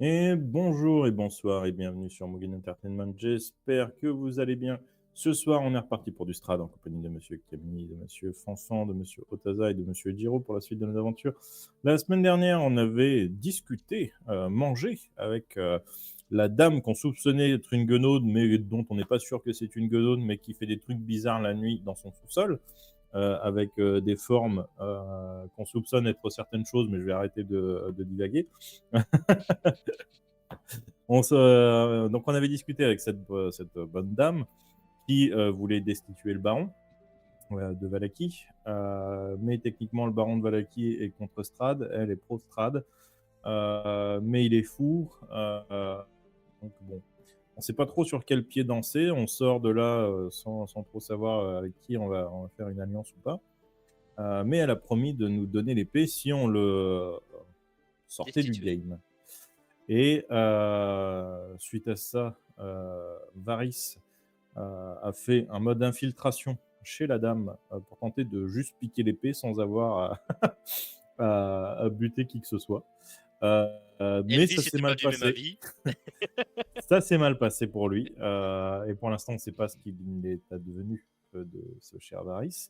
Et bonjour et bonsoir et bienvenue sur Mugen Entertainment. J'espère que vous allez bien. Ce soir, on est reparti pour du Strad en compagnie de Monsieur Camille, de Monsieur Fanfan, de Monsieur Otaza et de Monsieur Giro pour la suite de nos aventures. La semaine dernière, on avait discuté, mangé avec la dame qu'on soupçonnait être une guenaude, mais dont on n'est pas sûr que c'est une guenaude, mais qui fait des trucs bizarres la nuit dans son sous-sol, avec des formes qu'on soupçonne être certaines choses, mais je vais arrêter de divaguer. Donc on avait discuté avec cette bonne dame qui voulait destituer le baron de Valaki, mais techniquement le baron de Valaki est contre Strad, elle est pro Strad, mais il est fou, donc bon, on sait pas trop sur quel pied danser, on sort de là sans trop savoir avec qui on va faire une alliance ou pas, mais elle a promis de nous donner l'épée si on le sortait du Destitué. game. Et suite à ça, Varys a fait un mode infiltration chez la dame pour tenter de juste piquer l'épée sans avoir à buter qui que ce soit. Mais Elvis ça s'est était mal pas du même passé. avis. Ça s'est mal passé pour lui. Et pour l'instant, on ne sait pas ce qu'il est advenu de ce cher Varys.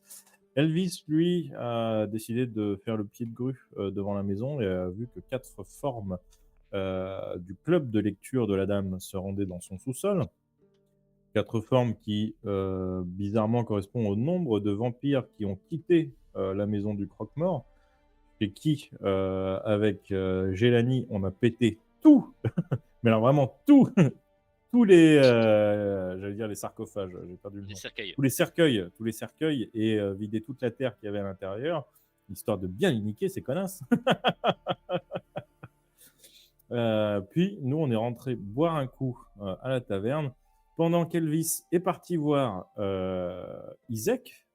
Elvis, lui, a décidé de faire le pied de grue devant la maison et a vu que 4 formes du club de lecture de la dame se rendaient dans son sous-sol. 4 formes qui, bizarrement, correspondent au nombre de vampires qui ont quitté la maison du croque-mort et qui, avec Gélanie, on a pété tout, mais alors vraiment tout, tous les, j'allais dire les sarcophages, j'ai perdu le Les nom, cercueils. tous les cercueils et vider toute la terre qu'il y avait à l'intérieur, histoire de bien les niquer, ces connasses. Puis, nous, on est rentré boire un coup à la taverne, pendant qu'Elvis est parti voir Isaac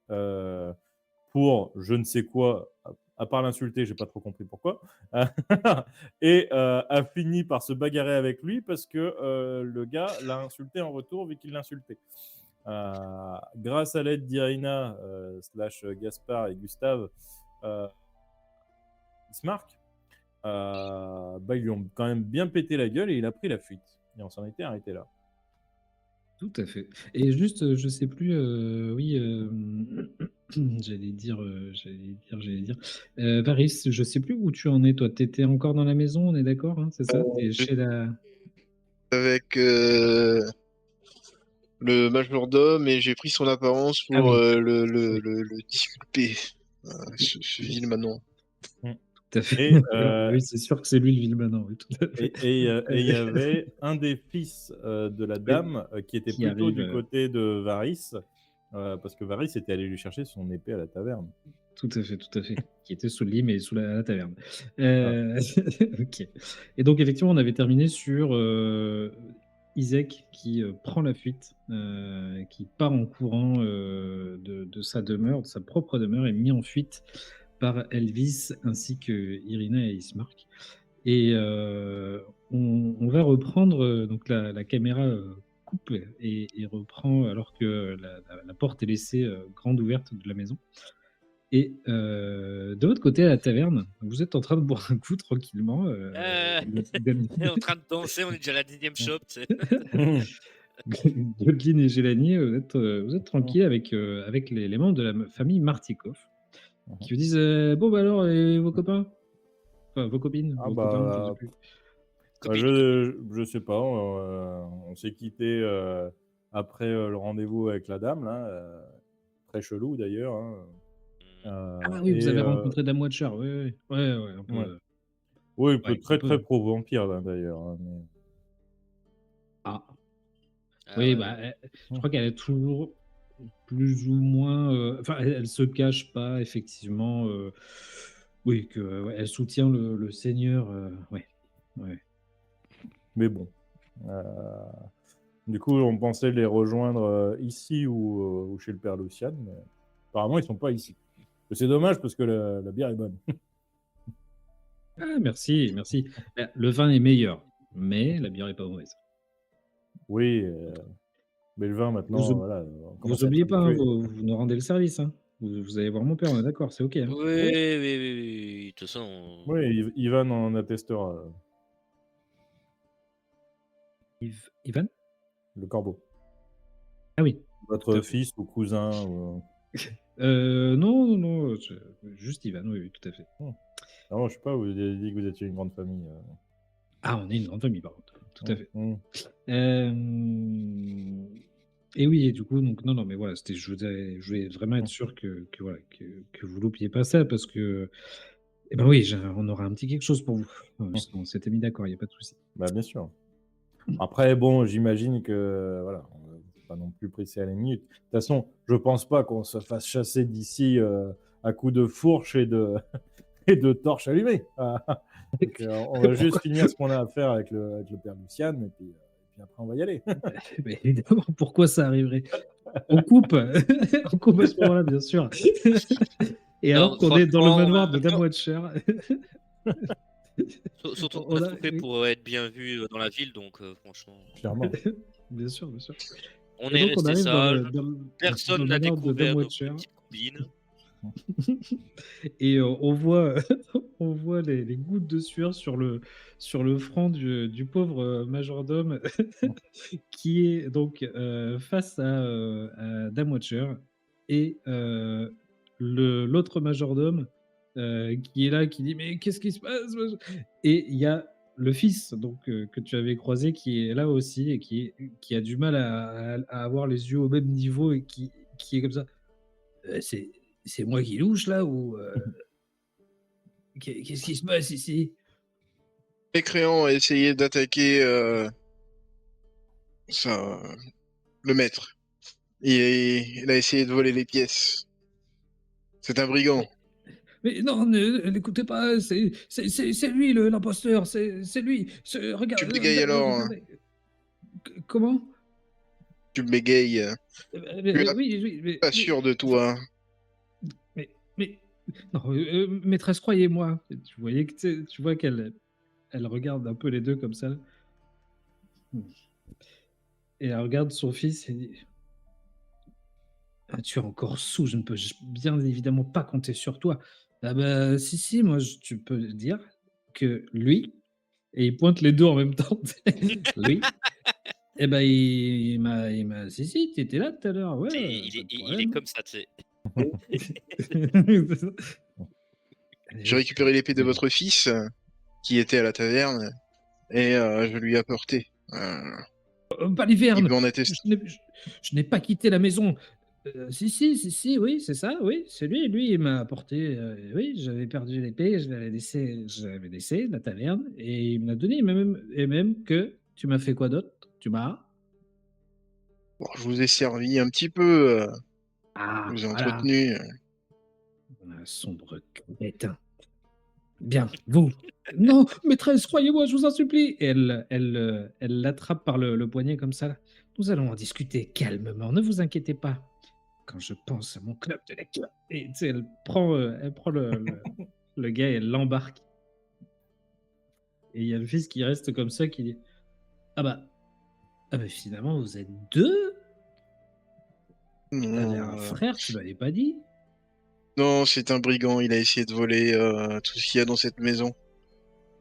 pour je ne sais quoi, à part l'insulter, j'ai pas trop compris pourquoi, et a fini par se bagarrer avec lui parce que le gars l'a insulté en retour vu qu'il l'insultait. Grâce à l'aide d'Irina, slash Gaspard et Gustave, Ismark, ils lui ont quand même bien pété la gueule et il a pris la fuite. Et on s'en était arrêté là. Tout à fait. Et juste, je sais plus, oui, j'allais dire, Varys, je sais plus où tu en es toi? Tu étais encore dans la maison, on est d'accord, hein, c'est ça? Tu es chez la Avec le majordome et j'ai pris son apparence ah pour oui, le disculper, ce vil Manon. Mm. tout à fait. Et Bah oui, c'est sûr que c'est lui le Villemanant, oui, tout à fait. et il y avait un des fils de la Oui, dame qui était qui plutôt arrive, du côté de Varys, parce que Varys était allé lui chercher son épée à la taverne. tout à fait, qui était sous le lit, mais sous la taverne. Ah. OK. Et donc effectivement, on avait terminé sur, Isaac qui, prend la fuite, qui part en courant, de sa demeure, de sa propre demeure et mis en fuite par Elvis ainsi que Irina et Ismark. Et on va reprendre, donc la caméra, coupe et reprend alors que la porte est laissée, grande ouverte de la maison. Et de votre côté à la taverne, vous êtes en train de boire un coup tranquillement, Euh, on est en train de danser, on est déjà à la 10e shop, tu sais. Godlin et Gélanie, vous êtes tranquilles avec les membres de la famille Martikov qui vous disent, «Bon, bah, alors et vos copains?» Enfin, vos copines, Ah vos copains, je sais bah, plus. Copine, copine. je sais pas, on s'est quitté après le rendez-vous avec la dame là, très chelou d'ailleurs, hein, Ah oui, vous et avez rencontré Dame Watcher, oui, oui, oui. Ouais, ouais, un peu, ouais. Oui, ouais, un très, très peu pro-vampire là d'ailleurs, hein, ah, Ah oui, ouais. bah, je crois qu'elle est toujours plus ou moins, enfin, elle se cache pas effectivement, oui, que ouais, elle soutient le seigneur, ouais, ouais. mais bon, heu, du coup, on pensait les rejoindre, ici ou chez le père Lucian, mais apparemment ils sont pas ici. C'est dommage parce que la bière est bonne. Ah merci, merci. Bah, le vin est meilleur, mais la bière est pas mauvaise. Oui, mais le vin Vous maintenant, oub voilà, on commence vous à être oubliez pas, hein, habitué. vous nous rendez le service, hein. Vous allez voir mon père, on est d'accord, c'est OK, hein? Oui, oui, oui, oui, oui. De toute façon, Oui, Ivan en attestera. Ivan? Le corbeau. Ah oui, tout Votre à fait. fils ou cousin ou... Non, juste Ivan, oui, oui, tout à fait. Non, je sais pas, vous avez dit que vous étiez une grande famille. Ah, on est une grande famille, par contre, tout à fait. Mmh. Hem Et oui, et du coup, donc non, mais voilà, je voulais vraiment être Mmh. sûr que voilà, que vous loupiez pas ça parce que, eh ben oui, on aura un petit quelque chose pour vous. Mmh. On s'était mis d'accord, il y a pas de souci. Bah, bien sûr. Après, bon, j'imagine que voilà, on va pas non plus presser à la minute. De toute façon, je pense pas qu'on se fasse chasser d'ici, à coups de fourche et de et de torches allumées. Donc, on va juste Pourquoi? finir ce qu'on a à faire avec le père Lucian et puis après on va y aller. Beh, évidemment, pourquoi ça arriverait? On coupe, on coupe à ce moment-là, bien sûr. Et alors Non, qu'on est dans le franchement, manoir de Dame Watcher, surtout qu'on on a a tout fait oui, pour être bien vu dans la ville, donc franchement, Clairement. bien sûr, bien sûr. on Et est donc on resté arrive sage. dans le Personne n'a manoir de Dame découvert nos Watcher petites combines. et on voit on voit les gouttes de sueur sur le front du pauvre, majordome qui est donc, face à Dame Watcher et l'autre majordome, qui est là, qui dit: «Mais qu'est-ce qui se passe?» Et il y a le fils donc, que tu avais croisé qui est là aussi et qui a du mal à avoir les yeux au même niveau et qui est comme ça: c'est moi qui louche là ou, qu'est-ce qui se passe ici?» Mécréant a essayé d'attaquer le maître. Et il a essayé de voler les pièces. C'est un brigand. Mais non, ne l'écoutez pas, c'est lui l'imposteur, c'est lui. Tu bégayes alors, hein. Regardez. Comment? Tu bégayes. Tu es Oui, oui, pas sûr de enfin, toi. mais non, maîtresse, croyez-moi. Tu voyais que tu vois elle regarde un peu les 2 comme ça. Mmh. Et elle regarde son fils et dit: «Ah, tu es encore soûl, je ne peux bien évidemment pas compter sur toi». Ah bah, si, si, moi tu peux dire que lui et il pointe les 2 en même temps. Lui, eh ben, il m'a si, si, tu étais là tout à l'heure, ouais, Il pas est, de il est problème. comme ça, tu sais. C'est ça. J'ai récupéré l'épée de votre fils, qui était à la taverne, et je lui ai apporté. Il Balivernes, peut en attester. je n'ai pas quitté la maison. Si, si, si, si, oui, c'est ça, oui, c'est lui. Lui, il m'a apporté, oui, j'avais perdu l'épée, je l'avais laissée, la taverne et il me l'a donnée et même que tu m'as fait quoi d'autre? Tu m'as Bon, je vous ai servi un petit peu, je ah, vous ai voilà, entretenu. un sombre crétin. Bien, vous. Non, maîtresse, croyez-moi, je vous en supplie. Et elle l'attrape par le poignet comme ça. Nous allons en discuter calmement, ne vous inquiétez pas. Quand je pense à mon club de lecture. Et tu sais, elle prend le gars et elle l'embarque. Et il y a le fils qui reste comme ça, qui dit: ah bah finalement, vous êtes deux. T'avais un Non, frère, tu m'avais pas dit. non, c'est un brigand. Il a essayé de voler tout ce qu'il y a dans cette maison.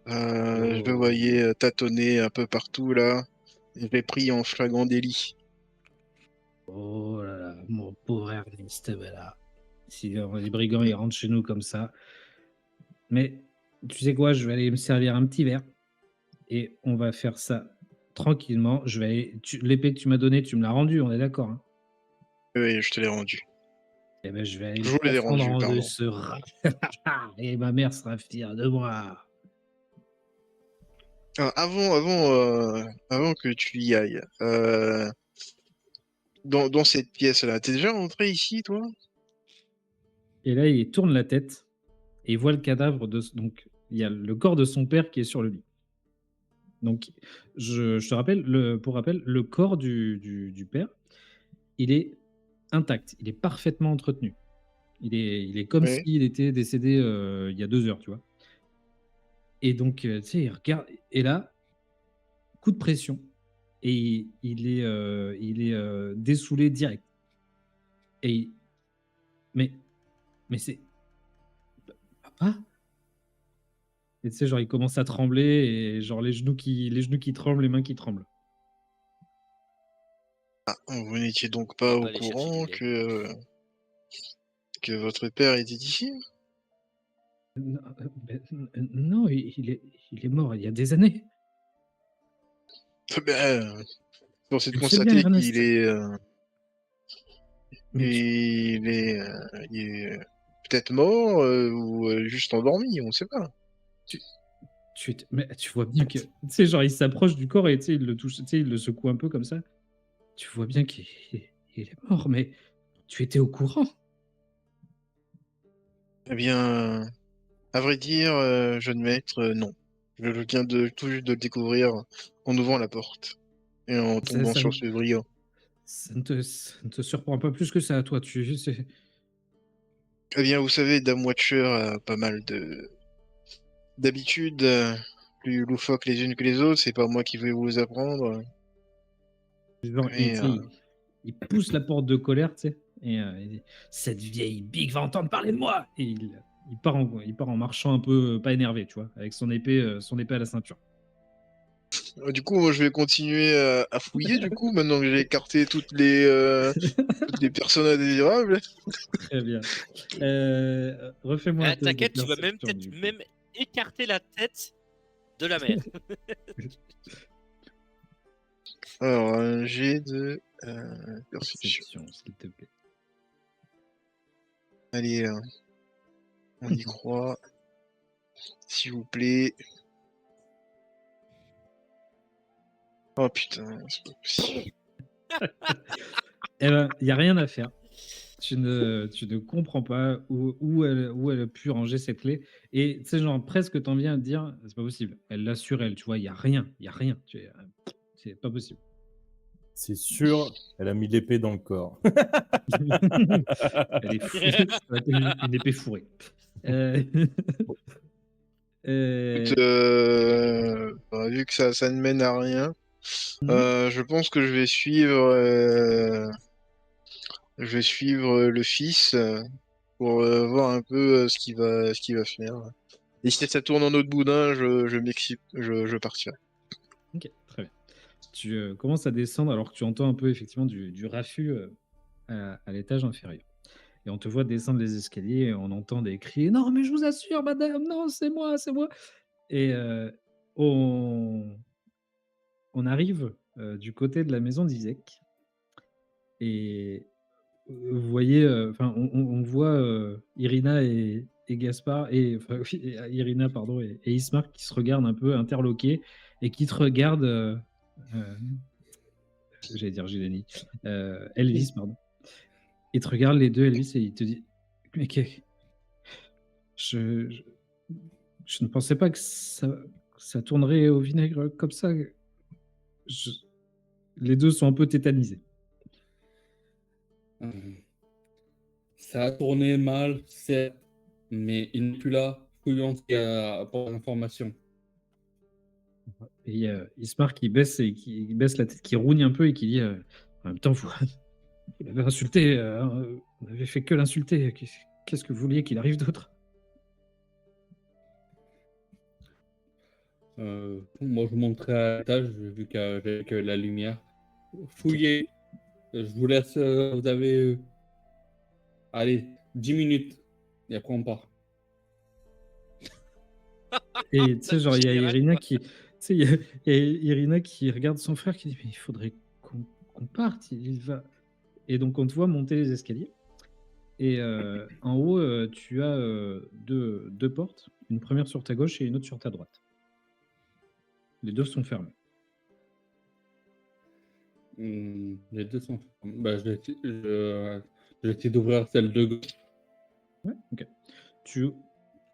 Je le Oh, voyais tâtonner un peu partout là. Je l'ai pris en flagrant délit. oh là là, mon pauvre Ernest, voilà. Si les brigands ils rentrent chez nous comme ça, mais tu sais quoi? Je vais aller me servir un petit verre et on va faire ça tranquillement. Je vais aller l'épée que tu m'as donnée, tu me l'as rendue, on est d'accord, hein? Oui, je te l'ai rendu. Eh ben, je vais aller Je le vous l'ai confondre rendu, en 2 pardon. ce rat et ma mère sera fière de moi. Avant que tu y ailles, dans cette pièce-là, t'es déjà rentré ici, toi? Et là, il tourne la tête et il voit le cadavre donc il y a le corps de son père qui est sur le lit. Donc je te rappelle, pour rappel, le corps du père, il est intact, il est parfaitement entretenu. Il est comme Oui. s'il était décédé, il y a 2 heures, tu vois? Et donc, tu sais, il regarde et là, coup de pression et il est dessoulé direct et «Mais c'est papa?» Et tu sais, genre, il commence à trembler et genre les genoux qui tremblent, les mains qui tremblent. Vous n'étiez donc pas On au va aller chercher courant du lait. que votre père était ici? Non, non, il est mort il y a des années. Ben, force est de Tu le sais bien, constater qu'il Ernest. est, Mais il est peut-être mort ou juste endormi, on ne sait pas. mais tu vois bien que, tu sais, genre, il s'approche du corps et tu sais, il le touche, tu sais, il le secoue un peu comme ça. Tu vois bien qu'il il est mort, mais tu étais au courant. Eh bien, à vrai dire, jeune maître, non. Je viens tout juste de le découvrir en ouvrant la porte et en Ça, tombant ça, sur ce brigand. ça ne te surprend pas plus que ça, toi. Eh bien, vous savez, Dame Watcher a pas mal d'habitudes plus loufoques les unes que les autres. C'est pas moi qui vais vous les apprendre. Genre, Mais tu sais, il pousse la porte de colère, tu sais, et il dit, cette vieille bique va entendre parler de moi. Et il part en marchant un peu, pas énervé, tu vois, avec son épée à la ceinture. du coup, moi, je vais continuer à fouiller. Du coup, maintenant que j'ai écarté toutes les personnes indésirables. Très bien. Refais-moi un Ah, test de t'inquiète, tu vas même perception, peut-être du coup. même écarter la tête de la mer. Alors, un jet de perception. Perception, s'il te plaît. Allez, on y croit. S'il vous plaît. Oh putain, c'est pas possible. Eh ben, il n'y a rien à faire. Tu ne comprends pas où elle a pu ranger cette clé. Et tu sais, genre, presque t'en viens à te dire, c'est pas possible. Elle l'a sur elle, tu vois, il n'y a rien. Il n'y a rien. C'est pas possible. C'est sûr, elle a mis l'épée dans le corps. Elle est fourrée. Ça va être une épée fourrée. Euh, Écoute, euh, vu que ça ne mène à rien, mhm. je pense que je vais suivre le fils pour voir un peu ce qu'il va faire. Et si ça tourne en autre boudin, je partirai. Ok, très bien. Tu commences à descendre alors que tu entends un peu effectivement du raffut à l'étage inférieur. Et on te voit descendre les escaliers et on entend des cris: «Non, mais je vous assure, madame, non, c'est moi, c'est moi!» Et on arrive du côté de la maison d'Isaac et vous voyez, enfin, on voit Irina et Gaspard, et enfin, oui, Irina, pardon, et Ismark qui se regardent un peu interloqués et qui te regardent. Euh, J'allais dire Gileni, Elvis, pardon. Il te regarde les deux, Elvis, et il te dit: «Mais je, je, je ne pensais pas que ça tournerait au vinaigre comme ça.» Je- Les deux sont un peu tétanisés. Euh, Ça a tourné mal, certes, mais il n'est plus là. Fouillons ce qu'il y a pour l'information. Et Ismar qui baisse, qui baisse la tête, qui rogne un peu et qui dit en même temps, vous l'avez insulté, vous n'avez fait que l'insulter. Qu'est-ce que vous vouliez qu'il arrive d'autre? Moi, je monterai à l'étage, vu qu'avec la lumière. Fouillez. Je vous laisse. Vous avez. Allez, 10 minutes. Et après, on part. Et tu sais, genre, il y a Général, Irina quoi. qui, tu sais, il y a Irina qui regarde son frère qui dit: mais il faudrait qu'on parte. Il va. Et donc, on te voit monter les escaliers. Et en haut, tu as deux portes, une première sur ta gauche et une autre sur ta droite. Les deux sont fermées. Les deux sont. Bah, je vais essayer d'ouvrir celle de gauche. Ouais, ok. Tu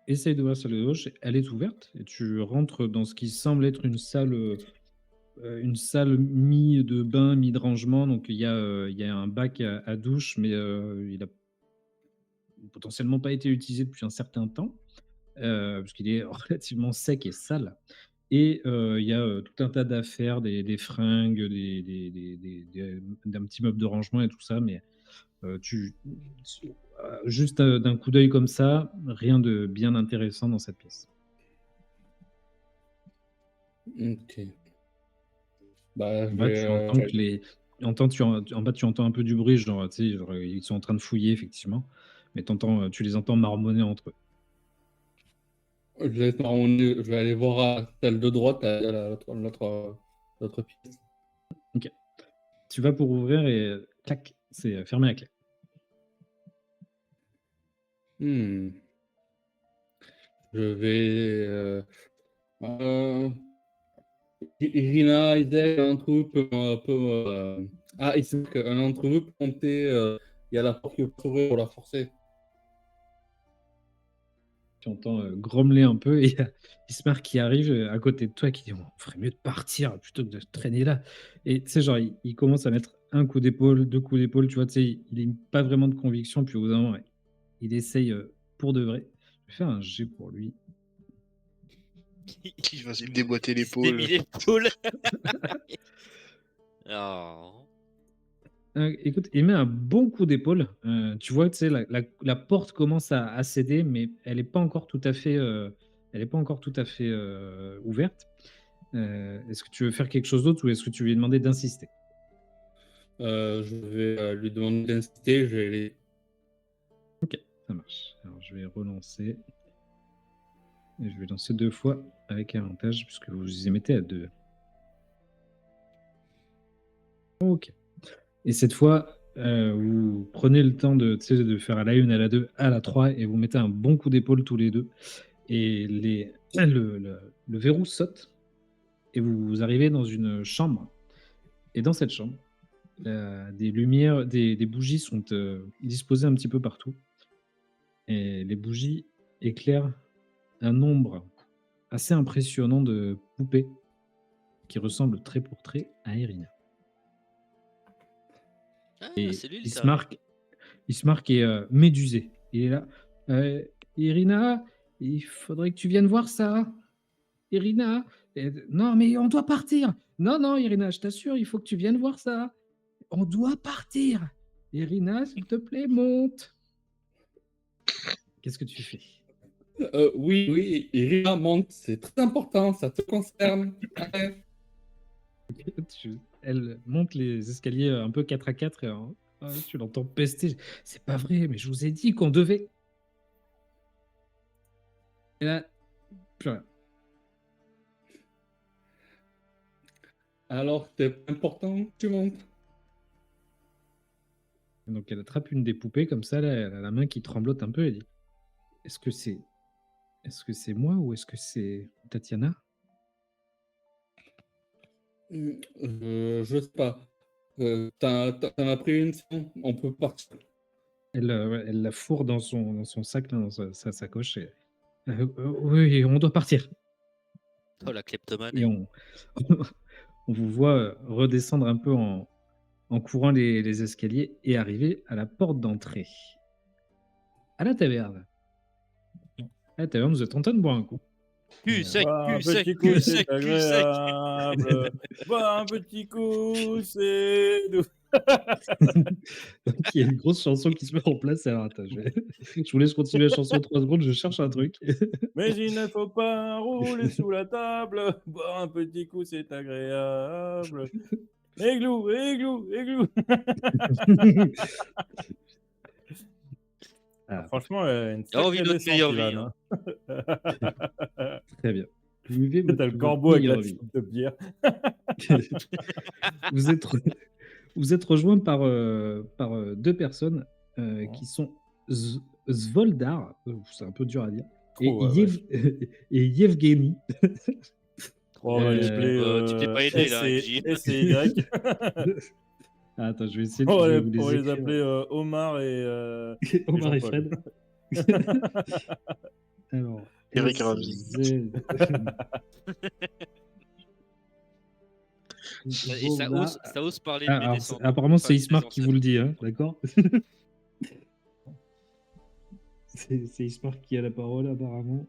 essayes d'ouvrir celle de gauche, elle est ouverte, et tu rentres dans ce qui semble être une salle mi de bain, mi de rangement. Donc il y a un bac à douche, mais il a potentiellement pas été utilisé depuis un certain temps, parce qu'il est relativement sec et sale. Et il y a tout un tas d'affaires, des fringues, d'un petit meuble de rangement et tout ça, mais juste d'un coup d'œil comme ça, rien de bien intéressant dans cette pièce. Ok. Bah, En bas, tu entends que En bas, tu entends un peu du bruit, genre, tu sais, genre, ils sont en train de fouiller, effectivement. Mais tu les entends marmonner entre eux. Je vais, je vais aller voir celle de droite, l'autre pièce. Ok. Tu vas pour ouvrir et clac, c'est fermé à clé. Hmm. Je vais. Irina, Isaac, un truc Ah, il sait qu'un d'entre eux peut monter. Il y a la porte qui peut s'ouvrir pour la forcer. Tu entends grommeler un peu et il y a Ismar qui arrive à côté de toi qui dit: On ferait mieux de partir plutôt que de se traîner là. Et tu sais, genre, il commence à mettre un coup d'épaule, deux coups d'épaule, tu vois, tu sais, il n'a pas vraiment de conviction. Puis au bout d'un moment, ouais, il essaye pour de vrai. Je vais faire un G pour lui. Il va se déboîter Il s'est mis l'épaule. l'épaule. Oh. Écoute, il met un bon coup d'épaule. Tu vois, tu sais, la porte commence à céder, mais elle n'est pas encore tout à fait, ouverte. Est-ce que tu veux faire quelque chose d'autre ou est-ce que tu lui demander d'insister? Je vais lui demander d'insister. Je vais les... Ok, ça marche. Alors, je vais relancer. Et je vais lancer 2 fois avec avantage puisque vous y mettez à 2. Ok. Et cette fois, vous prenez le temps de, tu sais, de faire à la 1, à la 2, à la 3 et vous mettez un bon coup d'épaule tous les deux. Et le verrou saute et vous arrivez dans une chambre. Et dans cette chambre, des lumières, des bougies sont disposées un petit peu partout. Et les bougies éclairent un nombre assez impressionnant de poupées qui ressemblent trait pour trait à Irina. Ah, Et c'est lui le il se sérieux. marque et médusé. Il est là. Irina, il faudrait que tu viennes voir ça. Irina, non, mais on doit partir. Non, non, Irina, je t'assure, il faut que tu viennes voir ça. On doit partir. Irina, s'il te plaît, monte. Qu'est-ce que tu fais? Oui, Irina monte, c'est très important, ça te concerne. Ouais. Elle monte les escaliers un peu 4 à 4 et tu l'entends pester. C'est pas vrai, mais je vous ai dit qu'on devait. Et là, plus rien. Alors, c'est important, tu montes. Donc elle attrape une des poupées comme ça, là, elle a la main qui tremblote un peu et dit Est-ce que c'est moi ou est-ce que c'est Tatiana? Je sais pas. T'en as pris une, on peut partir. Elle la fourre dans son sac, là, dans sa sacoche. Et, oui, on doit partir. Oh, la kleptomane. Et on vous voit redescendre un peu en courant les escaliers et arriver à la porte d'entrée. À la taverne. À la taverne, vous êtes en train de boire un coup. Cul sec, Boire un cul sec, petit coup, cul c'est sec, cul sec. agréable. Boire un petit coup, c'est doux. Donc, il y a une grosse chanson qui se met en place. Alors, attends, je vous laisse continuer la chanson 3 secondes, je cherche un truc. Mais il ne faut pas rouler sous la table. Boire un petit coup, c'est agréable. Églou, églou, églou. Ah, Franchement, une J'ai envie sacrée de notre descente, meilleure vie. Ivan. Hein. très bien. Vous vivez votre, T'as le votre corbeau avec la meilleure vie. chute de bière. vous, êtes, vous êtes rejoint par, deux personnes qui sont Zvoldar, c'est un peu dur à dire, et, Oh, ouais, et Yevgeny. Oh, on va les appeler Tu t'es pas aidé, là, MJ. S et Y. Ah, attends, je vais On je vais va vous on va les les écrire. appeler Omar et Omar et Jean-Paul. Fred. Alors, Eric Ramsey. Et ça ose parler de Ah, mes alors, descendants. apparemment, Enfin, c'est de mes Ismark qui vous le dit, hein, d'accord? C'est Ismark qui a la parole, apparemment.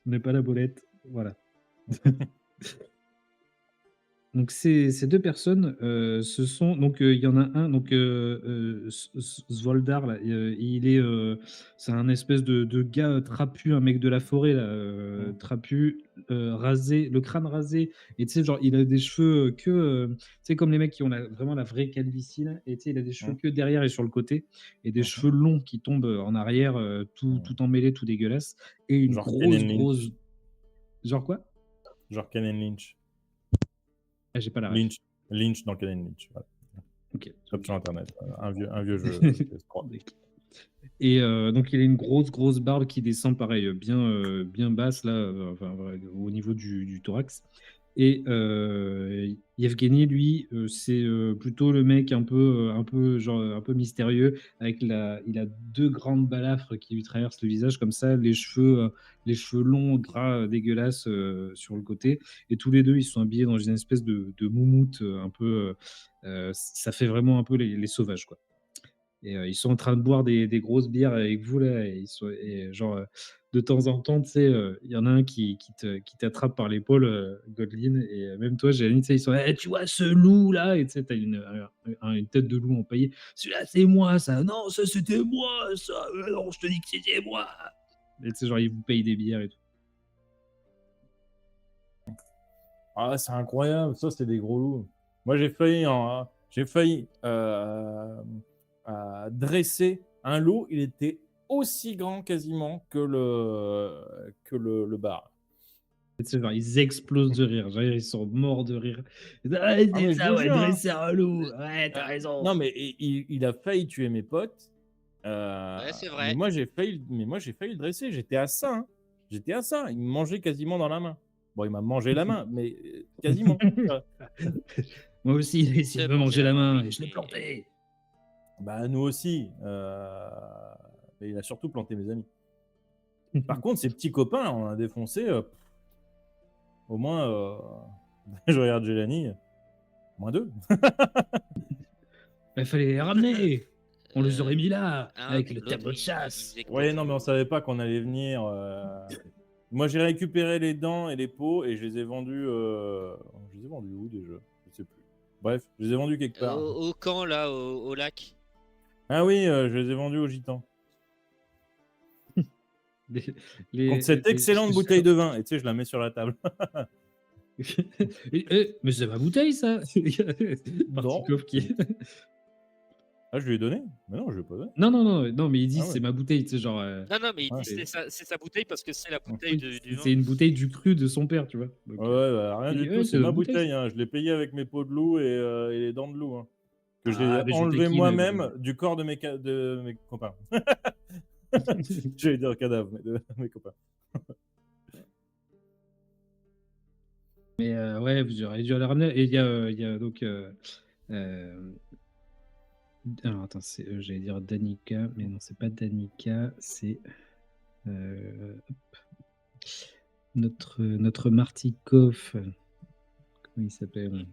Ce n'est pas la bolette. Voilà. Donc ces 2 personnes, ce sont donc il y en a un donc Svoldar là, il est, c'est un espèce de gars, trapu, un mec de la forêt là, trapu, rasé, le crâne rasé et tu sais genre il a des cheveux, tu sais comme les mecs qui ont vraiment la vraie calvitie là et tu sais il a des cheveux Mmh. que derrière et sur le côté et des Mmh. cheveux longs qui tombent, en arrière, tout emmêlés, tout dégueulasse et une Genre Kenan grosse Lynch. genre quoi? Genre Kenan Lynch. Ah j'ai pas la ref. Lynch dans Kenan Lynch. Voilà. OK. Tape sur internet. Un vieux jeu PS3. Et donc il a une grosse barbe qui descend pareil, bien basse là, enfin voilà, au niveau du thorax et Yevgeny lui, c'est, plutôt le mec un peu genre, un peu mystérieux avec il a 2 grandes balafres qui lui traversent le visage comme ça, les cheveux longs, gras, dégueulasses, sur le côté et tous les 2 ils sont habillés dans une espèce de moumoute, un peu, ça fait vraiment un peu les sauvages quoi. Et ils sont en train de boire des grosses bières avec vous là et ils sont et genre, de temps en temps, tu sais, il y en a un qui t'attrape par l'épaule, Godlin et même toi, Jérémy, tu sais, ils sont: «Eh, tu vois ce loup là?» et tu sais, tu as une tête de loup empaillée. «Celui-là, c'est moi ça!» «Non, ça c'était moi ça! Non, je te dis que c'était moi!» et tu sais, genre, ils vous payent des bières et tout. Ah, c'est incroyable, ça, c'est des gros loups. Moi, j'ai failli dresser un loup. Il était aussi grand quasiment que le bar. Et tu sais, genre, ils explosent de rire. Genre, ils sont morts de rire. «Ah, Ah, c'est mais je ça, vous ouais, jure, hein. dresser un loup! Ouais, tu raison!» Non, mais il a failli tuer mes potes. Ouais, c'est Mais vrai. moi, j'ai failli le dresser. J'étais à ça, hein. J'étais à ça. Il me mangeait quasiment dans la main. Bon, il m'a mangé la main, mais quasiment. Moi aussi, il a essayé de me manger la main et je l'ai planté. Bah, nous aussi. Mais il a surtout planté mes amis. Par contre, ses petits copains, on a défoncé. Au moins, je regarde Jelani. Moins 2. Il fallait les ramener. On les aurait mis là, Un, avec le l'autre, tableau de il chasse. faisait quoi? Ouais, non, mais on savait pas qu'on allait venir. Moi, j'ai récupéré les dents et les peaux et je les ai vendus. Je les ai vendus où déjà? Je sais plus. Bref, je les ai vendus quelque part. Au camp, là, au lac. Ah oui, je les ai vendus aux gitans. Contre cette excellente bouteille de vin. Et tu sais, je la mets sur la table. Mais c'est ma bouteille, ça. Non. Partikov qui. Ah, je lui ai donné? Mais non, je lui ai pas donné. Non, mais il dit Ah ouais. c'est ma bouteille, tu sais, genre. Non, mais il Ouais. dit c'est sa bouteille parce que c'est la bouteille du vin. C'est une bouteille du cru de son père, tu vois. Donc, Ouais, bah, rien il du dit, tout, ouais, c'est ma ma bouteille. Hein. Je l'ai payé avec mes peaux de loup et les dents de loup. Hein. Que j'ai mais je enlevé taquine, moi-même du corps de mes copains. J'allais dire cadavre, mais de mes copains. Mais ouais, vous auriez dû aller ramener. Et il y a donc. Alors attends, j'allais dire Danica, mais non, c'est pas Danica, c'est hop, notre Martikov. Comment il s'appelle?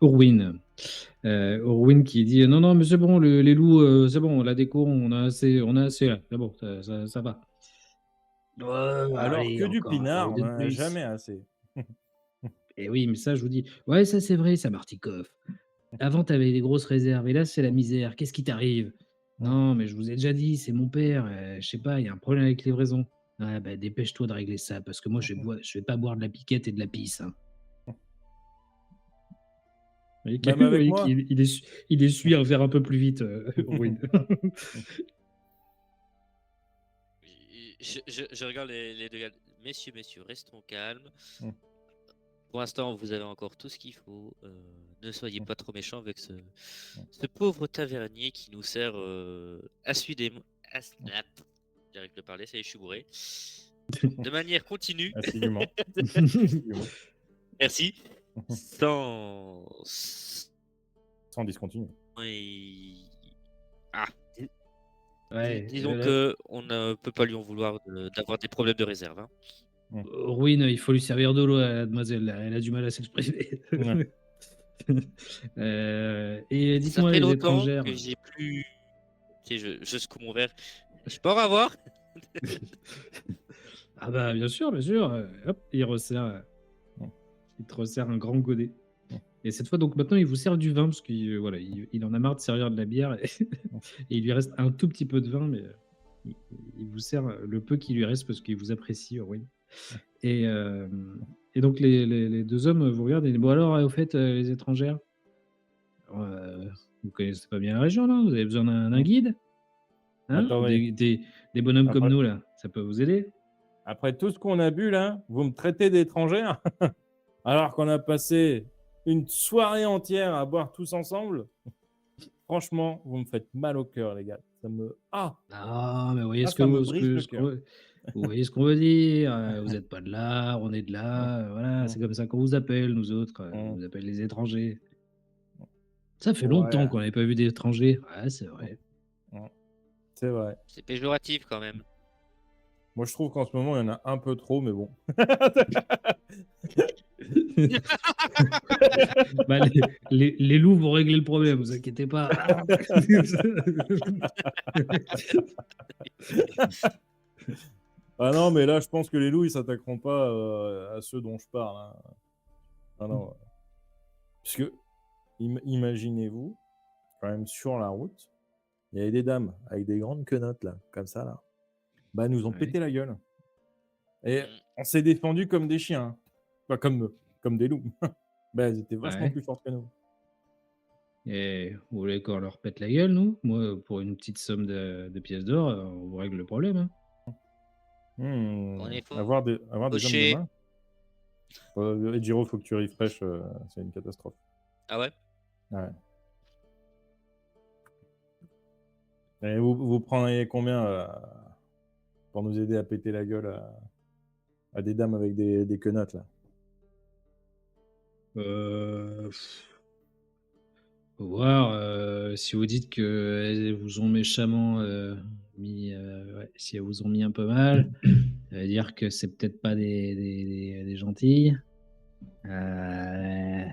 Orwin. Orwin qui dit non, mais c'est bon, les loups, c'est bon, la déco, on a assez là. C'est bon, ça va. Ouais, Alors allez, que du encore un pinard, on de n'en a plus. jamais assez. Et oui, mais ça, je vous dis, ouais, ça c'est vrai, ça, Martikov. Avant, tu avais des grosses réserves, et là, c'est la misère. Qu'est-ce qui t'arrive? Non, mais je vous ai déjà dit, c'est mon père. Je sais pas, il y a un problème avec les livraison. Ah, bah, dépêche-toi de régler ça, parce que moi, je vais pas boire de la piquette et de la pisse. Hein. Vous Même avec voyez moi. il essuie un verre un peu plus vite, Orwin. Je regarde les deux gars. Messieurs, restons calmes. Mm. Pour l'instant, vous avez encore tout ce qu'il faut. Ne soyez pas trop méchants avec ce pauvre tavernier qui nous sert assidûment. J'arrive à parler, ça y est, je suis bourré. De manière continue. Assidûment. Merci. Sans discontinuer. Ouais, disons que on ne peut pas lui en vouloir d'avoir des problèmes de réserve. Hein. Orwin, il faut lui servir de l'eau à la demoiselle. Elle a du mal à s'exprimer. Ouais. Et Ça dites-moi, fait les longtemps étrangères. que j'ai plus. Ok, je secoue mon verre. Je peux en avoir? Ah bah bien sûr, hop, il resserre, Ouais. il te resserre un grand godet. Ouais. Et cette fois, donc maintenant, il vous sert du vin parce qu'il voilà, il en a marre de servir de la bière et, et il lui reste un tout petit peu de vin, mais il, il vous sert le peu qui lui reste parce qu'il vous apprécie, Orwin. Et, euh, et donc les deux hommes vous regardent et disent, bon alors, au fait, les étrangères, vous connaissez pas bien la région là? Vous avez besoin d'un guide? Hein? Attendez, Des bonhommes comme après, nous là, ça peut vous aider? après tout ce qu'on a bu là, vous me traitez d'étrangère alors qu'on a passé une soirée entière à boire tous ensemble. Franchement, vous me faites mal au cœur, les gars. Ça me... Ah, mais vous voyez ça me brise le ce cœur. vous voyez ce qu'on veut dire. Vous n'êtes pas de là, on est de là. Voilà, c'est comme ça qu'on vous appelle, nous autres. On vous appelle les étrangers. Ça fait longtemps Ouais, qu'on n'avait pas vu d'étrangers. Ouais, c'est vrai. c'est vrai. C'est péjoratif quand même. Moi, je trouve qu'en ce moment, il y en a un peu trop, mais bon. Bah, les loups vont régler le problème, vous inquiétez pas. Ah non, mais là, je pense que les loups, ils s'attaqueront pas à ceux dont je parle, hein. Ah non. Parce que, imaginez-vous, quand même, sur la route, il y avait des dames avec des grandes quenottes, là, comme ça, là. Bah, elles nous ont Ouais. pété la gueule. Et on s'est défendus comme des chiens. Hein. Pas comme des loups. Bah, elles étaient vachement Ouais. plus fortes que nous. Et vous voulez qu'on leur pète la gueule, nous? Moi, pour une petite somme de pièces d'or, on vous règle le problème. Hein. On est Avoir des hommes de fauchés. main. Giro, faut que tu refresh, c'est une catastrophe. Ah ouais? Ouais. Et vous prendriez combien pour nous aider à péter la gueule à des dames avec des quenottes, là? Faut voir si vous dites qu'elles vous ont méchamment mis, ouais, si elles vous ont mis un peu mal, ça veut dire que c'est peut-être pas des gentilles. Je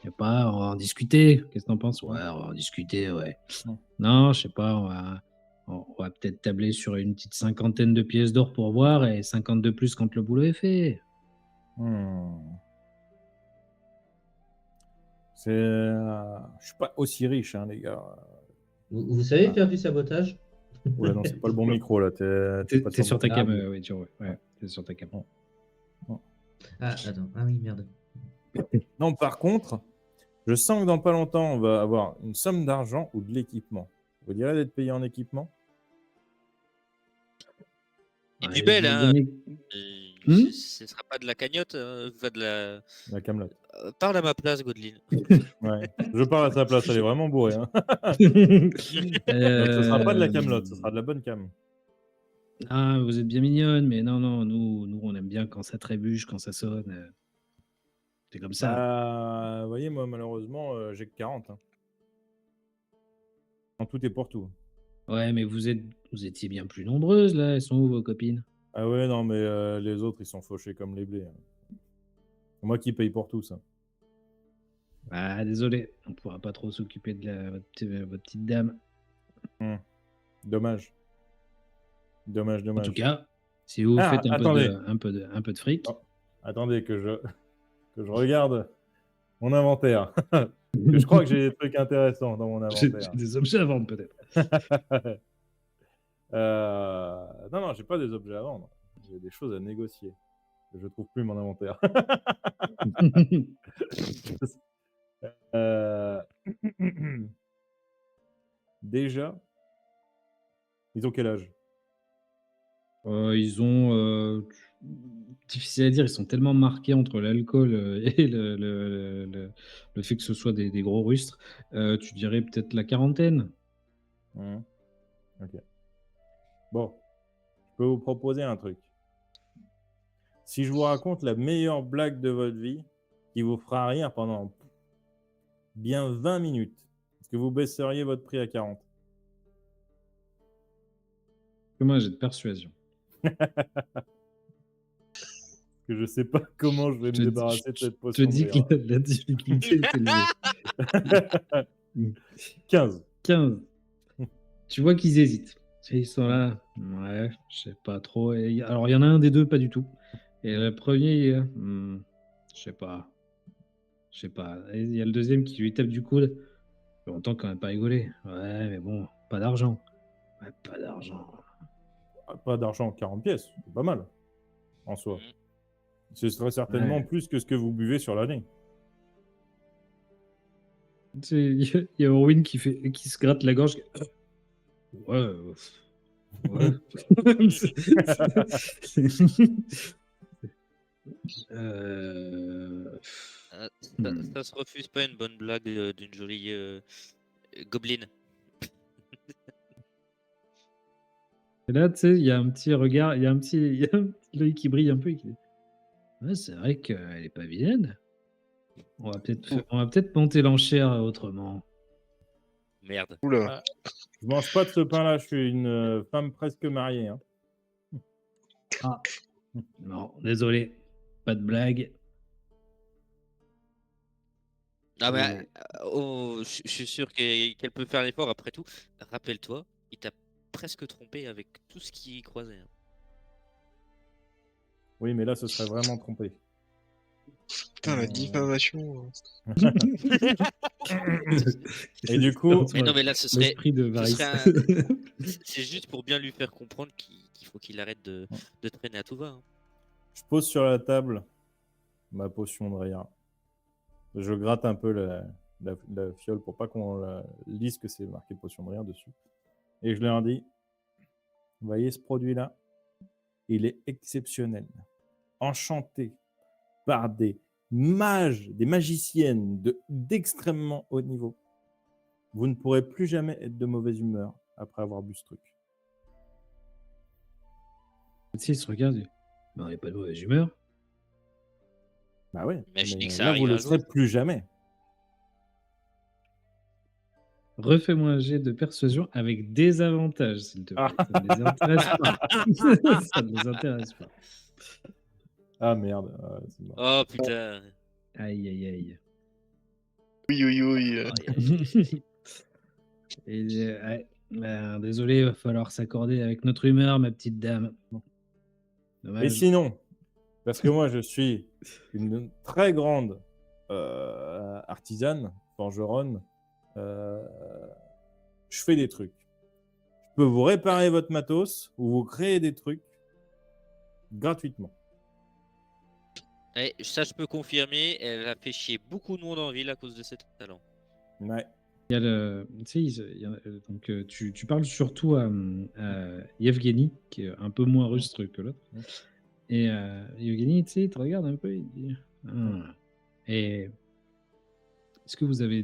sais pas, on va en discuter. Qu'est-ce que t'en penses? Ouais, on va en discuter, ouais. Ouais. Non, je sais pas, on va peut-être tabler sur une petite cinquantaine de pièces d'or pour voir et 50 de plus quand le boulot est fait. Je suis pas aussi riche, hein, les gars. Vous savez faire du sabotage? Ouais, non, c'est pas le bon micro, là. T'es pas T'es sur ta cam, bon. oui, tu vois. Ouais, t'es sur ta cam. Ah, attends. Ah oui, merde. Non, par contre, je sens que dans pas longtemps, on va avoir une somme d'argent ou de l'équipement. Vous direz d'être payé en équipement? Et Ouais, du bel, je vais hein. donner- Ce sera pas de la cagnotte, pas de la. La camelote. Parle à ma place, Godeline. Ouais. Je parle à sa place, elle est vraiment bourrée. Hein. Donc, ce sera pas de la camelote, ce sera de la bonne cam. Ah, vous êtes bien mignonne, mais non, nous, on aime bien quand ça trébuche, quand ça sonne. C'est comme ça. Vous voyez, moi, malheureusement, j'ai que 40. Hein. En tout et pour tout. Ouais, mais vous étiez bien plus nombreuses, là. Elles sont où, vos copines? Ah ouais, non, mais les autres, ils sont fauchés comme les blés. Hein. C'est moi qui paye pour tout, ça. Ah, désolé, on pourra pas trop s'occuper de votre petite dame. Dommage. Dommage, En dommage. tout cas, si vous Ah, faites attendez. un peu de fric, Oh, attendez que je regarde mon inventaire. Que je crois que j'ai des trucs intéressants dans mon j'ai inventaire. des objets à vendre, peut-être. Non, j'ai pas des objets à vendre. J'ai des choses à négocier. Je trouve plus mon inventaire. Déjà, ils ont quel âge? Ils ont... difficile à dire, ils sont tellement marqués entre l'alcool et le fait que ce soit des gros rustres. Tu dirais peut-être la quarantaine. Ok. Bon, je peux vous proposer un truc. Si je vous raconte la meilleure blague de votre vie, qui vous fera rire pendant bien 20 minutes, est-ce que vous baisseriez votre prix à 40? Comment j'ai de persuasion. Que je sais pas comment je vais me débarrasser de cette Je te potion de dis rire. que la difficulté est élevée. 15. 15. Tu vois qu'ils hésitent. Ils sont là. Ouais, je sais pas trop. Alors, il y en a un des deux, pas du tout. Et le premier, je sais pas. Je sais pas. Et il y a le deuxième qui lui tape du coude. Ça fait longtemps qu'on n'a pas rigolé. Ouais, mais bon, pas d'argent. Ouais, pas d'argent. Pas d'argent, 40 pièces, c'est pas mal, en soi. Mhm. Ce serait certainement Ouais. plus que ce que vous buvez sur l'année. Tu sais, il y a Orwin qui se gratte la gorge. Ouais, ouais. Euh, Ça, hmm. ça se refuse pas une bonne blague d'une jolie gobeline. Et là, tu sais, il y a un petit regard, il y a un petit l'œil qui brille un peu. Et qui dit, ouais, c'est vrai qu'elle est pas vilaine. On va peut-être monter l'enchère autrement. Merde. Oula. Ah, je mange pas de ce pain-là, je suis une femme presque mariée. Hein. Ah, non, désolé, pas de blague. Ah mais Et- je suis sûr qu'elle peut faire l'effort après tout. Rappelle-toi, il t'a presque trompé avec tout ce qui croisait. Hein. Oui, mais là, ce serait vraiment trompé. Putain, la diffamation. Et du coup, Mais non, mais là, ce serait, L'esprit de ce Varys. serait c'est juste pour bien lui faire comprendre qu'il faut qu'il arrête de traîner à tout va. Hein. je pose sur la table ma potion de rire. Je gratte un peu la fiole pour pas qu'on lise que c'est marqué potion de rire dessus. Et je leur dis, vous voyez ce produit-là, il est exceptionnel. Enchanté par des mages, des magiciennes d'extrêmement haut niveau. Vous ne pourrez plus jamais être de mauvaise humeur après avoir bu ce truc. Tu sais, il se regarde. Mais on n'est pas de mauvaise humeur. Bah ouais, Imaginez mais que ça là, vous arrive le un serez jour. plus jamais. Refais-moi un jet de persuasion avec des avantages, s'il te plaît. Ah. Ça ne les intéresse pas. Ça ne les intéresse pas. Ah merde, c'est mort. Oh putain. Aïe, aïe, aïe. Oui, oui, oui. Aïe, aïe, aïe. Et, ouais, ben, désolé, il va falloir s'accorder avec notre humeur, ma petite dame. Et Dommage. sinon, parce que moi, je suis une très grande artisane, forgeronne, je fais des trucs. Je peux vous réparer votre matos ou vous créer des trucs gratuitement. Eh, ça, je peux confirmer, elle a fait chier beaucoup de monde en ville à cause de ses talents. Ouais. Il y a tu sais, donc, tu parles surtout à Yevgeny, qui est un peu moins rustre que l'autre. Mm. Et Yevgeny, tu sais, il te regarde un peu, il dit ah. Et est-ce que vous avez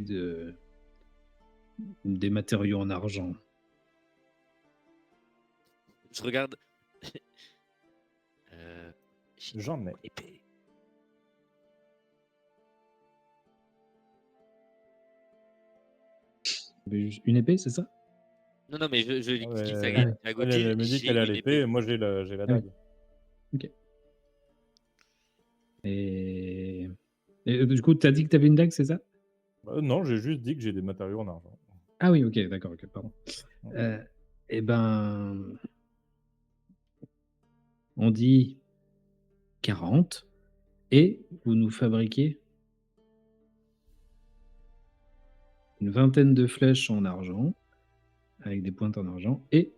des matériaux en argent? Je regarde. euh, j'ai J'en ai. une épée. Vous avez juste une épée, c'est ça? Non, non, mais je lui glisse à, Elle, à elle Gauthier, me dit j'ai qu'elle a une l'épée, épée. et moi j'ai la Ah oui. dague. Ok. Et du coup, tu as dit que tu avais une dague, c'est ça? Non, j'ai juste dit que j'ai des matériaux en argent. Ah oui, ok, d'accord, ok, pardon. Mm. Eh ben, on dit 40 et vous nous fabriquez une vingtaine de flèches en argent, avec des pointes en argent, et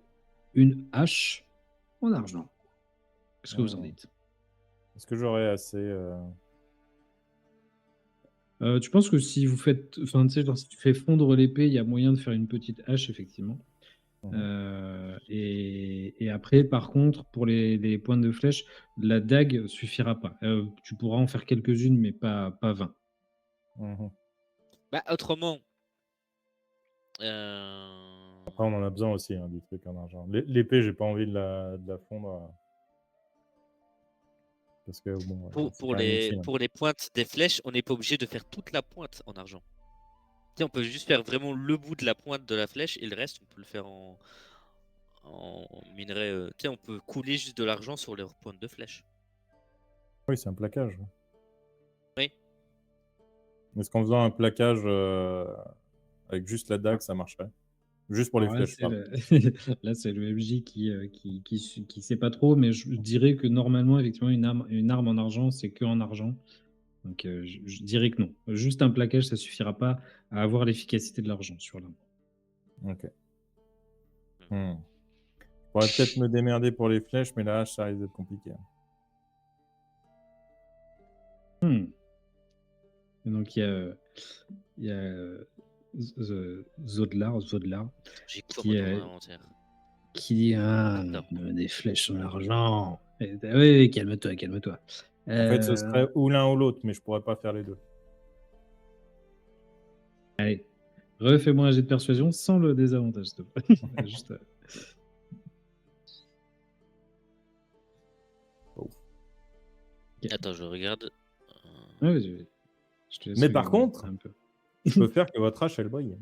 une hache en argent. Qu'est-ce que vous en dites? Est-ce que j'aurais assez Tu penses que si vous faites, enfin, tu sais, genre, si tu fais fondre l'épée, il y a moyen de faire une petite hache, effectivement. Et après, par contre, pour les pointes de flèche, la dague suffira pas. Tu pourras en faire quelques-unes, mais pas 20. Bah, autrement. Après, on en a besoin aussi, hein, du truc en argent. L'épée, j'ai pas envie de la fondre. Parce que bon, c'est Pour quand même utile. pour les pointes des flèches, on n'est pas obligé de faire toute la pointe en argent. Tu sais, on peut juste faire vraiment le bout de la pointe de la flèche et le reste, on peut le faire en minerai. Tu sais, on peut couler juste de l'argent sur les pointes de flèche. Oui, c'est un plaquage. Oui. Est-ce qu'en faisant un plaquage avec juste la dague, ça marcherait? Juste pour les Alors là, flèches, c'est pardon. là, c'est le MJ qui sait pas trop, mais je dirais que normalement, effectivement, une arme en argent, c'est que en argent. Donc, je dirais que non. Juste un plaquage, ça suffira pas à avoir l'efficacité de l'argent sur l'arme. Ok. Je pourrais peut-être me démerder pour les flèches, mais la hache, ça risque d'être compliqué. Et donc, il y a Zodlar J'ai quoi qui, moi dans mon inventaire? qui dit Non. des flèches en argent. Oui, oui, calme-toi, calme-toi. En fait, ce serait ou l'un ou l'autre, mais je pourrais pas faire les deux. Allez, refais-moi un jet de persuasion sans le désavantage, s'il te plaît. Juste, Attends, je regarde. ouais, je te laisse Mais par regarder contre, un peu. je peux faire que votre hache, elle brille.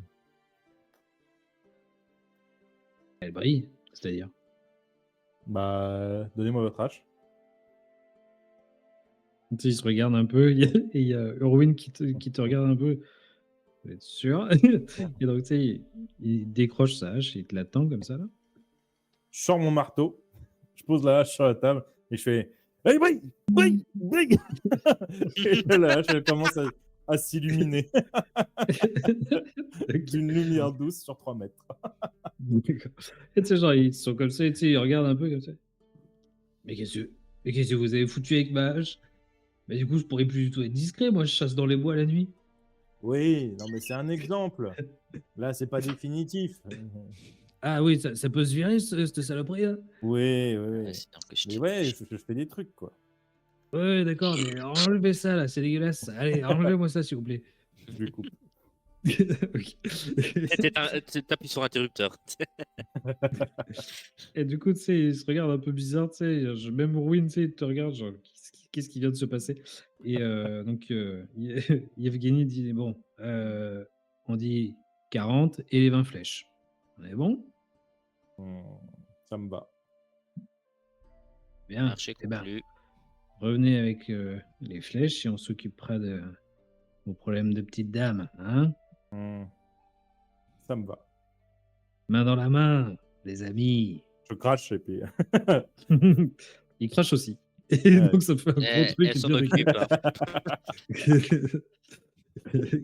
Elle brille, c'est-à-dire. Bah, donnez-moi votre hache. Tu sais, il se regarde un peu, et il y a Urwin qui te regarde un peu. Vous êtes sûr? Et donc, tu sais, il décroche sa hache et il te la tend comme ça, là. Je sors mon marteau, je pose la hache sur la table et je fais hey, brille, brille, brille. Et là, la hache, elle commence à s'illuminer d'une lumière douce sur 3 mètres. Et tu sais, genre, ils sont comme ça, et tu sais, ils regardent un peu comme ça. Mais qu'est-ce que vous avez foutu avec ma hache? Mais du coup, je pourrais plus du tout être discret, moi, je chasse dans les bois la nuit. Oui, non, mais c'est un exemple. Là, c'est pas définitif. Ah oui, ça peut se virer, cette saloperie, là? Oui, oui, oui. Sinon que je Mais t'ai ouais, dit. je fais des trucs, quoi. Ouais, d'accord, mais enlevez ça, là, c'est dégueulasse. Allez, enlevez-moi ça, s'il vous plaît. Je lui coupe. Ok. T'appuies sur interrupteur. Et du coup, tu sais, il se regarde un peu bizarre, tu sais, même Ruin, tu sais, il te regarde, genre, qu'est-ce qui vient de se passer? Et donc, Yevgeny dit, bon, on dit 40 et les 20 flèches. On est bon? Ça me va. Bien. Marché Eh ben, conclu. revenez avec les flèches et on s'occupera de vos problèmes de petite dame, hein? Ça me va. Main dans la main, les amis. Je crache et puis. Il crache aussi. Et Ouais. donc, ça fait un gros truc. Elle s'en occupe. Hein.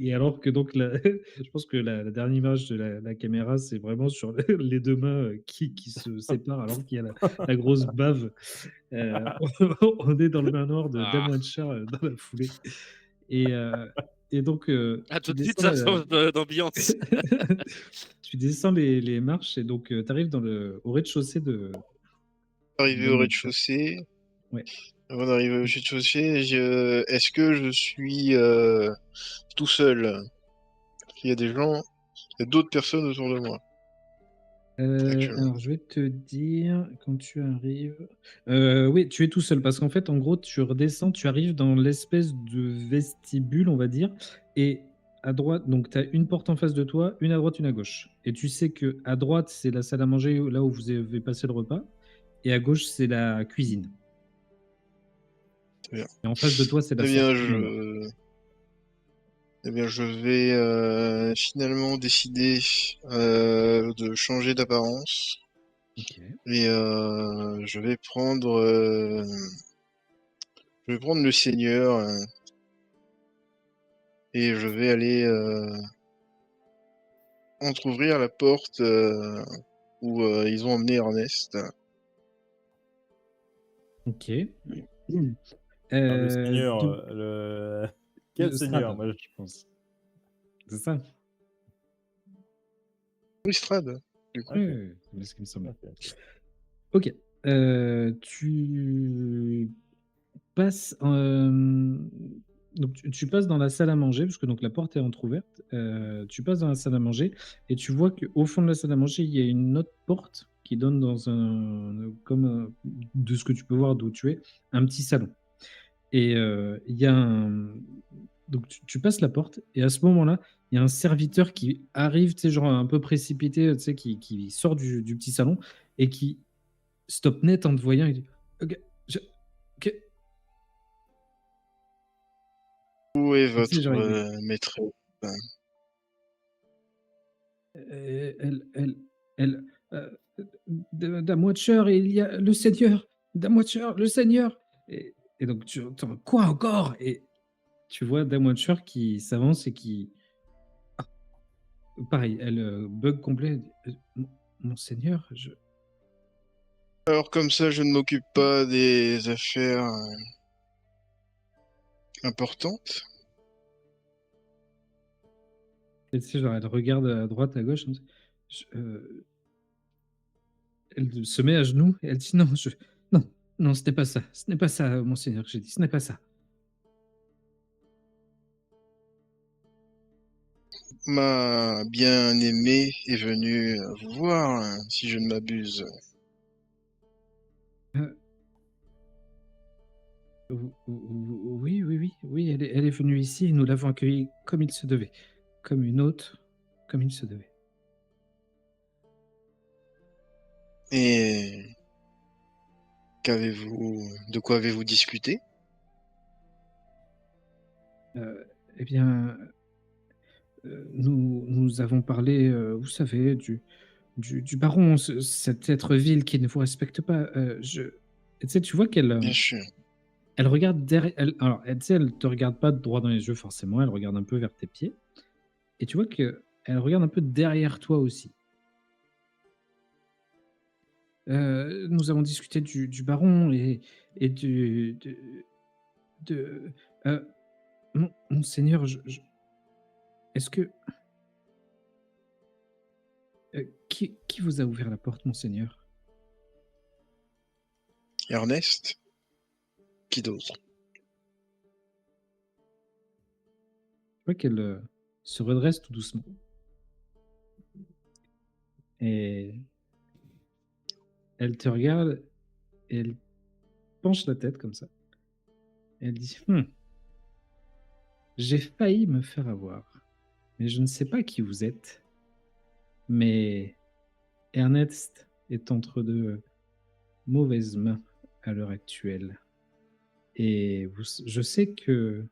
Et alors que donc, je pense que la dernière image de la caméra, c'est vraiment sur les deux mains qui se séparent alors qu'il y a la grosse bave. On est dans le manoir de Ah. Damwanchar dans la foulée. Et donc, Ah, tu tout de suite, descends, ça change d'ambiance. tu descends les marches et donc tu arrives au rez-de-chaussée de. Arrivé au rez-de-chaussée. Ouais. Avant d'arriver au rez-de-chaussée, est-ce que je suis tout seul? Il y a des gens, il y a d'autres personnes autour de moi. Alors, je vais te dire, quand tu arrives. Oui, tu es tout seul parce qu'en fait, en gros, tu redescends, tu arrives dans l'espèce de vestibule, on va dire, et à droite, donc tu as une porte en face de toi, une à droite, une à gauche. Et tu sais que à droite, c'est la salle à manger, là où vous avez passé le repas, et à gauche, c'est la cuisine. Très bien. Et en face de toi, c'est la Eh bien, sortie du manoir. Eh bien, je vais finalement décider de changer d'apparence. Ok. Et je vais prendre le seigneur et je vais aller entrouvrir la porte où ils ont emmené Ernest. Ok. Le seigneur, donc, quel le seigneur, Strad, moi, je pense. C'est ça? Oui, Strad, du coup. Ok. Oui, c'est ce qui me semblait. Ok. Ok. Tu passes. Donc, tu passes dans la salle à manger, parce que donc, la porte est entrouverte. Tu passes dans la salle à manger et tu vois qu'au fond de la salle à manger, il y a une autre porte qui donne dans de ce que tu peux voir d'où tu es, un petit salon. Et il y a un. Donc, tu passes la porte et à ce moment-là, il y a un serviteur qui arrive, tu sais, genre un peu précipité, tu sais, qui sort du petit salon et qui stoppe net en te voyant. Il dit Ok, ok. Où est Tu sais, votre genre, maître? Elle, Dame Watcher, et il y a le Seigneur, Dame Watcher, le Seigneur. Et donc tu entends quoi encore? Et tu vois Dame Watcher qui s'avance et qui, pareil, elle bug complet. Mon Seigneur, Alors comme ça, je ne m'occupe pas des affaires importantes. Et tu sais, genre, elle regarde à droite, à gauche. Elle se met à genoux et elle dit non, non, non, ce n'est pas ça. Ce n'est pas ça, monseigneur, que j'ai dit. Ce n'est pas ça. Ma bien-aimée est venue vous voir, si je ne m'abuse. Oui, elle est venue ici et nous l'avons accueillie comme il se devait. Comme une hôte, comme il se devait. Et de quoi avez-vous discuté? Eh bien, nous avons parlé, vous savez, du baron, cet être vil qui ne vous respecte pas. Et tu sais, tu vois qu'elle Bien sûr. elle regarde derrière. Alors, tu sais, elle te regarde pas droit dans les yeux forcément, elle regarde un peu vers tes pieds. Et tu vois qu'elle regarde un peu derrière toi aussi. Nous avons discuté du baron et de monseigneur, est-ce que qui vous a ouvert la porte, monseigneur? Ernest? Qui d'autre? Tu vois qu'elle se redresse tout doucement. Et elle te regarde et elle penche la tête comme ça. Et elle dit j'ai failli me faire avoir, mais je ne sais pas qui vous êtes. Mais Ernest est entre de mauvaises mains à l'heure actuelle. Et je sais que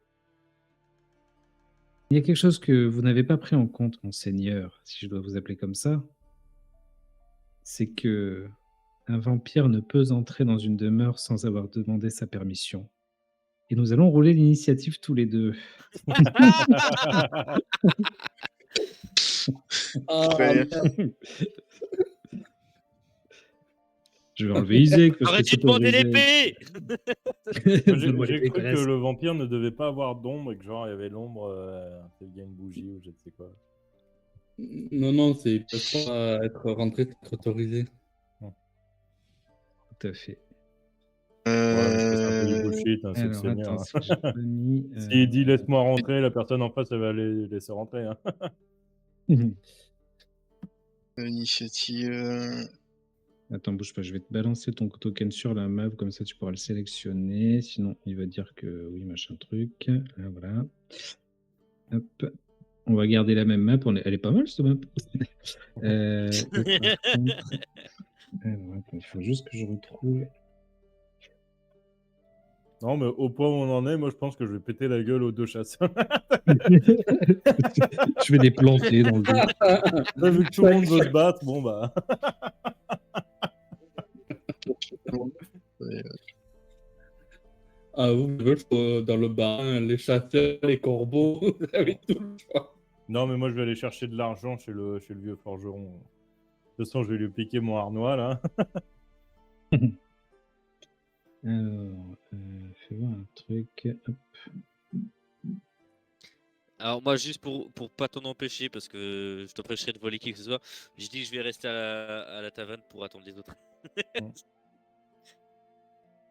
il y a quelque chose que vous n'avez pas pris en compte, monseigneur, si je dois vous appeler comme ça. C'est que un vampire ne peut entrer dans une demeure sans avoir demandé sa permission. Et nous allons rouler l'initiative tous les deux. Très bien. Je vais enlever Isaac parce que Aurais-tu c'est pas demandé Isaac. l'épée? J'ai cru que le vampire ne devait pas avoir d'ombre et que genre il y avait l'ombre, il y a une bougie ou je ne sais quoi. Non, ils peuvent pas être rentrés, être autorisés. Tout à fait. Ouais, mais ça, c'est un peu du bullshit, hein, c'est le Alors, Seigneur. attends, si j'ai pas mis, S'il dit laisse-moi rentrer, la personne en face, elle va les laisser rentrer. Hein. Initiative. Attends, bouge pas, je vais te balancer ton token sur la map, comme ça tu pourras le sélectionner. Sinon, il va dire que oui, machin truc. Là, voilà. Hop. On va garder la même map. Elle est pas mal, cette map. Alors, attends, il faut juste que je retrouve. Non, mais au point où on en est, moi je pense que je vais péter la gueule aux deux chasseurs. Je vais les planter dans le dos. Là, vu que tout le monde veut se battre, bon bah. Ah, vous voulez dans le bain, les chasseurs, les corbeaux, vous avez tout le choix. Non, mais moi je vais aller chercher de l'argent chez le vieux forgeron. De toute façon, je vais lui piquer mon harnois là. Alors, fais voir un truc. Hop. Alors moi, juste pour pas t'en empêcher, parce que je t'empêcherai de voler qui que ce soit, je dis que je vais rester à la taverne pour attendre les autres.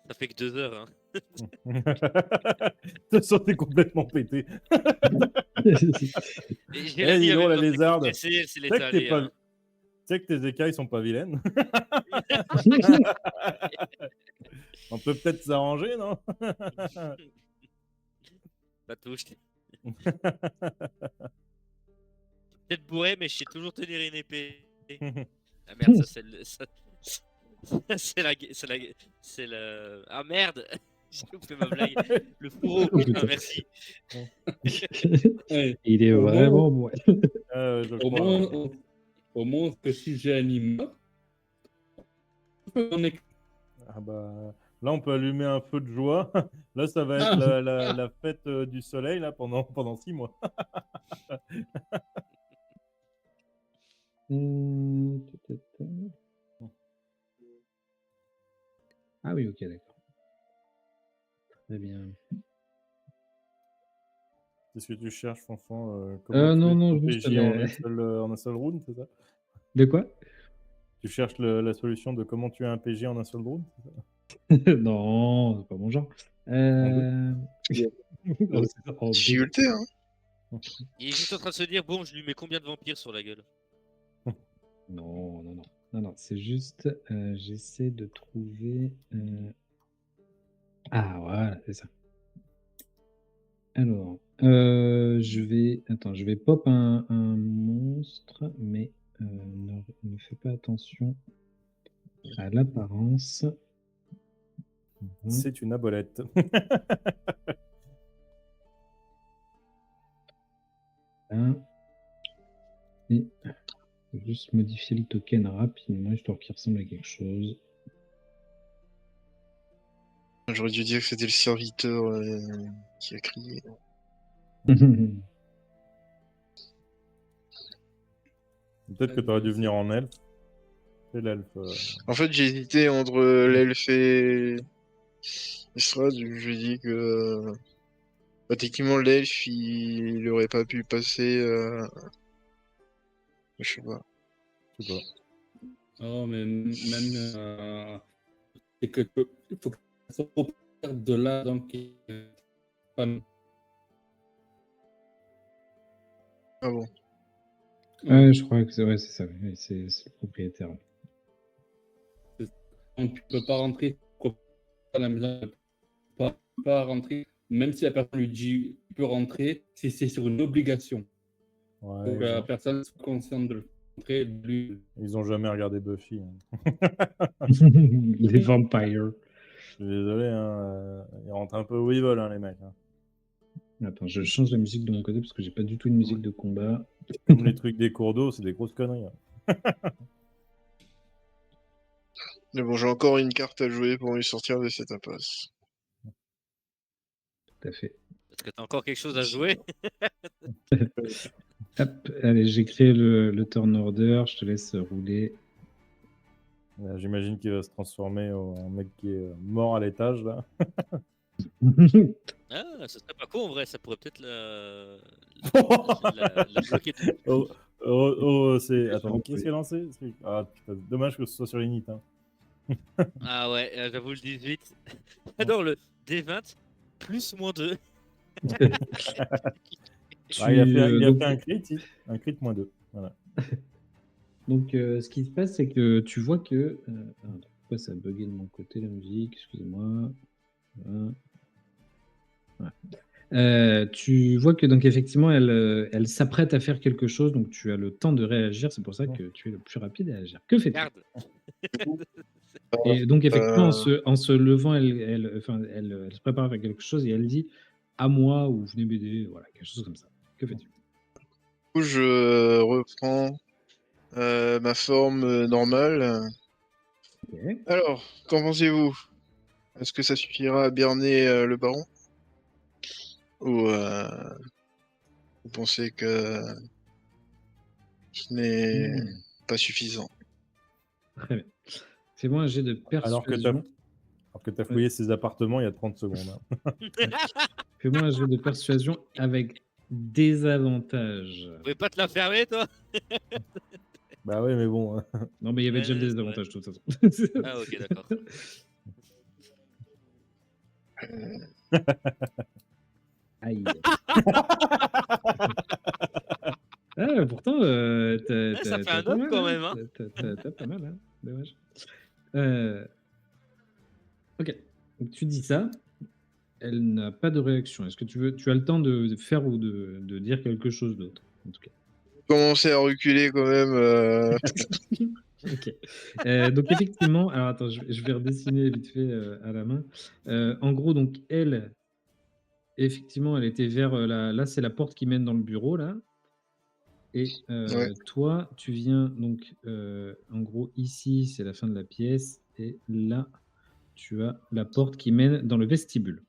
Ça fait que 2 heures. Hein. De toute façon, t'es complètement pété. J'ai dis donc, la lézarde. C'est laissé aller. Tu sais que tes écailles sont pas vilaines. On peut peut-être s'arranger, non? Pas touche. Peut-être bourré, mais je sais toujours tenir une épée. Ah merde, ça c'est la... Ah merde. J'ai coupé ma blague. Le fourreau, putain, merci. Ouais. Il est vraiment bon. Je Au crois. moins, au moins que si j'ai un immeuble, on est... Ah bah, là, on peut allumer un feu de joie. Là, ça va être Ah. la fête du soleil là, pendant 6 mois. Ah oui, ok, d'accord. Très bien. Qu'est-ce que tu cherches, Fanfan? Comment Non, tuer non, ton juste PJ en un seul round, c'est ça? De quoi? Tu cherches la solution de comment tuer un PJ en un seul round, c'est ça? Non, c'est pas mon genre. En deux? Non, c'est ça, en deux. Difficulté, hein. Il est juste en train de se dire bon, je lui mets combien de vampires sur la gueule? Non, non, non. Non, non, c'est juste, j'essaie de trouver. Ah, voilà, c'est ça. Alors, je vais pop un monstre, mais ne fais pas attention à l'apparence. C'est une abolette. Là. Et je vais juste modifier le token rapidement, histoire qu'il ressemble à quelque chose. J'aurais dû dire que c'était le serviteur qui a crié. Peut-être que tu aurais dû venir en elfe. C'est l'elfe. En fait, j'ai hésité entre l'elfe et Strad. Je lui ai dit que techniquement, l'elfe, il aurait pas pu passer. Je sais pas. Je sais pas. Oh, mais même... c'est que il faut que ça soit de là, donc... pas... Ah bon. Ouais, je crois que c'est ça. Oui, c'est le propriétaire. Donc, tu peux pas rentrer à la maison, tu peux pas rentrer, même si la personne lui dit tu peux rentrer, si c'est sur une obligation. Ouais, Faut que la personne soit consciente de rentrer, lui. ils ont jamais regardé Buffy. Les vampires. Je suis désolé, hein, ils rentrent un peu où ils veulent, hein, les mecs. Hein. Attends, je change la musique de mon côté parce que j'ai pas du tout une musique de combat. Comme les trucs des cours d'eau, c'est des grosses conneries. Hein. Mais bon, j'ai encore une carte à jouer pour lui sortir de cette impasse. Tout à fait. Est-ce que t'as encore quelque chose à jouer? Hop, allez, j'ai créé le turn order, je te laisse rouler. J'imagine qu'il va se transformer en mec qui est mort à l'étage, là. Ah, ce serait pas con en vrai, ça pourrait peut-être la bloquer. C'est... Attends, qui est-ce qui a lancé? Ah, putain, dommage que ce soit sur Init. Hein. Ah ouais, j'avoue le 18. J'adore le D20 plus -2. Ah, il a fait donc, un crit -2. Voilà. donc, ce qui se passe, c'est que tu vois que... pourquoi ça a bugué de mon côté, la musique? Excusez-moi. Voilà. Ouais. Tu vois que donc effectivement elle s'apprête à faire quelque chose, donc tu as le temps de réagir, c'est pour ça que tu es le plus rapide à agir. Que fais-tu? Garde. Et donc effectivement en se levant, elle se prépare à faire quelque chose et elle dit à moi ou venez m'aider, voilà, quelque chose comme ça. Que fais-tu? Du coup, je reprends ma forme normale. Ok. Alors, qu'en pensez-vous? Est-ce que ça suffira à berner le baron? Ou vous pensez que ce n'est pas suffisant? Très bien. Fais-moi un jet de Alors que persuasion. tu as fouillé ses appartements il y a 30 secondes. Hein. Fais-moi un jet de persuasion avec désavantage. Tu pouvais pas te la fermer, toi? Bah ouais, mais bon. Non, mais il y avait Ouais, déjà le c'est désavantage de toute façon. Ah ok, d'accord. Aïe. Ah, pourtant, ça fait un pas homme mal, quand hein. même, hein. T'as pas mal, hein. Dommage. Ok. Donc, tu dis ça. Elle n'a pas de réaction. Est-ce que tu as le temps de faire ou de dire quelque chose d'autre, en tout cas? Commencez à reculer quand même. Ok. Donc effectivement, alors attends, je vais redessiner vite fait à la main. En gros, donc elle, effectivement, elle était vers là, c'est la porte qui mène dans le bureau là. Et Ouais. toi, tu viens donc, en gros, ici, c'est la fin de la pièce. Et là, tu as la porte qui mène dans le vestibule.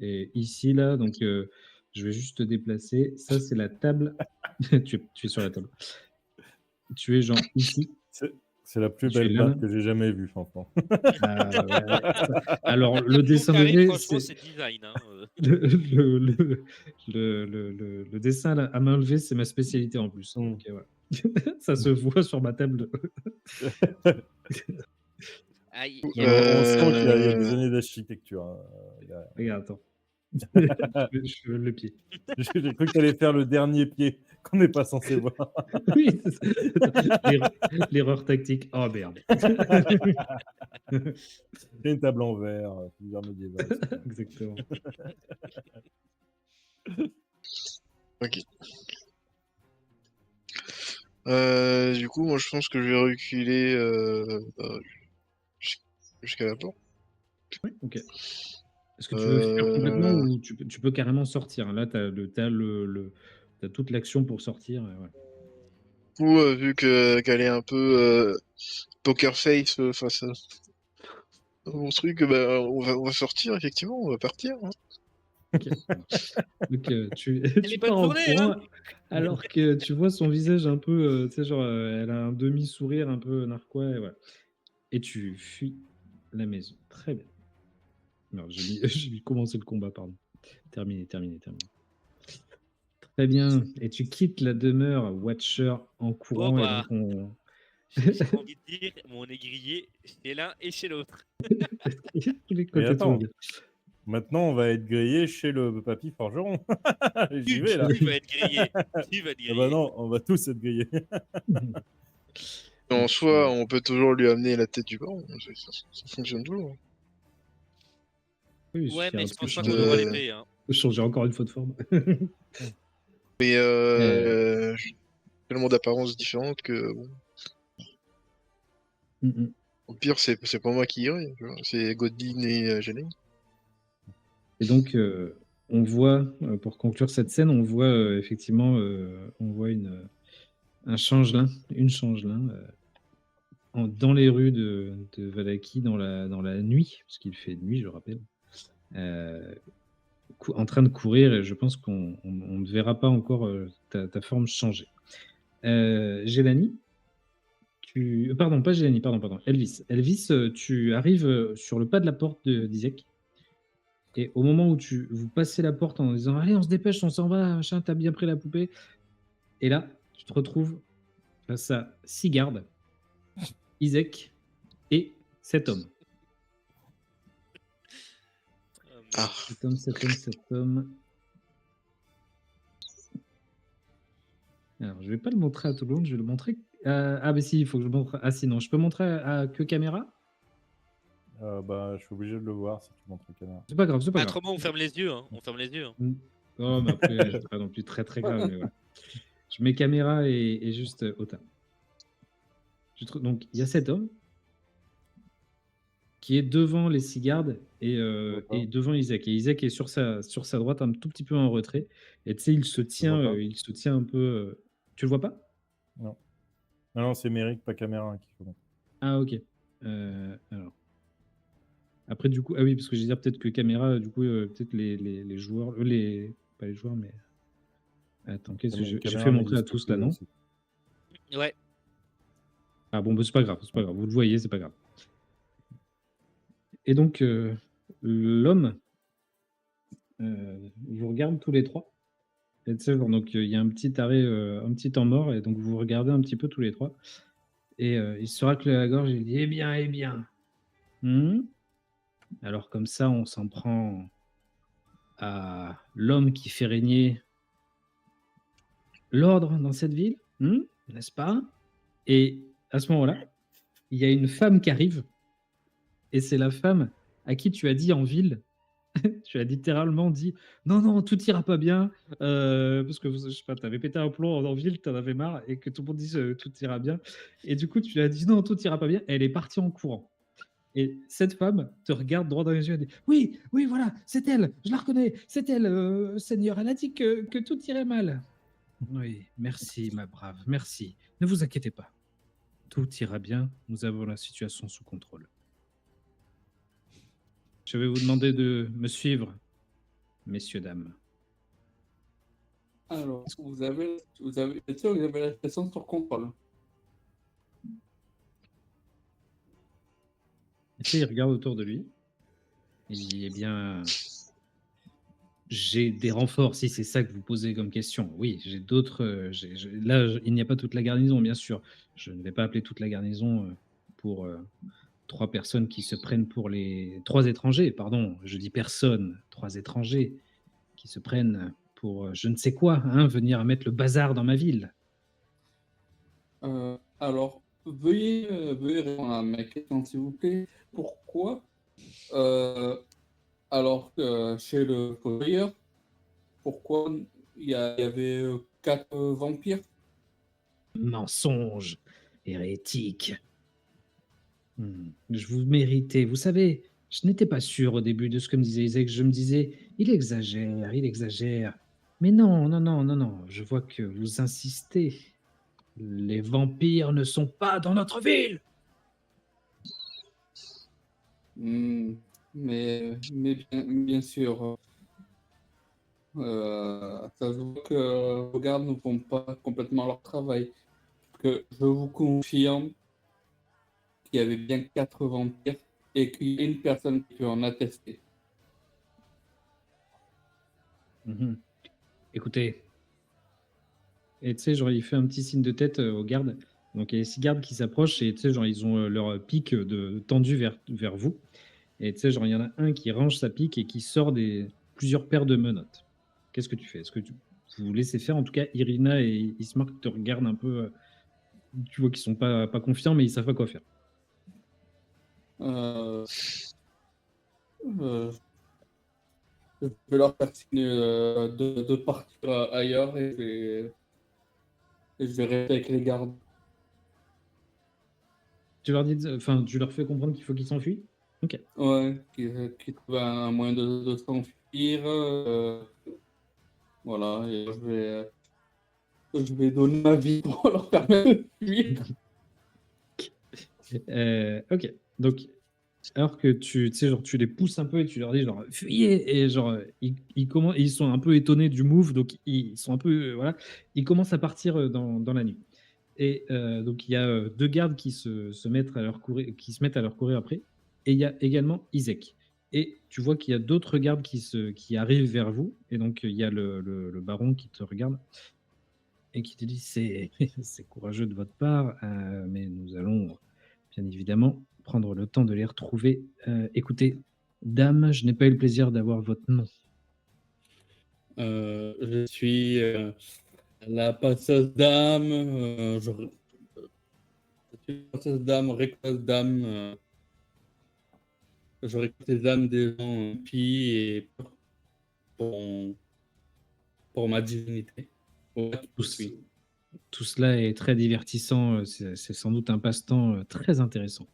Et ici, là, donc, je vais juste te déplacer. Ça, c'est la table. Tu es sur la table. Tu es genre ici. C'est la plus Tu es belle là. table que j'ai jamais vue, franchement. Ouais. Alors, le Mon dessin carré, BD, franchement, c'est c'est design. Hein. le dessin à main levée, c'est ma spécialité en plus. Mm. Donc, voilà. Ça se voit sur ma table. Aïe, Non, on sent qu'il y a Euh, des années d'architecture. Hein, derrière. Regarde, attends. Je lève le pied. J'ai cru que tu allais faire le dernier pied qu'on n'est pas censé voir. Oui, c'est ça. L'erreur tactique. Oh merde. C'est une table en verre, plusieurs médiévale. c'est bien. Exactement. Ok. Du coup, moi, je pense que je vais reculer jusqu'à la porte. Oui, ok. Est-ce que tu veux fuir complètement Euh, ou tu peux carrément sortir? Là, tu as toute l'action pour sortir. Ouais. Du coup, vu qu'elle est un peu poker face face à mon truc, bah, on va sortir, effectivement, on va partir. Hein. Ok. Donc, tu Allez, pars bonne en journée, hein. courant alors que tu vois son visage un peu, tu sais, genre, elle a un demi-sourire un peu narquois et voilà. Et tu fuis la maison. Très bien. Non, j'ai mis commencer le combat, pardon. Terminé. Très bien. Et tu quittes la demeure Watcher en Bon, courant et bah, donc on j'ai envie de dire, on est grillé chez l'un et chez l'autre. tous les Mais côtés, tout va attends, bien. maintenant on va être grillé chez le papy forgeron. J'y vais là. Tu vas être grillé. Tu vas être Ah bah grillé. non, on va tous être grillés. En Donc, soi, on peut toujours lui amener la tête du baron. Ça fonctionne toujours. oui, il Ouais, suffira mais de je se pense pas Juste, qu'on aura l'épée. Hein. changer encore une fois de forme. Mais tellement d'apparences différentes que bon, au pire, c'est pas moi qui irai. Tu vois. C'est Godin et Jenny. Et donc, on voit, pour conclure cette scène, on voit effectivement on voit un changelin, une changelin dans les rues de Vallaki dans la nuit, parce qu'il fait nuit, je rappelle, en train de courir, et je pense qu'on ne verra pas encore ta forme changer. Gélanie, pardon, pas Gélanie, pardon, Elvis. Elvis, tu arrives sur le pas de la porte d'Isaac. Et au moment où vous passez la porte en disant allez, on se dépêche, on s'en va, machin, t'as bien pris la poupée. Et là, tu te retrouves face à 6 gardes, Isaac et cet homme. Oh, merde. Ah. Cet homme. Alors, je vais pas le montrer à tout le monde, je vais le montrer. Ah, mais si, il faut que je le montre. Ah, sinon, je peux montrer à que caméra? Bah, je suis obligé de le voir si tu montres la caméra. C'est pas grave, c'est pas grave. Autrement, on ferme les yeux. Hein. On ferme les yeux. Hein. Oh, mais après, c'est pas non plus très très grave. Mais voilà. Je mets caméra et juste Ota. Donc, il y a cet homme qui est devant les 6 gardes et devant Isaac. Et Isaac est sur sa droite, un tout petit peu en retrait. Et tu sais, il se tient un peu. Tu le vois pas? Non. Non, c'est Méric, pas caméra qu'il faut mettre. Ah, ok. Alors. Après, du coup, ah oui, parce que je vais dire peut-être que caméra, du coup, peut-être les joueurs, pas les joueurs, mais. Attends, qu'est-ce que je fais montrer à tous là, non? Aussi. Ouais. Ah bon, bah, c'est pas grave. Vous le voyez, c'est pas grave. Et donc, l'homme, vous regarde tous les trois. Et tu sais, donc il y a un petit arrêt, un petit temps mort, et donc vous regardez un petit peu tous les trois. Et il se racle la gorge et il dit eh bien. Alors, comme ça, on s'en prend à l'homme qui fait régner l'ordre dans cette ville, n'est-ce pas? Et à ce moment-là, il y a une femme qui arrive, et c'est la femme à qui tu as dit en ville, tu as littéralement dit non, tout ira pas bien, parce que je sais pas, tu avais pété un plomb en ville, tu en avais marre, et que tout le monde dise tout ira bien. Et du coup, tu as dit non, tout ira pas bien, et elle est partie en courant. Et cette femme te regarde droit dans les yeux et dit oui, voilà, c'est elle, je la reconnais, c'est elle, Seigneur, elle a dit que tout irait mal. Oui, merci, ma brave, merci. Ne vous inquiétez pas. Tout ira bien. Nous avons la situation sous contrôle. Je vais vous demander de me suivre, messieurs, dames. Alors, bien sûr, vous avez la situation sur contrôle. Et tu sais, il regarde autour de lui. Il dit, eh bien, j'ai des renforts, si c'est ça que vous posez comme question. Oui, j'ai d'autres. Il n'y a pas toute la garnison, bien sûr. Je ne vais pas appeler toute la garnison pour 3 personnes qui se prennent pour les 3 étrangers, pardon. Je dis personne, 3 étrangers qui se prennent pour je ne sais quoi, hein, venir mettre le bazar dans ma ville. Alors, veuillez répondre à ma question, s'il vous plaît. Pourquoi, alors que chez le fossoyeur, pourquoi il y avait 4 vampires? Mensonge, hérétique. Je vous méritais. Vous savez, je n'étais pas sûr au début de ce que me disait Isaac. Je me disais, il exagère, il exagère. Mais non, non, non, non, non. Je vois que vous insistez. Les vampires ne sont pas dans notre ville. Hmm, mais bien sûr, ça se voit que vos gardes ne font pas complètement leur travail. Que je vous confirme qu'il y avait bien 4 vampires et qu'il y a une personne qui peut en attester. Mhm. Écoutez, et tu sais, genre, il fait un petit signe de tête aux gardes. Donc, il y a les 6 gardes qui s'approchent et tu sais, genre, ils ont leur pique tendu vers vous. Et tu sais, genre, il y en a un qui range sa pique et qui sort plusieurs paires de menottes. Qu'est-ce que tu fais? Est-ce que vous laissez faire? En tout cas, Irina et Ismark te regardent un peu. Tu vois qu'ils sont pas confiants, mais ils savent pas quoi faire. Euh, euh, je vais leur faire signe de partir ailleurs et je vais rester avec les gardes. Tu leur dis, enfin, tu leur fais comprendre qu'il faut qu'ils s'enfuient? Ok. Ouais, qui trouvent un moyen de s'enfuir. Voilà, et je vais donner ma vie pour leur permettre de fuir. Ok. Donc, alors que tu sais, genre, tu les pousses un peu et tu leur dis, genre, fuyez! Et genre, ils sont un peu étonnés du move, donc ils sont un peu, voilà, ils commencent à partir dans la nuit. Et donc, il y a 2 gardes qui se mettent à leur courir après. Et il y a également Isaac. Et tu vois qu'il y a d'autres gardes qui arrivent vers vous. Et donc, il y a le baron qui te regarde et qui te dit, c'est courageux de votre part, mais nous allons bien évidemment prendre le temps de les retrouver. Écoutez, dame, je n'ai pas eu le plaisir d'avoir votre nom. Je suis la passeuse d'âme. Je suis la passeuse d'âme, récolteuse d'âme. Je récolte les âmes des gens pis et pour, pour ma divinité. Ouais, Tout, je suis. tout cela est très divertissant. C'est sans doute un passe-temps très intéressant.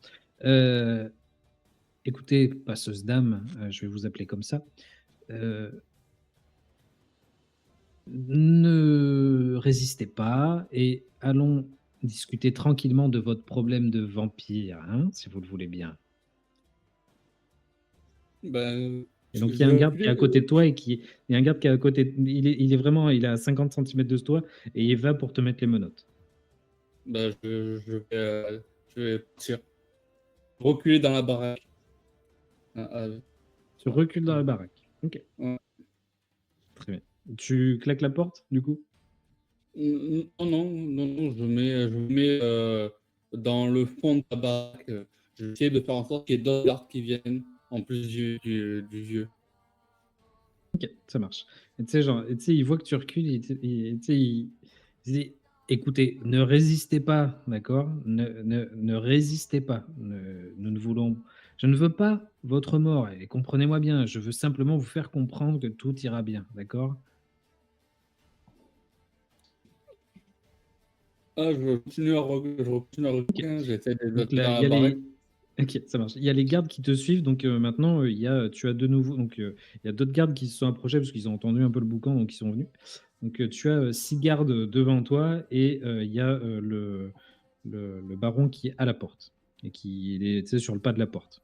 Écoutez, passeuse dame, je vais vous appeler comme ça. Ne résistez pas et allons discuter tranquillement de votre problème de vampire, hein, si vous le voulez bien. Ben, Et donc, il y a un garde qui est à côté de toi et il y a un garde qui est à côté. Il est vraiment, il est à 50 cm de toi et il va pour te mettre les menottes. ben, je vais partir. Reculer dans la baraque. Tu recules dans la baraque. Ok, Ouais. très bien. Tu claques la porte, du coup? Non, je me mets dans le fond de la baraque. J'essaie de faire en sorte qu'il y ait d'autres gardes qui viennent, en plus du vieux. Ok, ça marche. Et tu sais, genre, et tu sais, il voit que tu recules, tu sais, il dit, écoutez, ne résistez pas, d'accord? Ne résistez pas. Nous ne voulons, je ne veux pas votre mort, et comprenez-moi bien, je veux simplement vous faire comprendre que tout ira bien, d'accord? Je continue à reculer, j'essaie de Donc rester là, dans la baraque. Ok, ça marche. Il y a les gardes qui te suivent, donc maintenant, tu as de nouveau, donc il y a d'autres gardes qui se sont approchés parce qu'ils ont entendu un peu le boucan, donc ils sont venus. Donc tu as 6 gardes devant toi et il y a le baron qui est à la porte et qui il est, tu sais, sur le pas de la porte.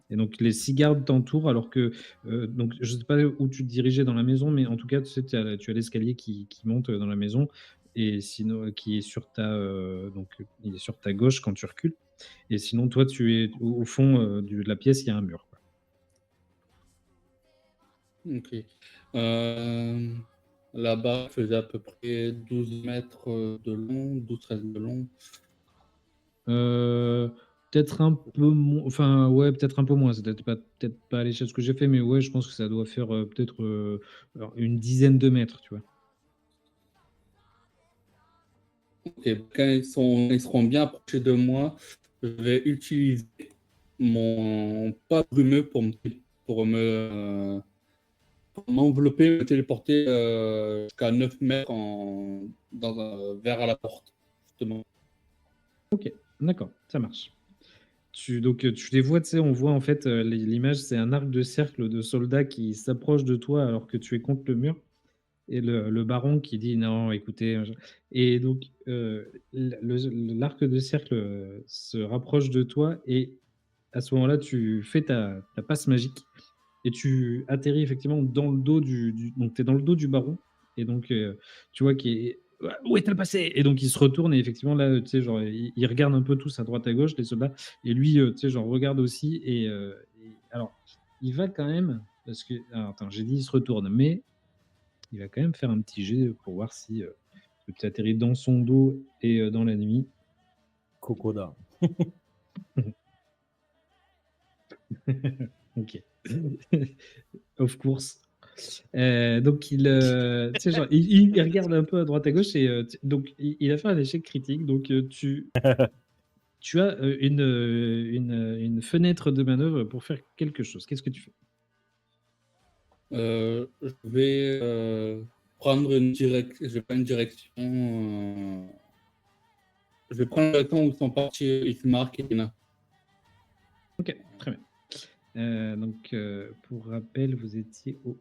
Et donc les 6 gardes t'entourent alors que, donc je sais pas où tu te dirigeais dans la maison, mais en tout cas, tu sais, tu as l'escalier qui monte dans la maison et sinon qui est sur donc il est sur ta gauche quand tu recules. Et sinon, toi, tu es au fond de la pièce, il y a un mur, quoi. Ok. Euh, La barre faisait à peu près 12 mètres de long, 12-13 de long. Euh, Peut-être un peu moins, enfin ouais, peut-être un peu moins. C'est peut-être pas à l'échelle de ce que j'ai fait, mais ouais, je pense que ça doit faire peut-être alors, une dizaine de mètres, tu vois. Ok. Quand ils seront bien approchés de moi, je vais utiliser mon pas brumeux pour pour m'envelopper, me téléporter jusqu'à 9 mètres vers la porte, justement. Ok, d'accord, ça marche. Donc tu les vois, tu sais, on voit en fait l'image, c'est un arc de cercle de soldats qui s'approchent de toi alors que tu es contre le mur. Et le baron qui dit non, écoutez. Et donc, l'arc de cercle se rapproche de toi et à ce moment-là, tu fais ta passe magique et tu atterris effectivement dans le dos donc, tu es dans le dos du baron. Et donc, tu vois qu'il est. Où est-elle passée? Et donc, il se retourne et effectivement, là, tu sais, genre, il regarde un peu tous à droite à gauche, les soldats. Et lui, tu sais, genre, regarde aussi. Alors, il va quand même. Parce que. Alors, attends, j'ai dit il se retourne, mais il va quand même faire un petit jet pour voir si tu atterris dans son dos et dans la nuit. Cocoda. Ok. Of course. Donc, tu sais, genre, il regarde un peu à droite à gauche et donc, il a fait un échec critique. Donc, tu as une fenêtre de manœuvre pour faire quelque chose. Qu'est-ce que tu fais? Je vais prendre je vais prendre une direction. Je vais prendre le temps où ils sont partis Ismark et Ina. Ok, très bien. Donc, pour rappel, vous étiez au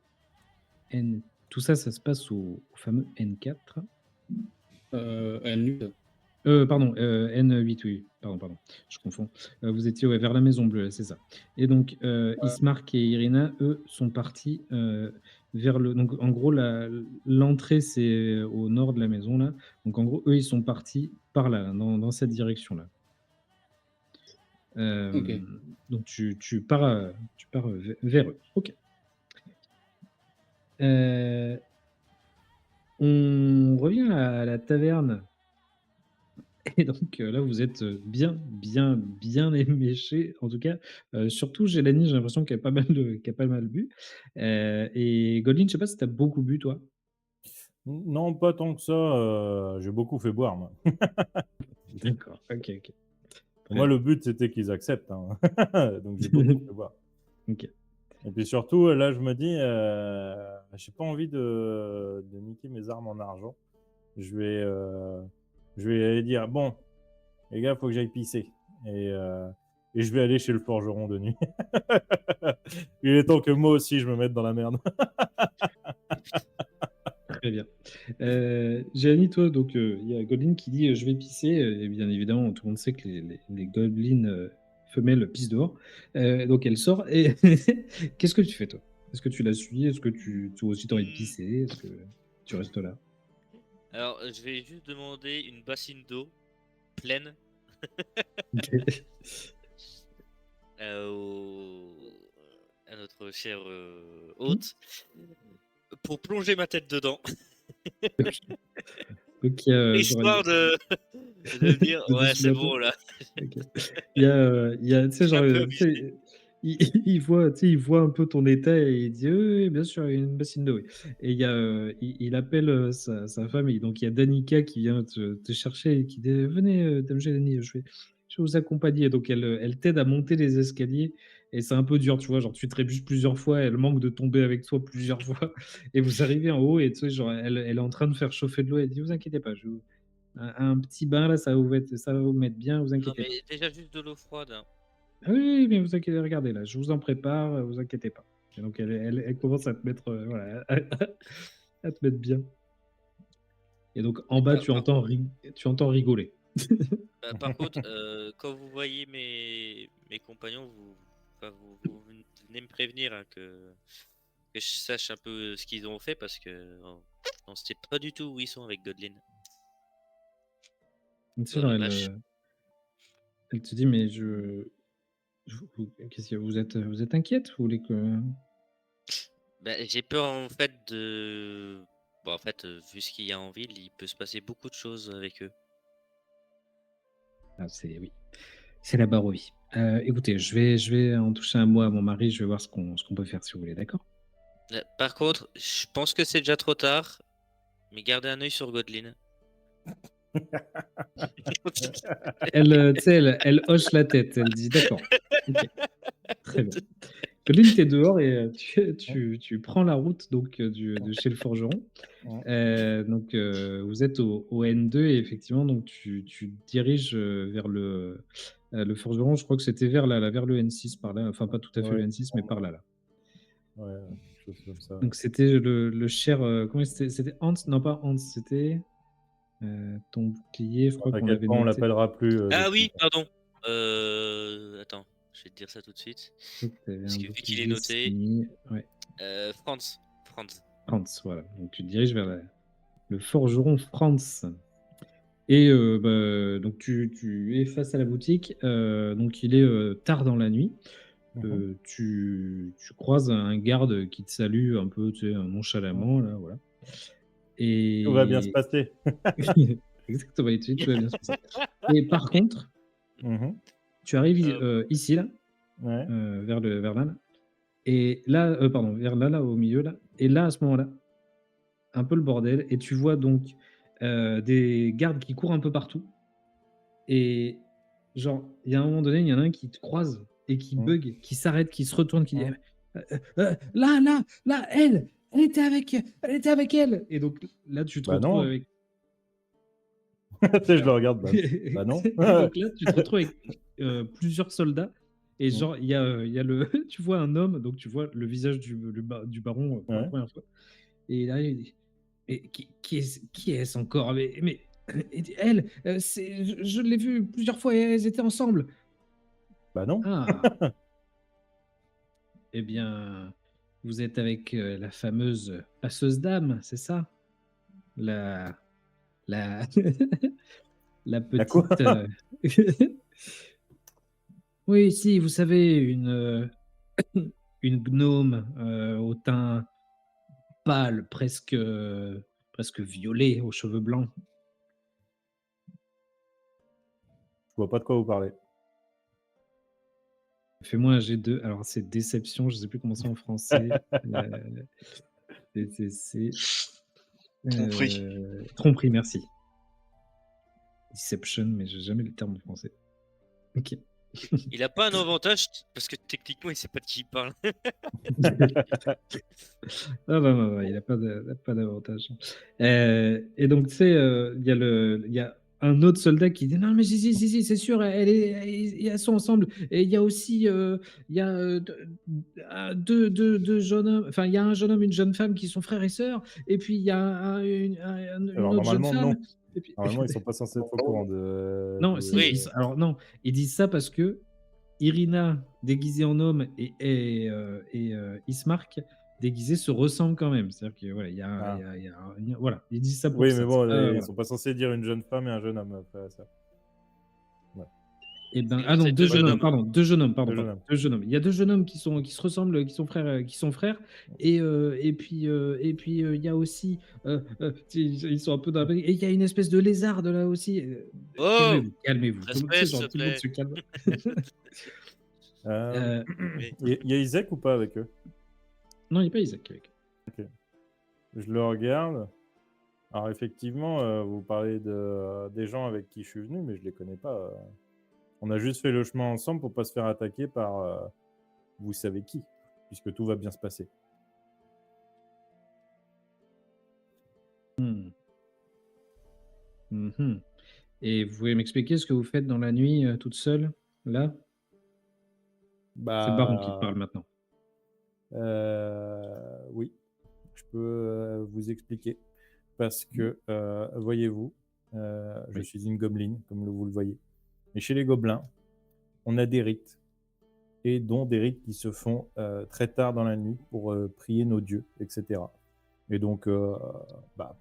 N. Tout ça, ça se passe au fameux N4. N8. Pardon, N8, oui. Pardon, je confonds. Vous étiez ouais, vers la Maison Bleue, là, c'est ça. Et donc, Ismark et Irina, eux, sont partis vers le. Donc, en gros, l'entrée, c'est au nord de la maison, là. Donc, en gros, eux, ils sont partis par là, dans cette direction-là. Ok. Donc, tu pars vers eux. Ok. On revient à la taverne. Et donc là, vous êtes bien éméchés. En tout cas, surtout Gélanie, j'ai l'impression qu'elle a pas mal bu. Et Goldin, je sais pas si tu as beaucoup bu, toi? Non, pas tant que ça. J'ai beaucoup fait boire, moi. D'accord, ok. Très Moi, bien. le but, c'était qu'ils acceptent, hein. Donc, j'ai beaucoup fait boire. Ok. Et puis surtout, là, je me dis, j'ai pas envie de niquer mes armes en argent. Je vais aller dire, bon, les gars, faut que j'aille pisser. Et je vais aller chez le forgeron de nuit. Il est temps que moi aussi, je me mette dans la merde. Très bien. Gélanie, toi, donc il y a Goldin qui dit je vais pisser. Et bien évidemment, tout le monde sait que les gobelins femelles pissent dehors. Donc elle sort. Et qu'est-ce que tu fais, toi? Est-ce que tu la suis? Est-ce que toi aussi t'as envie de pisser? Est-ce que tu restes là? Alors, je vais juste demander une bassine d'eau pleine Ok. à notre cher hôte pour plonger ma tête dedans, Donc, il y a, genre, histoire de me dire de ouais, c'est dessouler un peu. bon là, Ok. Il y a, tu sais, je suis genre, un peu tu amusé. sais, il voit un peu ton état et il dit, oui, oui, bien sûr, il y a une bassine d'eau, oui. Et il appelle sa femme, et donc il y a Danica qui vient te chercher et qui dit, venez, Dame Gélanie, je vais vous accompagner. Donc elle t'aide à monter les escaliers et c'est un peu dur, tu vois, genre tu trébuches plusieurs fois, elle manque de tomber avec toi plusieurs fois et vous arrivez en haut et tu sais, genre, elle est en train de faire chauffer de l'eau et elle dit, vous inquiétez pas, un petit bain là, ça va vous mettre bien, vous Non inquiétez pas. mais déjà juste de l'eau froide, hein. Ah oui, mais vous inquiétez, regardez là, je vous en prépare, vous inquiétez pas. Et donc elle commence à te mettre, voilà, à te mettre bien. Et donc en bas, tu entends rigoler. Par contre, quand vous voyez mes compagnons, vous venez me prévenir hein, que je sache un peu ce qu'ils ont fait parce que on sait pas du tout où ils sont avec Godlin. Tu sais, Oh genre, la vache. elle te dit, mais qu'est-ce que vous êtes inquiète? Vous voulez que... J'ai peur en fait de. Bon, en fait, vu ce qu'il y a en ville, il peut se passer beaucoup de choses avec eux. Ah, oui, c'est la Barovie. Écoutez, je vais en toucher un mot à mon mari, je vais voir ce qu'on peut faire si vous voulez, d'accord? Par contre, je pense que c'est déjà trop tard, mais gardez un œil sur Godlin. Elle, tu sais, elle hoche la tête, elle dit d'accord. Ok, très bien. Colline, tu es dehors et tu prends la route donc, de chez le forgeron. Donc, vous êtes au N2 et effectivement, donc tu te diriges vers le forgeron. Je crois que c'était vers là, vers le N6 par là. Enfin, pas tout à fait le Ouais, N6, mais par là. ouais, quelque chose comme ça. Donc, c'était le cher. Comment c'était Hans? Non, pas Hans, c'était ton bouclier. Je crois qu'on T'inquiète l'avait pas, on noté. l'appellera plus. Ah depuis. oui, pardon. Attends, je vais te dire ça tout de suite. Je crois que tu avais Parce un que vu qu'il est bouclier noté, signé. Ouais, Franz. Franz. Franz, voilà. Donc, tu te diriges vers le forgeron Franz. Et donc tu es face à la boutique, donc il est tard dans la nuit. Tu croises un garde qui te salue un peu, tu sais, nonchalamment, là, voilà. Tout va bien se Et passer. exactement, il te dit tout va bien se passer. Et par contre, Mhm. tu arrives Euh, ici, là, Ouais. vers là, là. Et là, pardon, vers là, là, au milieu, là. Et là, à ce moment-là, un peu le bordel. Et tu vois donc des gardes qui courent un peu partout. Et genre, il y a un moment donné, il y en a un qui te croise et qui Mmh. bug, qui s'arrête, qui se retourne, qui dit Mmh. Là, là, là, elle était avec elle. Et donc là, tu te Bah retrouves non. avec. Tu sais, je le regarde. Bah non. Et donc là, tu te retrouves avec plusieurs soldats. Et Mmh. genre, il y a tu vois un homme, donc tu vois le visage du baron pour la Ouais. première fois. Et là, il dit mais qui est-ce encore? Mais elle, je l'ai vue plusieurs fois, elles étaient ensemble. Bah non. Ah, eh bien, vous êtes avec la fameuse passeuse d'âme, c'est ça? La, la, la La quoi? petite. Oui, si, vous savez, une gnome au teint pâle, presque violet, aux cheveux blancs. Je vois pas de quoi vous parlez. Fais-moi un G2. Alors, c'est déception, je ne sais plus comment c'est en français. C'est Compris. tromperie, merci. Deception, mais j'ai jamais le terme en français. Ok. il a pas un avantage parce que techniquement il sait pas de qui il parle. Ah bah, il n'a pas d'avantage. Et donc, tu sais, il y a un autre soldat qui dit non, mais si, c'est sûr, elles sont ensemble. Et il y a aussi il y a, deux jeunes hommes, enfin, il y a un jeune homme, une jeune femme qui sont frères et sœurs. Et puis, il y a une Alors autre jeune normalement, femme. non. Et puis... Normalement, ils sont pas censés être au courant de. Non, si, Oui. alors non, ils disent ça parce que Irina, déguisée en homme, et Ismark, déguisé, se ressemblent quand même. C'est-à-dire que voilà, il y a voilà, ils disent ça pour Oui, ça. mais bon, C'est pas, ils voilà. sont pas censés dire une jeune femme et un jeune homme après ça. Et ben, Non, non, c'est deux jeunes hommes. pardon, deux jeunes hommes, pardon, Deux jeunes hommes. deux jeunes hommes. Il y a deux jeunes hommes qui se ressemblent, qui sont frères, et puis il y a aussi, ils sont un peu dans la... Et il y a une espèce de lézarde là aussi. Oh, Calmez-vous. Tout, tu sais, respect, s'il genre, te tout le monde plaît. se calme. Mais- Il y a Isaac ou pas avec eux? Non, il n'y a pas Isaac avec. Je le regarde. Alors effectivement, vous parlez des gens avec qui je suis venu, mais je les connais pas. On a juste fait le chemin ensemble pour pas se faire attaquer par vous savez qui, puisque tout va bien se passer. Mhm. Et vous pouvez m'expliquer ce que vous faites dans la nuit toute seule, là? C'est le baron qui te Bah, parle maintenant. oui, je peux vous expliquer. Parce que, voyez-vous, je Oui. suis une gobeline, comme vous le voyez. Et chez les gobelins, on a des rites, et dont des rites qui se font très tard dans la nuit pour prier nos dieux, etc. Et donc,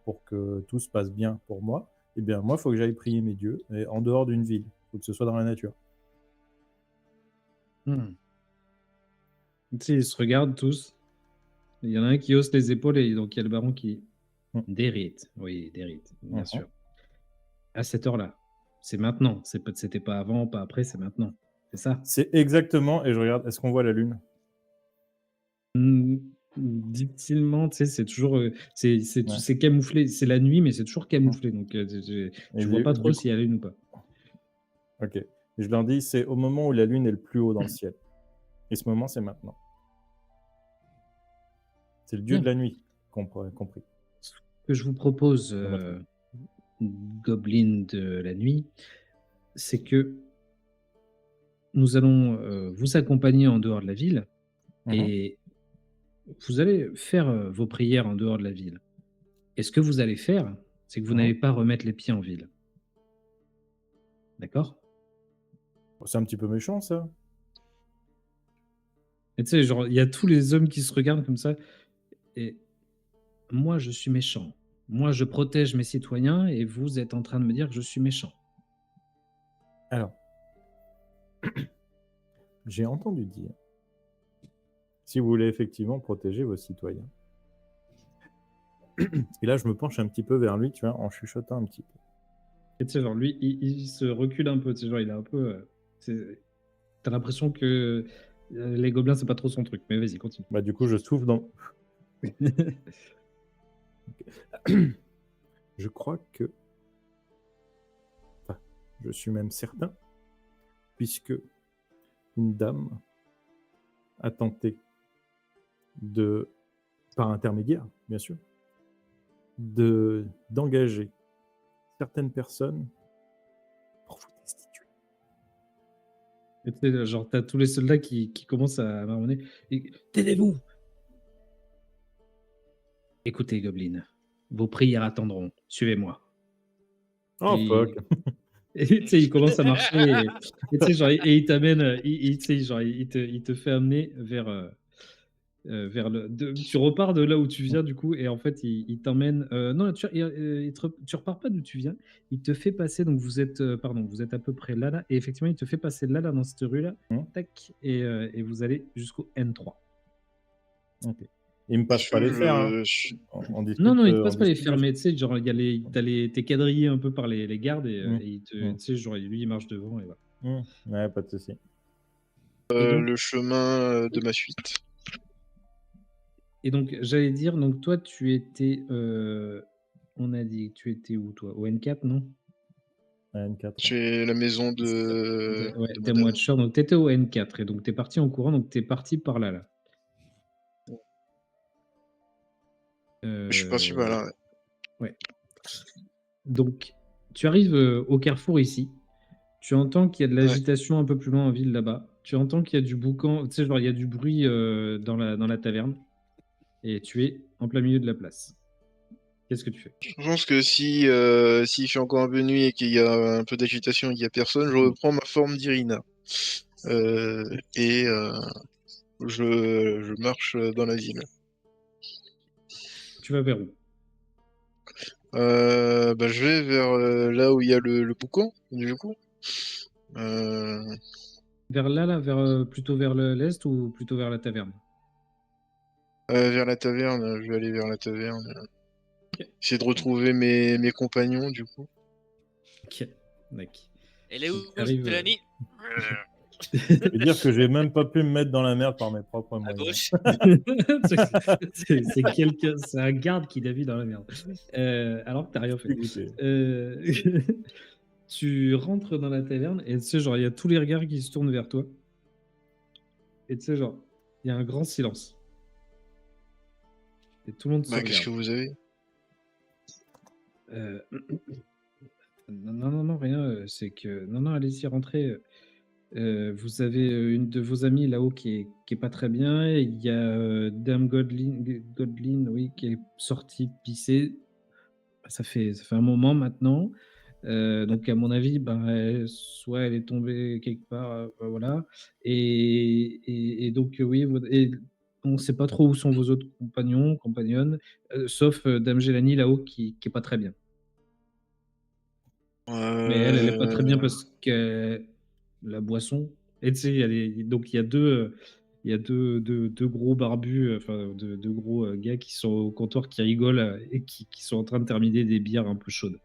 pour que tout se passe bien pour moi, eh bien, moi, il faut que j'aille prier mes dieux en dehors d'une ville. Il faut que ce soit dans la nature. Hmm. Tu sais, ils se regardent tous. Il y en a un qui hausse les épaules et donc il y a le baron qui... Hmm. Des rites, oui, des rites, bien Mhm. sûr. À cette heure-là. C'est maintenant. C'était pas avant, pas après, c'est maintenant. C'est ça. C'est exactement, et je regarde, est-ce qu'on voit la lune? Difficilement, tu sais, c'est toujours, Ouais. c'est camouflé. C'est la nuit, mais c'est toujours camouflé. Donc, Et tu vois pas du trop coup, s'il y a la lune ou pas. ok. Et je leur dis, c'est au moment où la lune est le plus haut dans le ciel. Et ce moment, c'est maintenant. C'est le dieu Bien. de la nuit, compris. Ce que je vous propose, Dans ma tête. Goblin de la nuit, c'est que nous allons vous accompagner en dehors de la ville Mhm. et vous allez faire vos prières en dehors de la ville. Et ce que vous allez faire, c'est que vous Mhm. n'allez pas remettre les pieds en ville. D'accord? C'est un petit peu méchant, ça. Et tu sais, genre, il y a tous les hommes qui se regardent comme ça. Et moi, je suis méchant. Moi, je protège mes citoyens et vous êtes en train de me dire que je suis méchant. Alors, j'ai entendu dire, si vous voulez effectivement protéger vos citoyens. Et là, je me penche un petit peu vers lui, tu vois, en chuchotant un petit peu. Et tu sais, genre, lui, il se recule un peu. Tu sais, genre, il est un peu. T'as l'impression que les gobelins, c'est pas trop son truc. Mais vas-y, continue. Bah, du coup, je souffle dans. Je crois que. Enfin, je suis même certain, puisque une dame a tenté de, par intermédiaire, bien sûr, d'engager certaines personnes pour vous destituer. Et tu sais, genre, t'as tous les soldats qui commencent à marmonner. Taisez-vous! Écoutez, Goblin, vos prières attendront. Suivez-moi. Oh, fuck! Et tu sais, il commence à marcher et tu sais, genre, et il t'amène, tu sais, genre, il te fait amener vers tu repars de là où tu viens, du coup, et en fait, il t'emmène. Non, tu repars pas d'où tu viens. Il te fait passer, donc pardon, vous êtes à peu près là, et effectivement, il te fait passer là, dans cette rue-là, tac, et vous allez jusqu'au N3. Ok. Il me passe pas les fers, hein. On discute. Non, il te on passe pas les discute fers, juste. mais tu sais, genre, t'es quadrillé un peu par les gardes, et tu Mm. sais, genre, lui, il marche devant, et voilà. Ouais, pas de souci. Et donc, Le chemin de ma suite. Et donc, j'allais dire, donc toi, tu étais. On a dit que tu étais où, toi? Au N4, non? N4. Chez la maison de Ouais, madame. Dame Watcher. Donc, tu étais au N4 et donc tu es parti en courant. Donc, tu es parti par là. Je suis pas super là. Ouais. Donc, tu arrives au carrefour ici. Tu entends qu'il y a de l'agitation un peu plus loin en ville là-bas. Tu entends qu'il y a du boucan. Tu sais, genre, il y a du bruit dans la taverne. Et tu es en plein milieu de la place. Qu'est-ce que tu fais? Je pense que s'il fait encore un peu nuit et qu'il y a un peu d'agitation et qu'il n'y a personne, je reprends ma forme d'Irina. Et je marche dans la ville. Tu vas vers où? Je vais vers là où il y a le boucan, du coup. Vers là, plutôt vers l'est ou plutôt vers la taverne? Vers la taverne, je vais aller vers la taverne. Ok. Essayer de retrouver mes compagnons, du coup. Ok, d'accord. Elle est où, Arrive, Mélanie? Je veux dire que j'ai même pas pu me mettre dans la merde par mes propres À moyens. gauche. C'est un garde qui l'a mis dans la merde. Alors que t'as rien fait. Écoutez. Tu rentres dans la taverne et tu sais, genre, il y a tous les regards qui se tournent vers toi. Et tu sais, genre, il y a un grand silence. Et tout le monde se Qu'est-ce regarde. que vous avez? Non, rien. C'est que. Non, allez-y, rentrez. Vous avez une de vos amies là-haut qui est pas très bien. Et il y a Dame Godlin, oui, qui est sortie pisser. Ça fait un moment maintenant. Donc à mon avis, soit elle est tombée quelque part, voilà. Et donc oui, et on ne sait pas trop où sont vos autres compagnonnes, sauf Dame Gélanie là-haut qui est pas très bien. Mais elle est pas très bien parce que la boisson. Et tu sais, donc il y a deux gros barbus, enfin deux gros gars qui sont au comptoir qui rigolent et qui sont en train de terminer des bières un peu chaudes.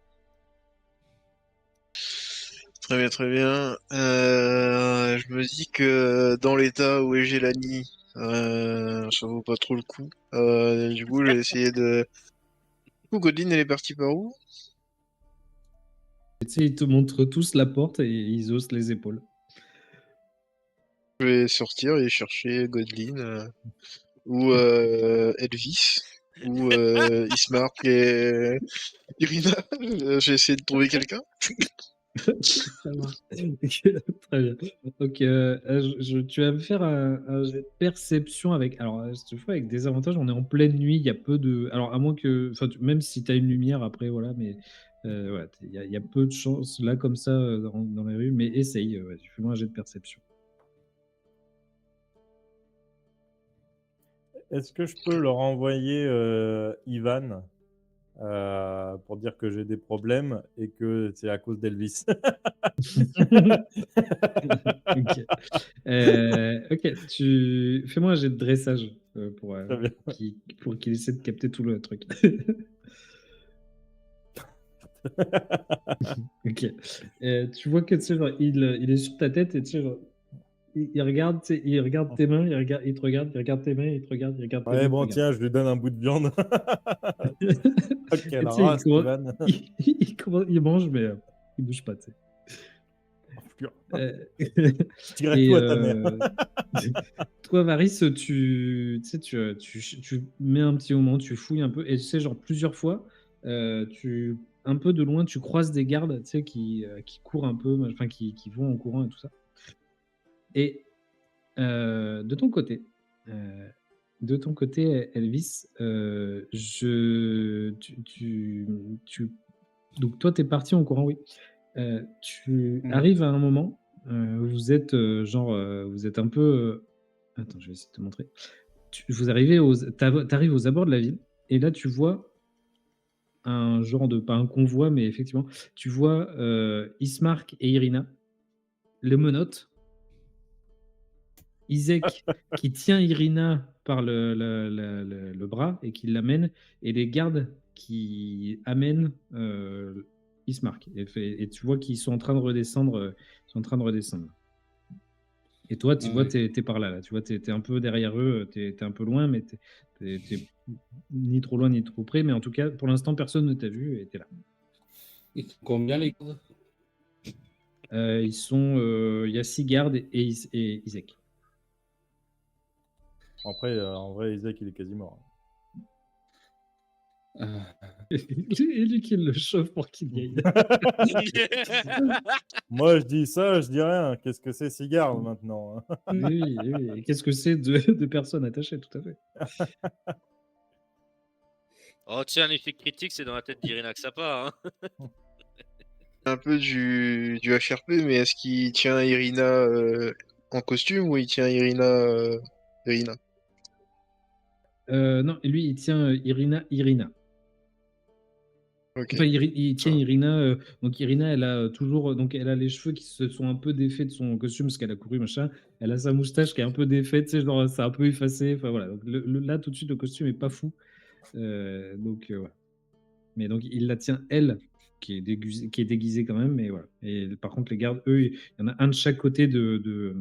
Très bien, très bien. Je me dis que dans l'état où est Gélanie, ça vaut pas trop le coup. Du coup, j'ai essayé de... Du coup, Godin, elle est partie par où? Et tu sais, ils te montrent tous la porte et ils haussent les épaules. Je vais sortir et chercher Godlin, ou Elvis, ou Ismark et Irina. J'ai essayé de trouver quelqu'un. Ça marche. Très bien. Donc, tu vas me faire un jet de perception avec. Alors, cette fois, avec des avantages, on est en pleine nuit, il y a peu de. Alors, à moins que. Enfin, même si tu as une lumière après, voilà, mais ouais, il y a peu de chance là, comme ça, dans les rues, mais essaye, vas-y, fais-moi un jet de perception. Est-ce que je peux leur envoyer Ivan pour dire que j'ai des problèmes et que c'est à cause d'Elvis? Ok. Ok, fais-moi un jet de dressage Très bien. pour qu'il essaie de capter tout le truc. Ok. Tu vois que tu sais, genre, il est sur ta tête et tu sais, genre, il regarde, tu sais, il regarde tes mains, il te regarde, il regarde tes mains, il te regarde, il regarde tes mains, Ouais, il te bon, regarde. tiens, je lui donne un bout de viande. Et Quelle tu sais, race, Ivan. il mange, mais il bouge pas, tu sais. Oh, putain. Euh, Je dirais et tout à ta mère. toi, Varys, tu sais, tu mets un petit moment, tu fouilles un peu, et tu sais, genre plusieurs fois, un peu de loin, tu croises des gardes, tu sais, qui courent un peu, enfin, qui vont en courant et tout ça. Et de ton côté, euh, Elvis, donc toi, tu es parti en courant, oui. Tu arrives à un moment, vous êtes vous êtes un peu. Attends, je vais essayer de te montrer. T'arrives aux abords de la ville, et là, tu vois un genre de, pas un convoi, mais effectivement, tu vois Ismark et Irina, les menottes, Isaac qui tient Irina par le bras et qui l'amène, et les gardes qui amènent Ismark. Et tu vois qu'ils sont en train de redescendre. Ils sont en train de redescendre. Et toi, tu vois, Ouais. t'es par là. Tu vois, t'es un peu derrière eux, t'es un peu loin, mais t'es ni trop loin ni trop près. Mais en tout cas, pour l'instant, personne ne t'a vu et t'es là. Ils sont combien les gars? Il y a 6 gardes et Isaac. Après, en vrai, Isaac, il est quasi mort. Et lui qui le chauffe pour qu'il y aille. Moi, je dis ça, je dis rien. Qu'est-ce que c'est, cigare maintenant? Oui. Et qu'est-ce que c'est de personnes attachées, tout à fait. Oh, tiens, un effet critique, c'est dans la tête d'Irina que ça part. Hein. Un peu du HRP, mais est-ce qu'il tient Irina en costume ou il tient Irina? Non, lui, il tient Irina. Ok. Enfin, il Ça tient va. Irina. Donc Irina, elle a toujours, donc elle a les cheveux qui se sont un peu défaits de son costume parce qu'elle a couru, machin. Elle a sa moustache qui est un peu défaite, tu sais, genre c'est un peu effacé. Enfin voilà. Donc là, tout de suite, le costume est pas fou. Ouais. Mais donc il la tient elle, qui est déguisée quand même. Mais voilà. Et par contre, les gardes, eux, il y en a un de chaque côté de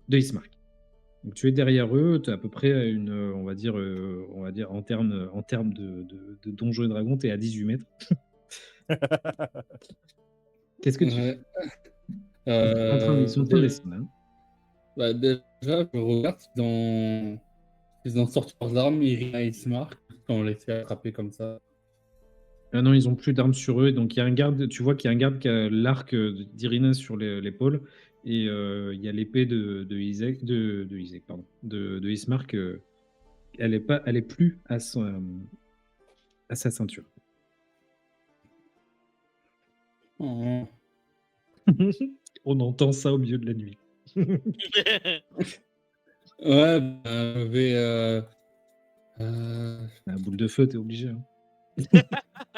Ismark. Donc tu es derrière eux, tu es à peu près à on va dire en termes de Donjons et Dragons, tu es à 18 mètres. Qu'est-ce que tu fais? Ouais. Ils sont en train de descendre, hein. Bah, déjà, je regarde si dans sortent leurs armes, Irina et Smart, quand on les fait attraper comme ça. Ah non, ils ont plus d'armes sur eux. Donc il y a un garde, tu vois qu'il y a un garde qui a l'arc d'Irina sur l'épaule. Et il y a l'épée de Isaac, de Isaac, pardon, de Ismark. Elle est plus à sa ceinture. Oh. On entend ça au milieu de la nuit. Ouais, bah, je vais. La boule de feu, t'es obligé. Hein.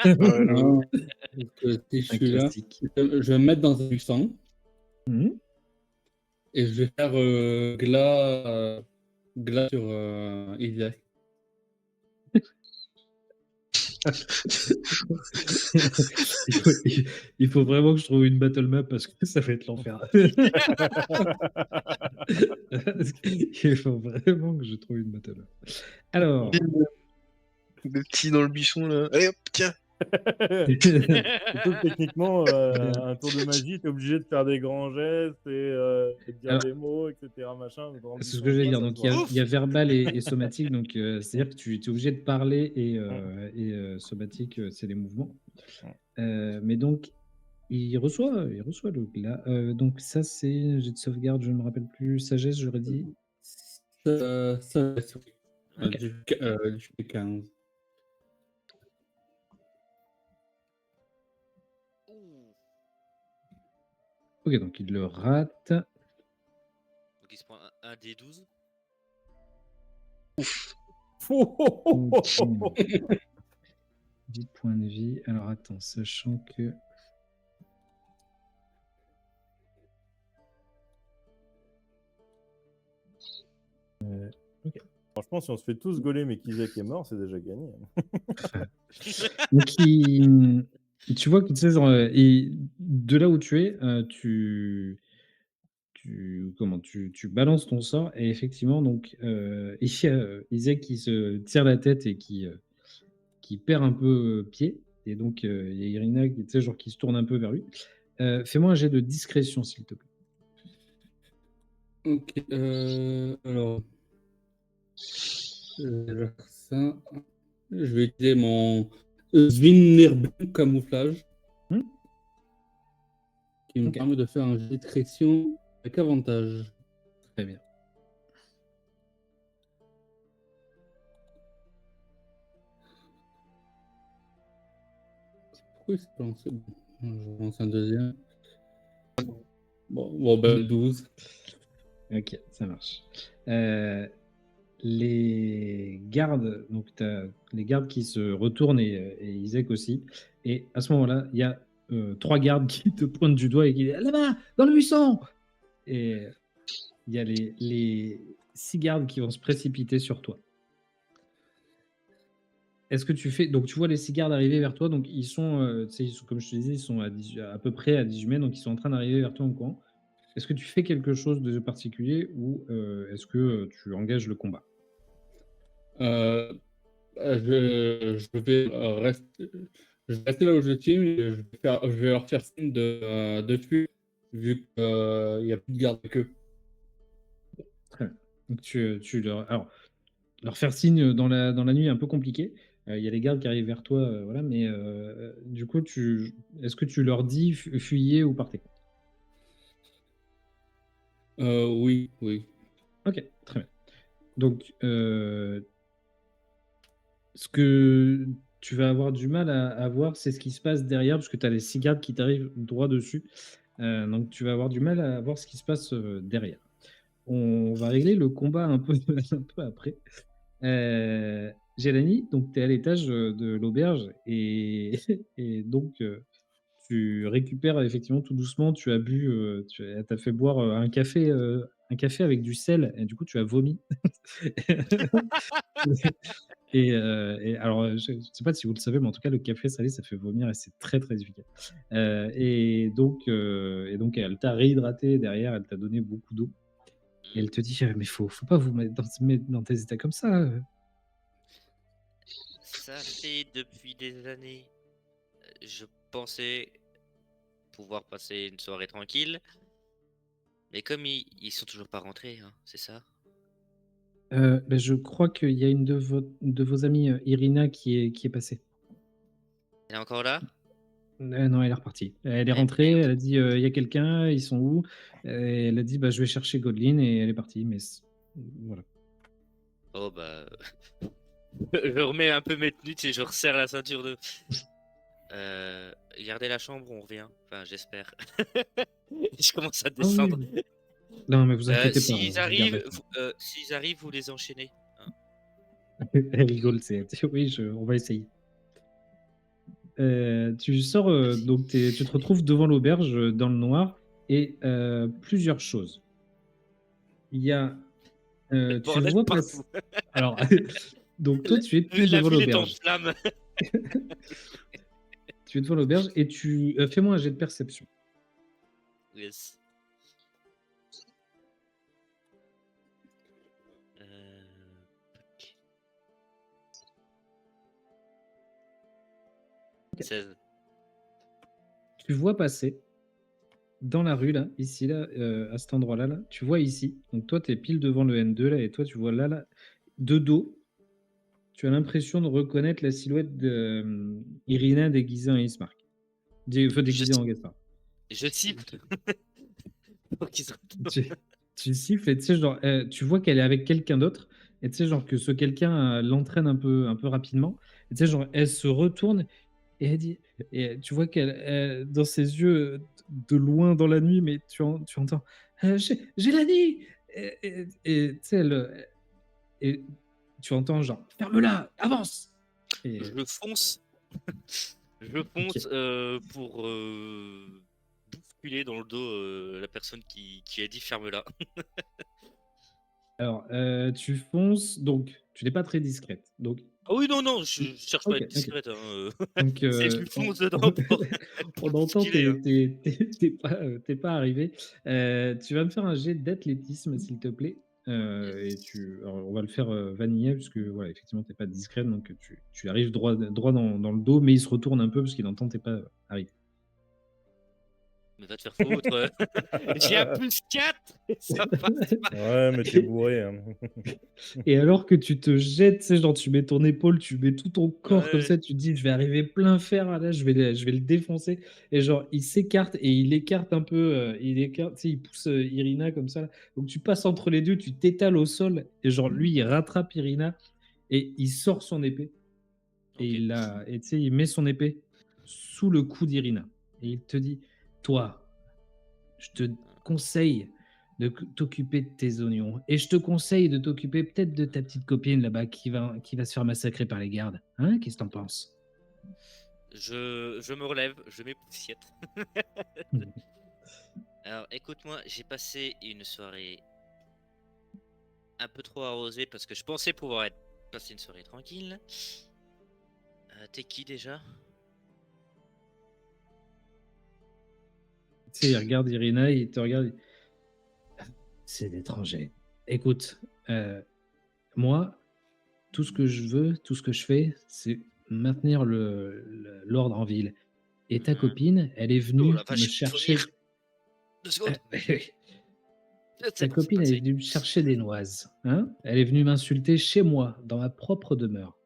Ouais, j'avoue. Non, parce que si je Un suis là, classique. je vais me mettre dans un buisson Mhm. et je vais faire glas sur Isaac. il faut vraiment que je trouve une battle map parce que ça va être l'enfer. Il faut vraiment que je trouve une battle map. Alors, Le petit dans le buisson, là. Allez hop, tiens. Surtout que techniquement, un tour de magie, t'es obligé de faire des grands gestes et de dire Alors, des mots, etc. Machin. Dans le c'est ce buisson, que je vais ça dire. se Donc, voit. il y a verbal et somatique. Donc, c'est-à-dire que tu es obligé de parler et somatique, c'est les mouvements. Mais donc, il reçoit le glas. Donc, ça, c'est jet de sauvegarde, je ne me rappelle plus. Sagesse, j'aurais dit. Ça, Ok. du 15. Ouh. Ok, donc il le rate. Donc il se prend un des 12. 10 points de vie. Alors attends, sachant que. Franchement, si on se fait tous gauler mais qu'Isaac est mort, c'est déjà gagné. Donc, tu vois que tu sais, et de là où tu es, tu balances ton sort et effectivement, donc, il y a Isaac qui se tire la tête et qui perd un peu pied. Et donc, il y a Irina qui, tu sais, genre, qui se tourne un peu vers lui. Fais-moi un jet de discrétion, s'il te plaît. Ok, alors, je vais faire ça. Je vais utiliser mon Svinnerbun camouflage Hmm. qui me Ok. permet de faire un jet de discrétion avec avantage. Très bien. Pourquoi il s'est pas lancé? Bon, je lance un deuxième. Bon, ben 12. Ok, ça marche. Les gardes, donc t'as les gardes qui se retournent et Isaac aussi. Et à ce moment-là, il y a 3 gardes qui te pointent du doigt et qui disent là-bas, dans le buisson. Et il y a les 6 gardes qui vont se précipiter sur toi. Est-ce que tu fais. Donc tu vois les 6 gardes arriver vers toi, donc ils sont, tu sais, comme je te disais, ils sont à peu près à 18 mètres, donc ils sont en train d'arriver vers toi en courant. Est-ce que tu fais quelque chose de particulier ou est-ce que tu engages le combat? Je vais rester là où je suis, mais je vais leur faire signe de fuir, vu qu'il n'y a plus de garde avec eux. Très bien. Donc alors, leur faire signe dans la nuit est un peu compliqué. Il y a les gardes qui arrivent vers toi, voilà, mais du coup, est-ce que tu leur dis fuyez ou partez? Oui, oui. Ok, très bien. Donc, ce que tu vas avoir du mal à voir, c'est ce qui se passe derrière, parce que tu as les 6 gardes qui t'arrivent droit dessus. Donc, tu vas avoir du mal à voir ce qui se passe derrière. On va régler le combat un peu, un peu après. Gélanie, donc tu es à l'étage de l'auberge et, et donc tu récupères effectivement tout doucement, tu as bu, elle t'a fait boire un café avec du sel et du coup tu as vomi. Et alors, je ne sais pas si vous le savez, mais en tout cas, le café salé, ça fait vomir et c'est très, très efficace. Et donc, elle t'a réhydraté derrière, elle t'a donné beaucoup d'eau. Et elle te dit, mais faut pas vous mettre dans des états comme ça. Ça fait depuis des années. Je pensais pouvoir passer une soirée tranquille. Mais comme ils sont toujours pas rentrés, hein, c'est ça? Je crois qu'il y a une de vos amies, Irina, qui est passée. Elle est encore là? Non, elle est repartie. Elle est Eh, rentrée, merde. elle a dit il y a quelqu'un, ils sont où? Et elle a dit bah, je vais chercher Godlin et elle est partie. Mais voilà. Oh bah. Je remets un peu mes tenues et je resserre la ceinture de. Gardez la chambre, on revient. Enfin, j'espère. Je commence à Ah oui, descendre. oui. Non, mais vous inquiétez pas, S'ils je garde la arrivent, chambre. s'ils arrivent, vous les enchaînez. Hein. Elle rigole, oui, on va essayer. Tu sors, Merci. donc tu te retrouves devant l'auberge dans le noir et plusieurs choses. Il y a, Le tu bordel vois partout. alors, donc toi, tu es pile La devant ville est en l'auberge. flammes. Tu es devant l'auberge et fais-moi un jet de perception. Yes. Ok. 16. Tu vois passer dans la rue, là, ici, là, à cet endroit-là, là, tu vois ici. Donc toi, tu es pile devant le N2, là, et toi, tu vois là, de dos, tu as l'impression de reconnaître la silhouette de Irina déguisée en Ismark. Déguisée en Gaspard. Je siffle. Pour qu'ils se retournent. Tu siffles et tu sais, genre, tu vois qu'elle est avec quelqu'un d'autre, et tu sais, genre, que ce quelqu'un l'entraîne un peu rapidement. Et tu sais, genre, elle se retourne et elle dit, et tu vois qu'elle, dans ses yeux, de loin dans la nuit, mais tu entends, j'ai la nuit! Et tu sais, et tu entends, genre, ferme-la, avance! Et, Je fonce. Je ok. fonce pour bousculer dans le dos la personne qui a dit ferme-la. Alors, tu fonces, donc, tu n'es pas très discrète. Donc, Ah oui, non, je cherche pas à ok, être discrète. Hein. Donc, C'est je fonce dedans pour pendant bousculer. Hein. t'es pas arrivé. Tu vas me faire un jet d'athlétisme, s'il te plaît. Alors, on va le faire vanilla, puisque voilà, effectivement, t'es pas discrète, donc tu arrives droit dans le dos, mais il se retourne un peu parce qu'il entend t'es pas arrivé. Mais va te faire foutre. J'ai un +4 et ça passe pas. Ouais, mais t'es bourré. Hein. Et alors que tu te jettes, tu sais, genre tu mets ton épaule, tu mets tout ton corps comme Ouais. ça, tu te dis je vais arriver plein fer, là, je vais le défoncer. Et genre il s'écarte et il écarte un peu, tu sais, il pousse Irina comme ça. Là. Donc tu passes entre les deux, tu t'étales au sol et genre lui il rattrape Irina et il sort son épée et Ok. et tu sais, il met son épée sous le cou d'Irina et il te dit toi, je te conseille de t'occuper de tes oignons. Et je te conseille de t'occuper peut-être de ta petite copine là-bas qui va se faire massacrer par les gardes. Hein? Qu'est-ce que t'en penses? Je me relève, je m'époussiette. Alors écoute-moi, j'ai passé une soirée un peu trop arrosée parce que je pensais pouvoir passer une soirée tranquille. T'es qui déjà? Tu sais, il regarde Irina, il te regarde. C'est l'étranger. Écoute, moi, tout ce que je veux, tout ce que je fais, c'est maintenir l'ordre en ville. Et ta copine, elle est Oh venue la me vache, faut chercher. rire. 2 secondes. Ta C'est bon, c'est copine, elle est passé. venue me chercher des noises. Hein? Elle est venue m'insulter chez moi, dans ma propre demeure.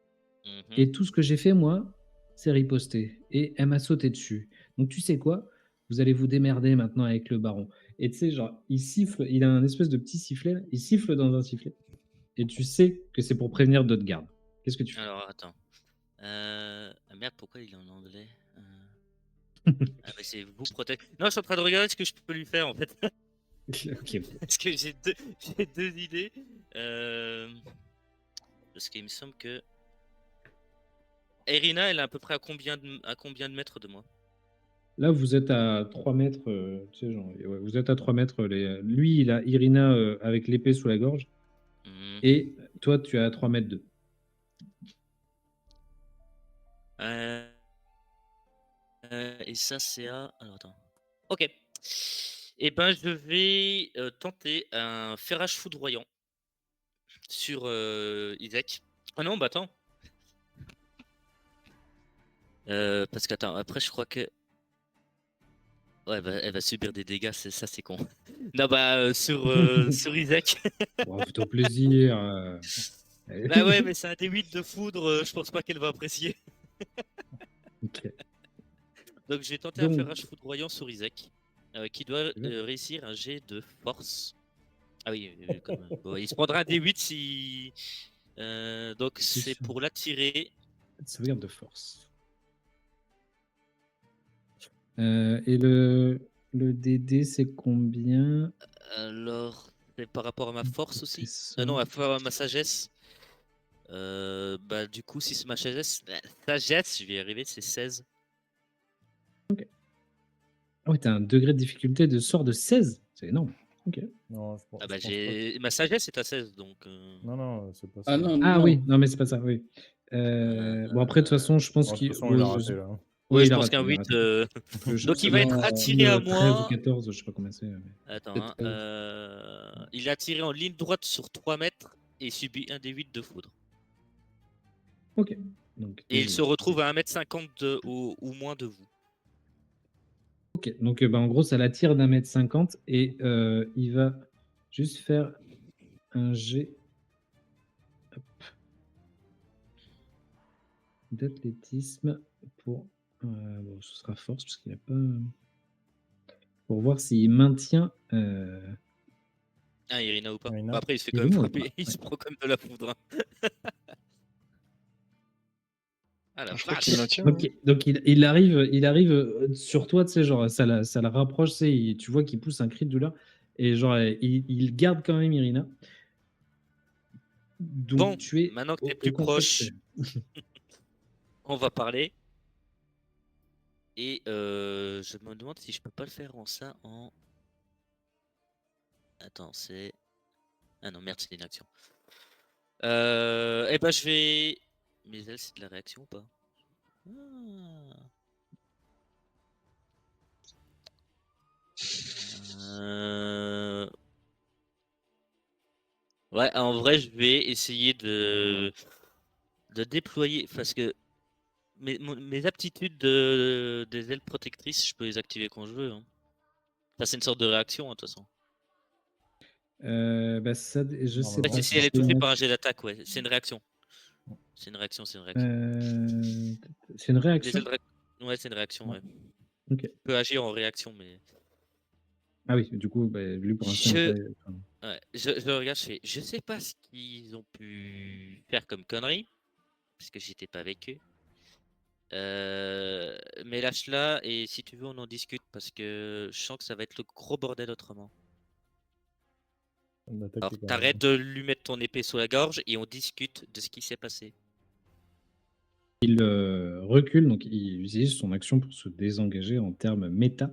Mhm. Et tout ce que j'ai fait, moi, c'est riposter. Et elle m'a sauté dessus. Donc, tu sais quoi? Vous allez vous démerder maintenant avec le baron. Et tu sais, genre, il siffle, il a un espèce de petit sifflet, là. Il siffle dans un sifflet. Et tu sais que c'est pour prévenir d'autres gardes. Qu'est-ce que tu fais? Alors attends. Ah merde, pourquoi il est en anglais? Ah bah c'est vous protège. Non, je suis en train de regarder ce que je peux lui faire en fait. Ok. Parce que j'ai deux idées. Parce qu'il me semble que Irina, elle est à peu près à combien de mètres de moi? Là, vous êtes à 3 mètres. Tu sais, genre, ouais, vous êtes à 3 mètres. Lui, il a Irina avec l'épée sous la gorge. Mhm. Et toi, tu es à 3 mètres 2. Et ça, c'est à. Alors attends. Ok. Et ben, je vais tenter un ferrage foudroyant sur Isaac. Ah non, bah attends. Parce qu'attends, après, je crois que. Ouais, bah, elle va subir des dégâts, ça, c'est con. Non, bah, sur Isaac. Bon, fais-toi plaisir. Bah ouais, mais c'est un D8 de foudre, je pense pas qu'elle va apprécier. Ok. Donc je vais tenter un Donc- ferrage foudroyant sur Isaac, qui doit Très bien. réussir un jet de force. Ah oui, quand même. Bon, il se prendra un D8 si. Donc c'est sûr. pour l'attirer. Sauvegarde de force. Et le DD, c'est combien? Alors, c'est par rapport à ma force aussi. C'est ça. Non, à ma sagesse. Bah du coup, si c'est ma sagesse, je vais y arriver, c'est 16. Ah ouais, t'as un degré de difficulté de sort de 16. C'est énorme. Ok. Non, je pense, Ah bah je pense pas. ma sagesse est à 16, donc. Non, c'est pas ça. Ah non, Ah non. oui, non, mais c'est pas ça, oui. Bon, après, de toute façon, je pense Bon, de qu'il. toute façon, il a raté là. hein. Ouais, Oui, je il a pense raté, qu'un il a 8. raté. Donc il va être Non, attiré à 13 ou moi. 14, je sais pas combien c'est. Mais... Attends, hein, il est attiré en ligne droite sur 3 mètres et subit un des 8 de foudre. Ok. Donc, Et il se retrouve à 1m50 ou moins de vous. Ok, donc bah, en gros, ça l'attire d'1m50 et il va juste faire un jet hop, d'athlétisme pour. Bon, ce sera force parce qu'il n'a pas. Pour voir s'il maintient. Ah, Irina ou pas. Irina. Bah, après, il se fait quand même Irina ou frapper. pas, Il ouais. se prend comme de la foudre. hein. Ah la Je crois vache. qu'il maintient. Ok, donc il arrive sur toi, tu sais, genre ça la rapproche, tu sais, tu vois qu'il pousse un cri de douleur et genre il garde quand même Irina. Donc Bon, tu es maintenant que t'es au plus contact. proche, on va parler. Et je me demande si je peux pas le faire en. Attends, c'est. Ah non, merde, c'est une action. Eh ben, je vais. Mais elle, c'est de la réaction ou pas? Ah. Ouais, en vrai, je vais essayer de déployer. Parce que mes aptitudes des ailes protectrices, je peux les activer quand je veux. hein. Ça, c'est une sorte de réaction, hein, de toute façon. Bah ça, je sais Normalement, pas Si si elle est c'est touchée une par un jet d'attaque, ouais, c'est une réaction. C'est une réaction. c'est une Les réaction. ailes ouais, c'est une réaction, ouais. Ok. Il peut agir en réaction, mais. Ah oui, du coup, bah, lui pour l'instant, il Je, est pas- enfin, ouais, je regarde, je sais pas ce qu'ils ont pu faire comme connerie, parce que j'étais pas avec eux. Mais lâche-la, et si tu veux, on en discute, parce que je sens que ça va être le gros bordel autrement. On attaque Alors, les t'arrêtes de lui mettre ton épée sous la gorge, et on discute de ce qui s'est passé. il recule, donc il utilise son action pour se désengager en termes méta.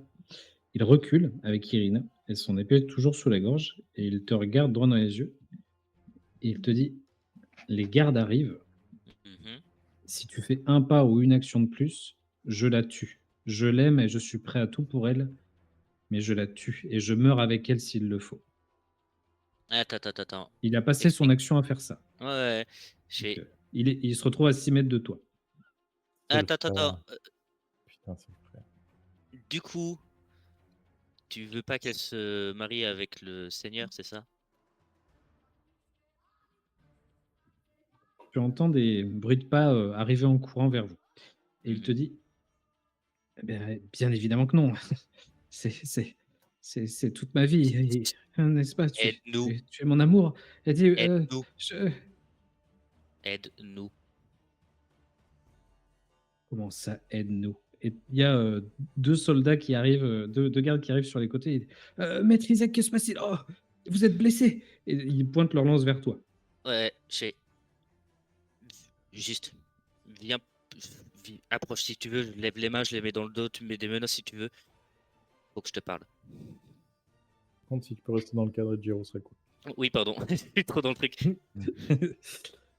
Il recule avec Irina et son épée est toujours sous la gorge et il te regarde droit dans les yeux et il te dit les gardes arrivent. Mhm. Si tu fais un pas ou une action de plus, je la tue. Je l'aime et je suis prêt à tout pour elle, mais je la tue et je meurs avec elle s'il le faut. Attends. Il a passé son Explique. action à faire ça. Ouais, Donc, il se retrouve à 6 mètres de toi. C'est le Attends. frère. Putain, c'est le frère. Du coup, tu veux pas qu'elle se marie avec le Seigneur, c'est ça? Tu entends des bruits de pas arriver en courant vers vous. Et il te Mhm. dit bien évidemment que non. C'est toute ma vie, n'est-ce pas? Aide-nous. Tu es mon amour. Elle dit Aide-nous. je... Aide-nous. Comment ça, aide-nous? Et il y a deux soldats qui arrivent, deux gardes qui arrivent sur les côtés. Maître Isaac, que se passe-t-il? Oh, vous êtes blessé. Et ils pointent leur lance vers toi. Ouais, juste, viens, approche si tu veux, je lève les mains, je les mets dans le dos, tu me mets des menaces si tu veux. Faut que je te parle. Par contre, si tu peux rester dans le cadre de Giro, ce serait cool. Oui, pardon, je suis trop dans le truc.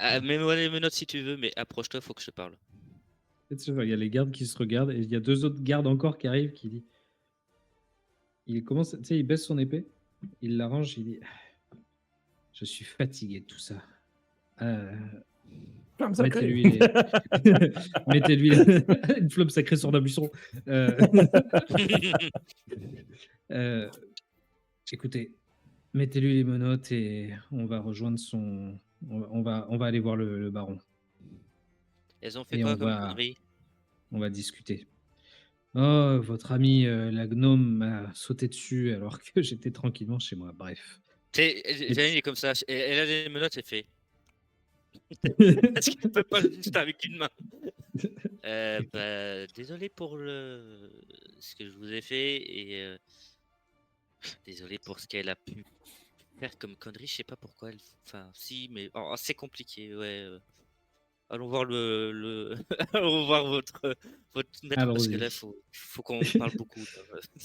Mets-moi les menottes si tu veux, mais approche-toi, faut que je te parle. Et tu vois, il y a les gardes qui se regardent et il y a deux autres gardes encore qui arrivent qui disent. Il commence, tu sais, il baisse son épée, il l'arrange, il dit je suis fatigué de tout ça. Mettez-lui mettez-lui une flamme sacrée sur la buisson. Écoutez, mettez-lui les menottes et on va rejoindre son. On va aller voir le baron. Elles ont fait Et quoi on comme va. connerie? On va discuter. Oh, votre ami la gnome m'a sauté dessus alors que j'étais tranquillement chez moi. Bref. Janine est comme ça. Elle a des menottes, elle fait. Parce qu'elle peut pas juste avec une main. Désolé pour ce que je vous ai fait et désolé pour ce qu'elle a pu faire comme connerie. Je sais pas pourquoi elle. Enfin, si, mais c'est compliqué. Ouais. Allons voir allons voir votre maître parce que là, Allons-y. faut qu'on parle beaucoup.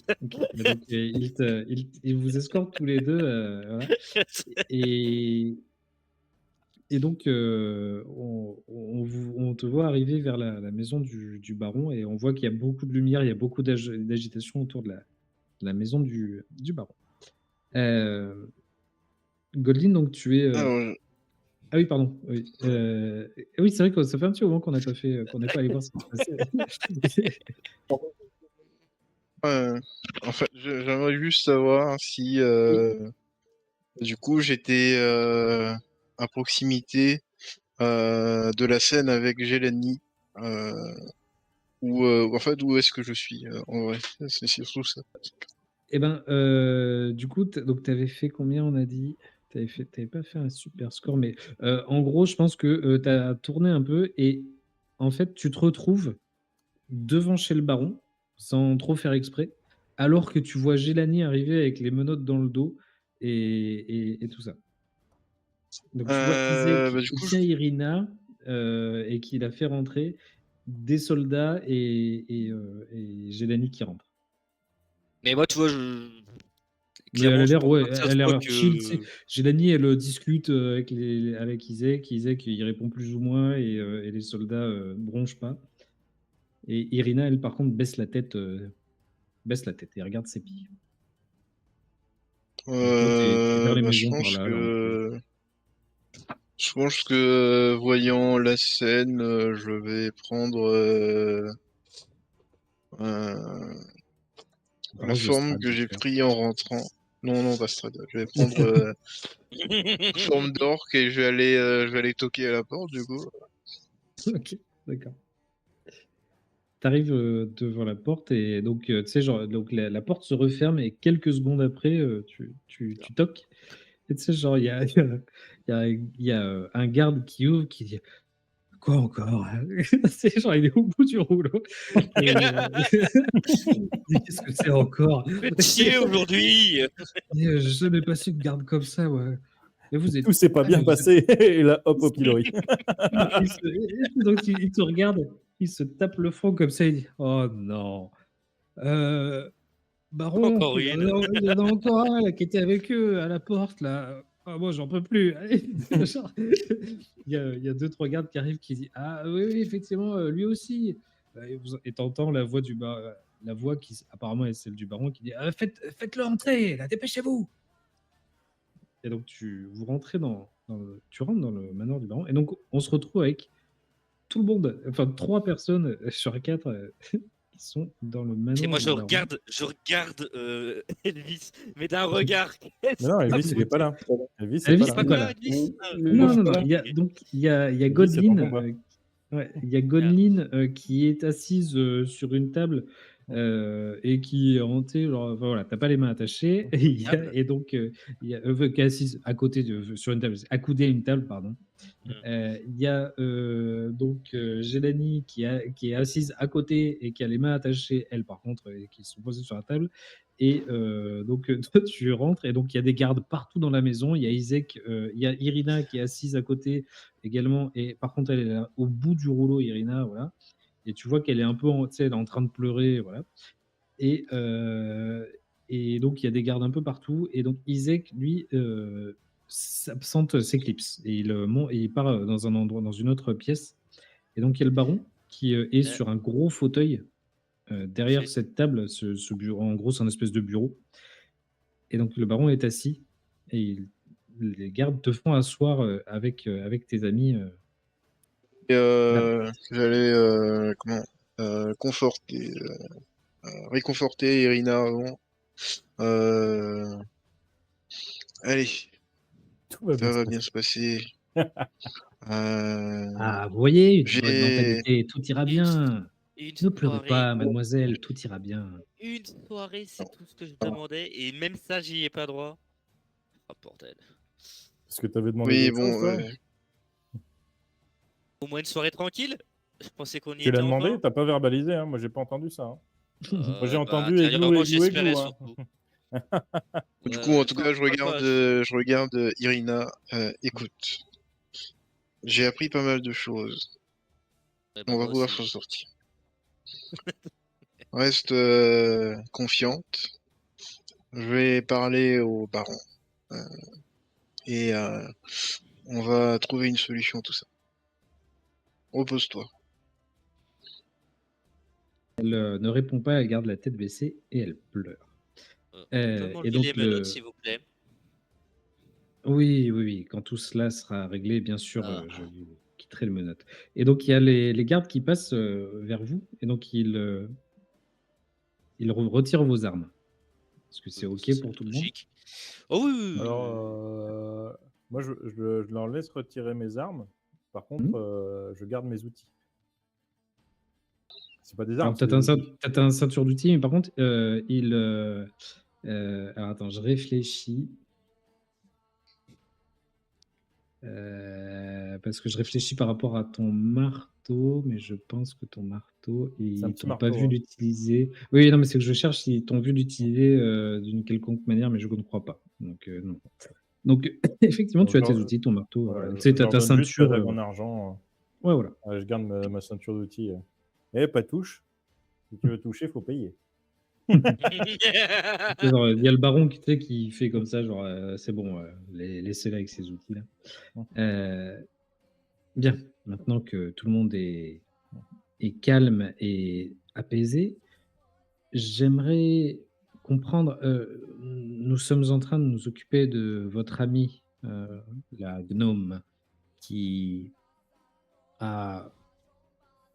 Ok. Et donc, il vous escorte tous les deux. Voilà. Et, et donc, on te voit arriver vers la maison du baron et on voit qu'il y a beaucoup de lumière, il y a beaucoup d'agitation autour de la maison du baron. Godlin, donc tu es. Alors, Ah oui, pardon. Oui, oui c'est vrai que ça fait un petit moment qu'on n'a pas fait, qu'on n'est pas allé voir ce qui se passait. en fait, j'aimerais juste savoir si, du coup, j'étais à proximité de la scène avec Gélani, ou en fait, où est-ce que je suis en vrai? C'est surtout ça. Eh ben, du coup, donc tu avais fait combien, on a dit? T'avais pas fait un super score, mais en gros, je pense que tu as tourné un peu et en fait, tu te retrouves devant chez le baron, sans trop faire exprès, alors que tu vois Gélani arriver avec les menottes dans le dos et tout ça. Donc tu vois Isaac Bah, du qui coup, tient Irina et qui la fait rentrer, des soldats et Gélani qui rentre. Mais moi, tu vois, Mais elle clairement, a je l'air, pense ouais, pas que ça elle se a voit l'air chill. Tu sais. que. Gélani, elle discute avec Isaac. Isaac, il répond plus ou moins et les soldats bronchent pas. Et Irina, elle, par contre, baisse la tête et regarde ses pieds. Donc toi, t'es vers les bah, maisons par là. je pense que voyant la scène, je vais prendre la Balance de forme strat, que bien j'ai sûr. pris en rentrant. Non, non, pas Strad. Je vais prendre forme d'orque et je vais aller toquer à la porte, du coup. Ok, d'accord. T'arrives devant la porte et donc, tu sais, genre, donc la porte se referme et quelques secondes après, tu toques. Et tu sais, genre, il y a un garde qui ouvre, qui dit quoi encore? C'est genre, il est au bout du rouleau. Et il dit qu'est-ce que c'est encore? Faites chier aujourd'hui. J'ai jamais passé une garde comme ça, ouais. Mais vous êtes. Tout s'est pas bien passé. Et là, hop, au pilori. Donc il te regarde, il se tape le front comme ça, il dit oh non. Baron, Encore une. il y en a encore un là, qui était avec eux à la porte là. Ah, moi j'en peux plus. Genre, il y a deux, trois gardes qui arrivent qui disent ah oui, oui effectivement, lui aussi. Et t'entends la voix la voix qui apparemment est celle du baron qui dit ah, faites-le entrer, là, dépêchez-vous. Et donc vous rentrez tu rentres dans le manoir du baron et donc on se retrouve avec tout le monde, enfin 3 personnes sur 4 qui sont dans le Et manoir moi, du baron. je regarde Elvis, mais d'un regard. Mais non, Elvis, il est pas là. Elvis, il est Elvis, pas c'est là. pas là. Elvis Non, non, non. Voilà. Il y a Elvis, c'est pas Godlin. combat. Ouais, il y a Godlin qui est assise sur une table et qui est hantée. Genre, enfin, voilà, t'as pas les mains attachées. Et donc, il y a qui est assise à côté sur une table, accoudée à une table, pardon. Il y a donc Gélani qui est assise à côté et qui a les mains attachées, elle par contre, et qui sont posées sur la table. Et donc toi tu rentres et donc il y a des gardes partout dans la maison. Il y a Isaac, il y a Irina qui est assise à côté également. Et par contre elle est là, au bout du rouleau, Irina, voilà. Et tu vois qu'elle est un peu, tu sais, elle est en train de pleurer, voilà. Et, et donc il y a des gardes un peu partout. Et donc Isaac, lui, s'absente, s'éclipse et il part dans un endroit, dans une autre pièce. Et donc il y a le baron qui est sur un gros fauteuil derrière cette table, ce bureau. En gros, c'est un espèce de bureau. Et donc le baron est assis et les gardes te font asseoir avec tes amis. Et j'allais conforter, réconforter Irina avant. Allez, Tout va ça bien va se bien passer. se passer. Ah, vous voyez, une bonne J'ai mentalité, tout ira bien. Une Ne pleurez soirée, pas, mademoiselle, tout ira bien. une soirée, c'est tout ce que je demandais, et même ça, j'y ai pas droit. Oh bordel. Parce que t'avais demandé Oui, quelque chose, bon, toi Au moins une soirée tranquille? Je pensais qu'on y Tu l'as était demandé, enfin. t'as pas verbalisé, hein. Moi, j'ai pas entendu ça, hein. Moi, j'ai entendu églou, Intérieurement, églou, j'espérais églou, hein. surtout. du coup, en tout Non, cas, je crois pas. Je- je regarde Irina. Écoute, j'ai appris pas mal de choses. Ouais, bah, On va moi pouvoir aussi. s'en sortir. Reste confiante. Je vais parler au baron. Euh, et on va trouver une solution à tout ça. Repose-toi. Elle ne répond pas, elle garde la tête baissée et elle pleure. On peut Et m'enlever donc les menottes, s'il vous plaît. oui, oui, oui, quand tout cela sera réglé, bien sûr, Ah. je vous quitterai le menottes. Et donc il y a les gardes qui passent vers vous, et donc ils retirent vos armes. Est-ce que c'est Bah, OK ça pour semble tout le monde? logique. Oh oui, oui, oui, Alors, oui, oui. moi, je leur laisse retirer mes armes. Par contre, je garde mes outils. C'est pas des armes, Alors c'est tu des as outils. un ceinture d'outils, mais par contre, alors attends, je réfléchis. Parce que je réfléchis par rapport à ton marteau, mais je pense que ton marteau, C'est un ils petit t'ont pas marteau, vu hein. l'utiliser. Oui, non, mais c'est que je cherche s'ils t'ont vu l'utiliser d'une quelconque manière, mais je ne crois pas. Donc, non. Donc, effectivement, Donc, tu as tes outils, ton marteau. voilà, Voilà. Tu sais, je tu as leur ta donne juste la ceinture. dague en argent. Ouais, voilà. Je garde ma ceinture d'outils. Eh, pas touche. Si tu veux toucher, faut payer. Genre, il y a le baron qui, tu sais, qui fait comme ça, genre, c'est bon, laissez-le avec ces outils-là. Bien, maintenant que tout le monde est calme et apaisé, j'aimerais comprendre, nous sommes en train de nous occuper de votre amie, la gnome, qui a,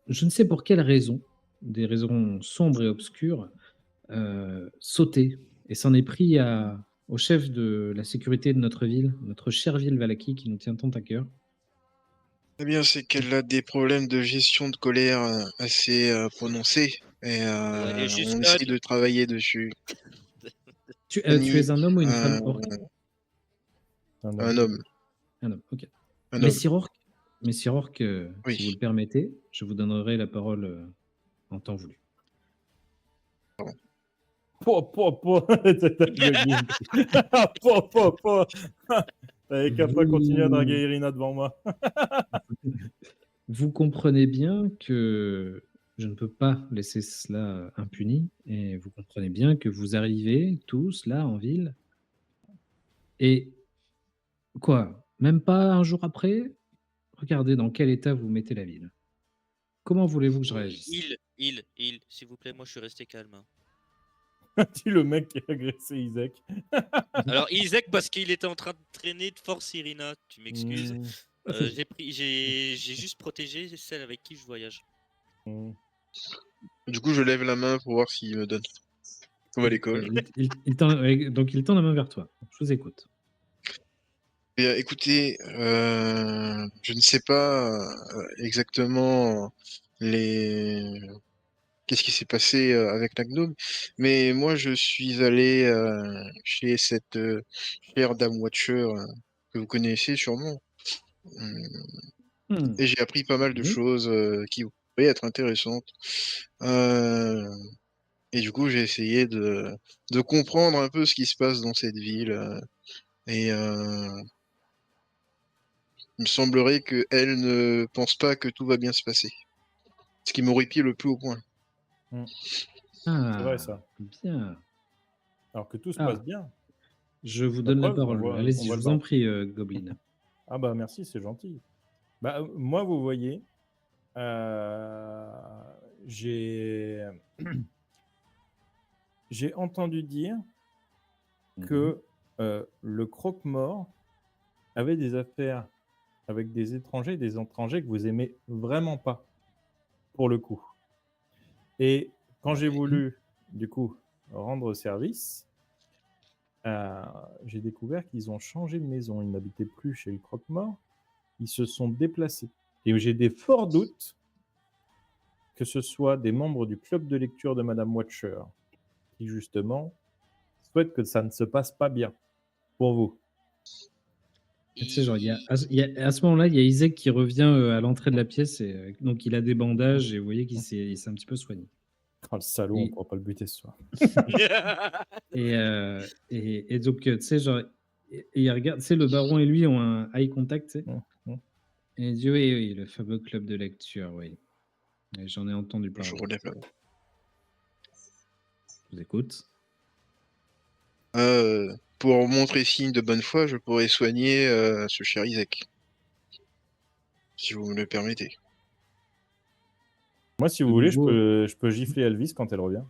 je ne sais pour quelle raison, des raisons sombres et obscures, sauté et s'en est pris au chef de la sécurité de notre ville, notre chère ville Valaki qui nous tient tant à cœur. Eh bien, c'est qu'elle a des problèmes de gestion de colère assez prononcés. Et Ouais, et on jusqu'à. essaye de travailler dessus. Tu Annie, es un homme ou une femme orc? Un un homme. homme. Un homme, OK. Un homme. Messire Orc, Oui. si vous le permettez, je vous donnerai la parole, en temps voulu. Po, po, po. Po, po, po. T'avais qu'à pas continuer à draguer Irina devant moi. Vous comprenez bien que je ne peux pas laisser cela impuni et vous comprenez bien que vous arrivez tous là en ville et quoi? Même pas un jour après? Regardez dans quel état vous mettez la ville. Comment voulez-vous que je réagisse? S'il vous plaît, moi je suis resté calme, hein. Tu le mec qui a agressé Isaac. Alors, Isaac, parce qu'il était en train de traîner de force Irina, tu m'excuses. Mmh, J'ai juste protégé celle avec qui je voyage. mmh. Du coup, je lève la main pour voir s'il me donne. Comme à l'école. Donc il tend la main vers toi. Je vous écoute. Bien, écoutez, je ne sais pas exactement qu'est-ce qui s'est passé avec la gnome, mais moi je suis allé chez cette chère Dame Watcher que vous connaissez sûrement, Mmh. et j'ai appris pas mal de Oui. choses qui pourraient être intéressantes. Euh, et du coup, j'ai essayé de comprendre un peu ce qui se passe dans cette ville, et il me semblerait qu'elle ne pense pas que tout va bien se passer. Ce qui m'horripile le plus au point. C'est vrai, ça. Bien. Alors que tout se Ah. passe bien. Je vous La donne la preuve, on parole. voit Allez-y, je le vous en baron. prie, Goblin. Ah bah merci, c'est gentil. Bah, moi, vous voyez, j'ai j'ai entendu dire que le croque-mort avait des affaires avec des étrangers que vous aimez vraiment pas, pour le coup. Et quand j'ai voulu, du coup, rendre service, j'ai découvert qu'ils ont changé de maison. Ils n'habitaient plus chez le croque-mort, ils se sont déplacés. Et j'ai des forts doutes que ce soit des membres du club de lecture de Madame Watcher qui, justement, souhaitent que ça ne se passe pas bien pour vous. Tu sais, genre, à ce moment-là, il y a Isaac qui revient à l'entrée de la pièce, et donc il a des bandages, et vous voyez qu'il s'est un petit peu soigné. Oh, le salaud, on Et- ne pourra pas le buter ce soir. Et donc, tu sais, genre, et il regarde, tu sais, le baron et lui ont un eye contact, tu sais, et il dit oui, oui, le fameux club de lecture, oui. Et j'en ai entendu Je parler. relève la Je vous écoute. Pour montrer signe de bonne foi, je pourrais soigner ce cher Isaac. Si vous me le permettez. Moi, si vous De voulez, nouveau- je peux gifler Elvis quand elle revient.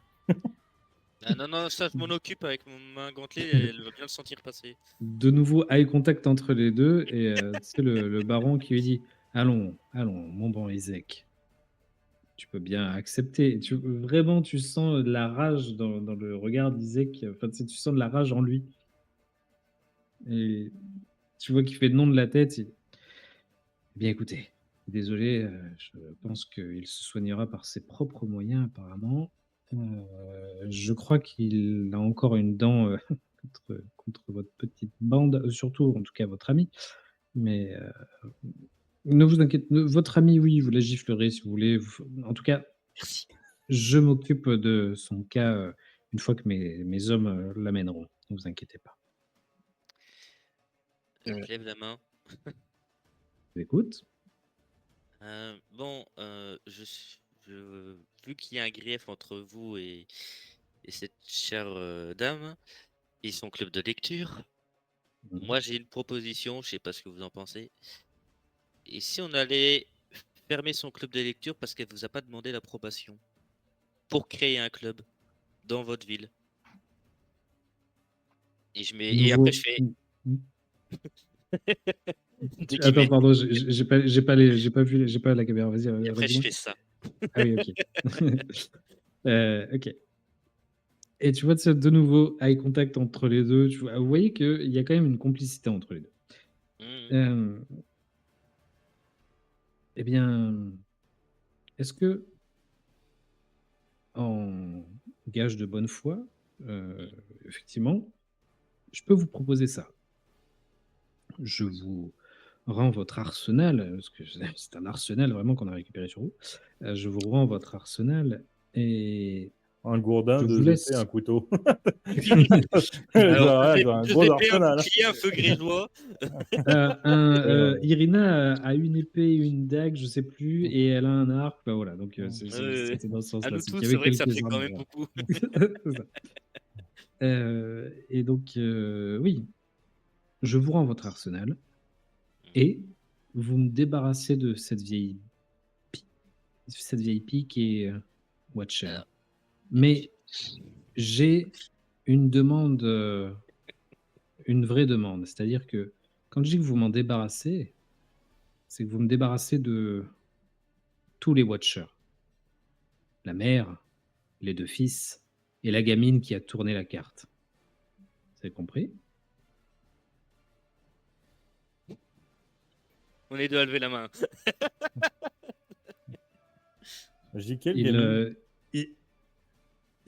Ah non, non, ça je m'en occupe avec mon main gantelée, elle va bien le sentir passer. De nouveau, eye contact entre les deux, et tu sais, le baron qui lui dit allons, allons, mon bon Isaac. Tu peux bien accepter. Vraiment, tu sens de la rage dans le regard d'Isaac. Enfin, tu sais, tu sens de la rage en lui. Et tu vois qu'il fait le nom de la tête. Eh bien, écoutez, désolé, je pense qu'il se soignera par ses propres moyens, apparemment. Je crois qu'il a encore une dent contre votre petite bande, surtout, en tout cas, votre ami. Mais ne vous inquiétez, votre ami, oui, vous la giflerez si vous voulez. En tout cas, Merci. je m'occupe de son cas une fois que mes hommes l'amèneront. Ne vous inquiétez pas. Je lève la main. Je vous écoute. Bon, vu qu'il y a un grief entre vous et cette chère dame et son club de lecture, moi j'ai une proposition, je sais pas ce que vous en pensez. Et si on allait fermer son club de lecture parce qu'elle vous a pas demandé l'approbation pour créer un club dans votre ville? Et après je fais. Dès qu'il Attends, met- pardon, j'ai pas la caméra. Vas-y, Et après je redis-moi. fais ça. Ah oui, ok. Ok. Et tu vois, de nouveau, eye contact entre les deux. Vous voyez qu'il y a quand même une complicité entre les deux. Mhm. Eh bien, est-ce que, en gage de bonne foi, effectivement, je peux vous proposer ça. Je vous rends votre arsenal, parce que c'est un arsenal vraiment qu'on a récupéré sur vous. Je vous rends votre arsenal et Un gourdin, je vous 2 laisse. épées, un couteau. Alors, Ouais, un deux gros épées, un arsenal. bouclier, un feu grégeois. Irina a une épée, une dague, je sais plus, et elle a un arc. Bah voilà, donc c'était dans ce À sens-là. nous C'est tous, qu'il y c'est avait vrai que ça quelques fait quand armes, même voilà. beaucoup. C'est ça. Et donc, oui, je vous rends votre arsenal et vous me débarrassez de cette vieille pie qui est Watcher. Alors, Mais j'ai une demande, une vraie demande. C'est-à-dire que quand je dis que vous m'en débarrassez, c'est que vous me débarrassez de tous les Watchers. La mère, les 2 fils et la gamine qui a tourné la carte. Vous avez compris? on est deux à lever la main. Je dis quelle Il, gamine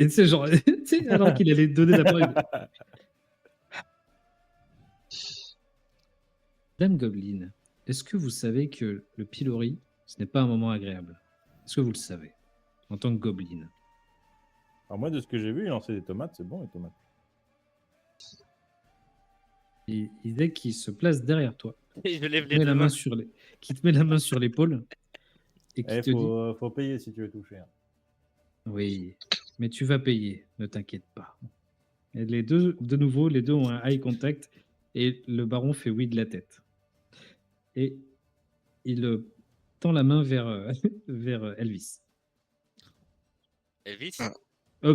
et tu sais, genre, tu sais, alors qu'il allait donner la parole. Dame Gobeline, est-ce que vous savez que le pilori, ce n'est pas un moment agréable? Est-ce que vous le savez, en tant que gobeline? Alors moi, de ce que j'ai vu, il lançait des tomates, c'est bon les tomates. Il disait qu'il se place derrière toi, Et je lève qui les te met deux la mains. main qui te met la main sur l'épaule et qui Il te dit faut payer si tu veux toucher. oui, mais tu vas payer, ne t'inquiète pas. Et les deux, de nouveau, les deux ont un eye contact et le baron fait oui de la tête. Et il tend la main vers, vers Elvis. Elvis.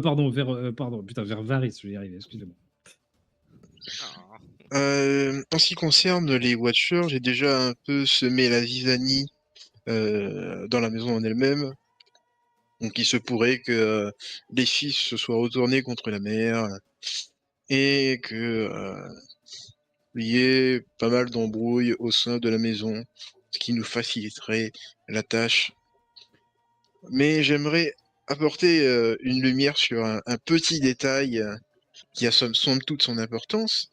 Pardon, vers Varys, je vais y arriver, excusez-moi. En ce qui concerne les Watchers, j'ai déjà un peu semé la zizanie dans la maison en elle-même. Donc il se pourrait que les fils se soient retournés contre la mère et que il y ait pas mal d'embrouilles au sein de la maison, ce qui nous faciliterait la tâche mais j'aimerais apporter une lumière sur un petit détail qui a somme toute son importance.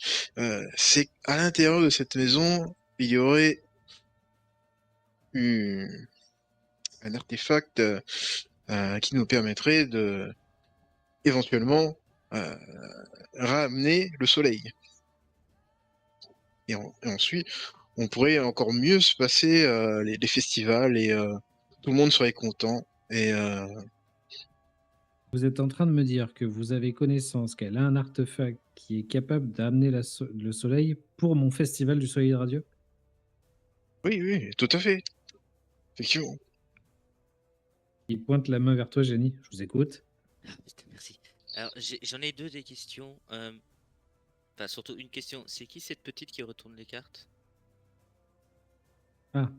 C'est qu'à l'intérieur de cette maison, il y aurait un artefact qui nous permettrait de éventuellement ramener le soleil. Et ensuite, on pourrait encore mieux se passer les festivals et tout le monde serait content. Et Vous êtes en train de me dire que vous avez connaissance qu'elle a un artefact qui est capable d'amener le soleil pour mon festival du soleil radieux? oui, oui, tout à fait, effectivement. Il pointe la main vers toi, Jenny. Je vous écoute. Ah, putain, merci. Alors, j'en ai deux des questions. Enfin, surtout une question. C'est qui cette petite qui retourne les cartes? Ah,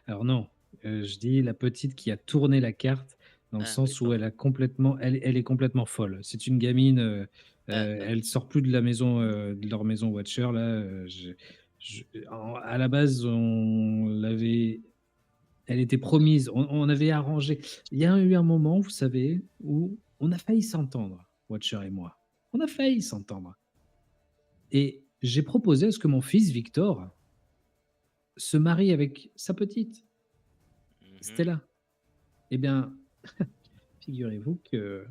alors non, je dis la petite qui a tourné la carte dans le Ah, oui, sens où pardon. elle est complètement folle. C'est une gamine, Ah, ok. elle sort plus de la maison, de leur maison Watcher là. À la base, elle était promise. On avait arrangé. Il y a eu un moment, vous savez, où on a failli s'entendre, Watcher et moi. On a failli s'entendre. Et j'ai proposé à ce que mon fils Victor se marie avec sa petite. Mhm. Stella. Eh bien, figurez-vous que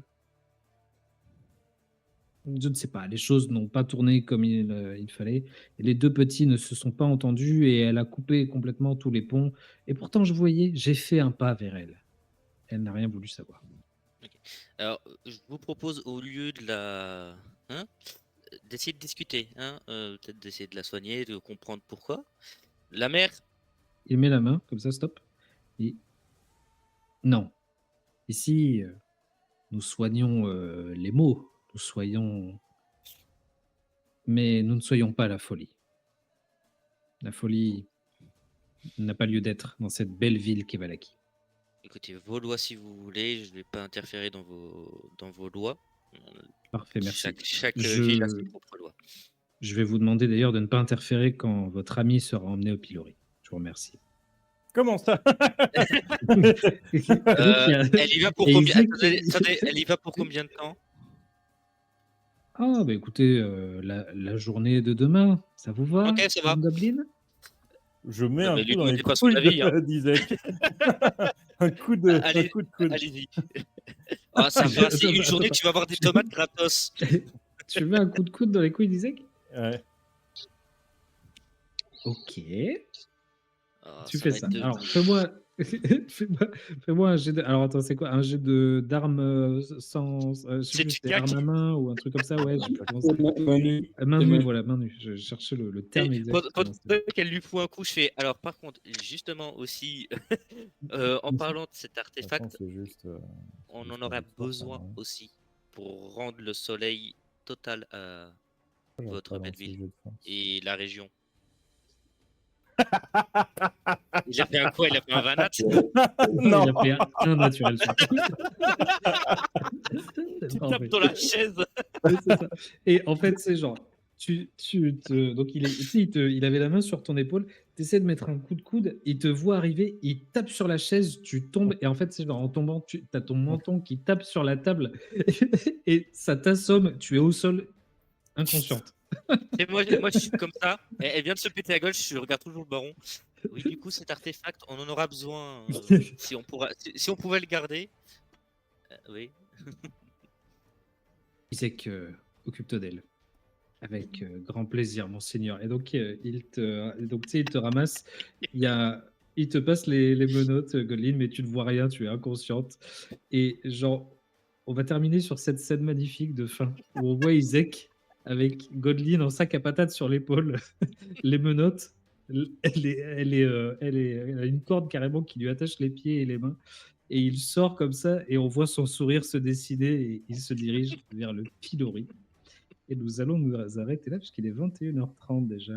je ne sais pas, les choses n'ont pas tourné comme il fallait. Et les deux petits ne se sont pas entendus et elle a coupé complètement tous les ponts. Et pourtant, je voyais, j'ai fait un pas vers elle. Elle n'a rien voulu savoir. Ok. Alors, je vous propose au lieu de la, hein, d'essayer de discuter, hein, peut-être d'essayer de la soigner, de comprendre pourquoi. La mère, Il met la main, comme ça, stop. Et non. Ici, nous soignons les mots. Nous soyons. Mais nous ne soyons pas la folie. La folie n'a pas lieu d'être dans cette belle ville qu'est Valaki. écoutez, vos lois si vous voulez, je ne vais pas interférer dans vos lois. Parfait, merci. Chaque ville a ses propres lois. Je vais vous demander d'ailleurs de ne pas interférer quand votre ami sera emmené au pilori. Je vous remercie. Comment ça? Elle y va pour combien? Attendez, elle y va pour combien de temps? Ah, bah écoutez, la journée de demain, ça vous va, Ok, ça va. Madame Goblin? Je mets Non, un mais coup dans lui, les pas son couilles avis, hein. d'Isaac. un coup de coude. Allez-y. Ah, ça va, c'est une Attends, journée, attends. tu vas avoir des tomates gratos. Tu mets un coup de coude dans les couilles d'Isaac? Ouais. Ok, Ah, tu ça fais va ça. être de- Alors, fais-moi un jet de... Alors, attends, c'est quoi? Un jet d'armes sans... je sais C'est plus, du c'était cac. arme à main ou un truc comme ça, ouais, je sais pas comment ça s'appelle. Manu, Main c'est nue, Manu. voilà, main nue. Je cherchais le terme Et exact. pendant qu'elle lui fout un coup, je fais. Alors, par contre, justement aussi, en parlant de cet De toute façon, artefact, c'est juste. on juste en un aura jeu de force, besoin hein. aussi pour rendre le soleil total à J'arrive votre pas à belle lancer le ville jeu de force. et la région. Il a fait un quoi? Il a fait un vanat? Non, il a fait un naturel surtout. Tu Parfait. tapes dans la chaise. Oui, c'est ça. Et en fait, c'est genre, donc tu sais, il avait la main sur ton épaule, tu essaies de mettre un coup de coude, il te voit arriver, il tape sur la chaise, tu tombes, et en fait, c'est genre en tombant, tu as ton menton qui tape sur la table, et ça t'assomme, tu es au sol, inconsciente. Et moi, je suis comme ça. Elle vient de se péter la gueule. Je regarde toujours le baron. Oui, du coup, cet artefact, on en aura besoin. Si on pouvait le garder. Oui. Isaac, occupe-toi d'elle. Avec grand plaisir, monseigneur. Et donc, donc tu sais, il te ramasse. Il te passe les menottes, Godeline, mais tu ne vois rien, tu es inconsciente. Et genre, on va terminer sur cette scène magnifique de fin où on voit Isaac avec Godeline en sac à patates sur l'épaule, les menottes. Elle a une corde carrément qui lui attache les pieds et les mains. Et il sort comme ça et on voit son sourire se dessiner et il se dirige vers le pilori. Et nous allons nous arrêter là, puisqu'il est 21h30 déjà.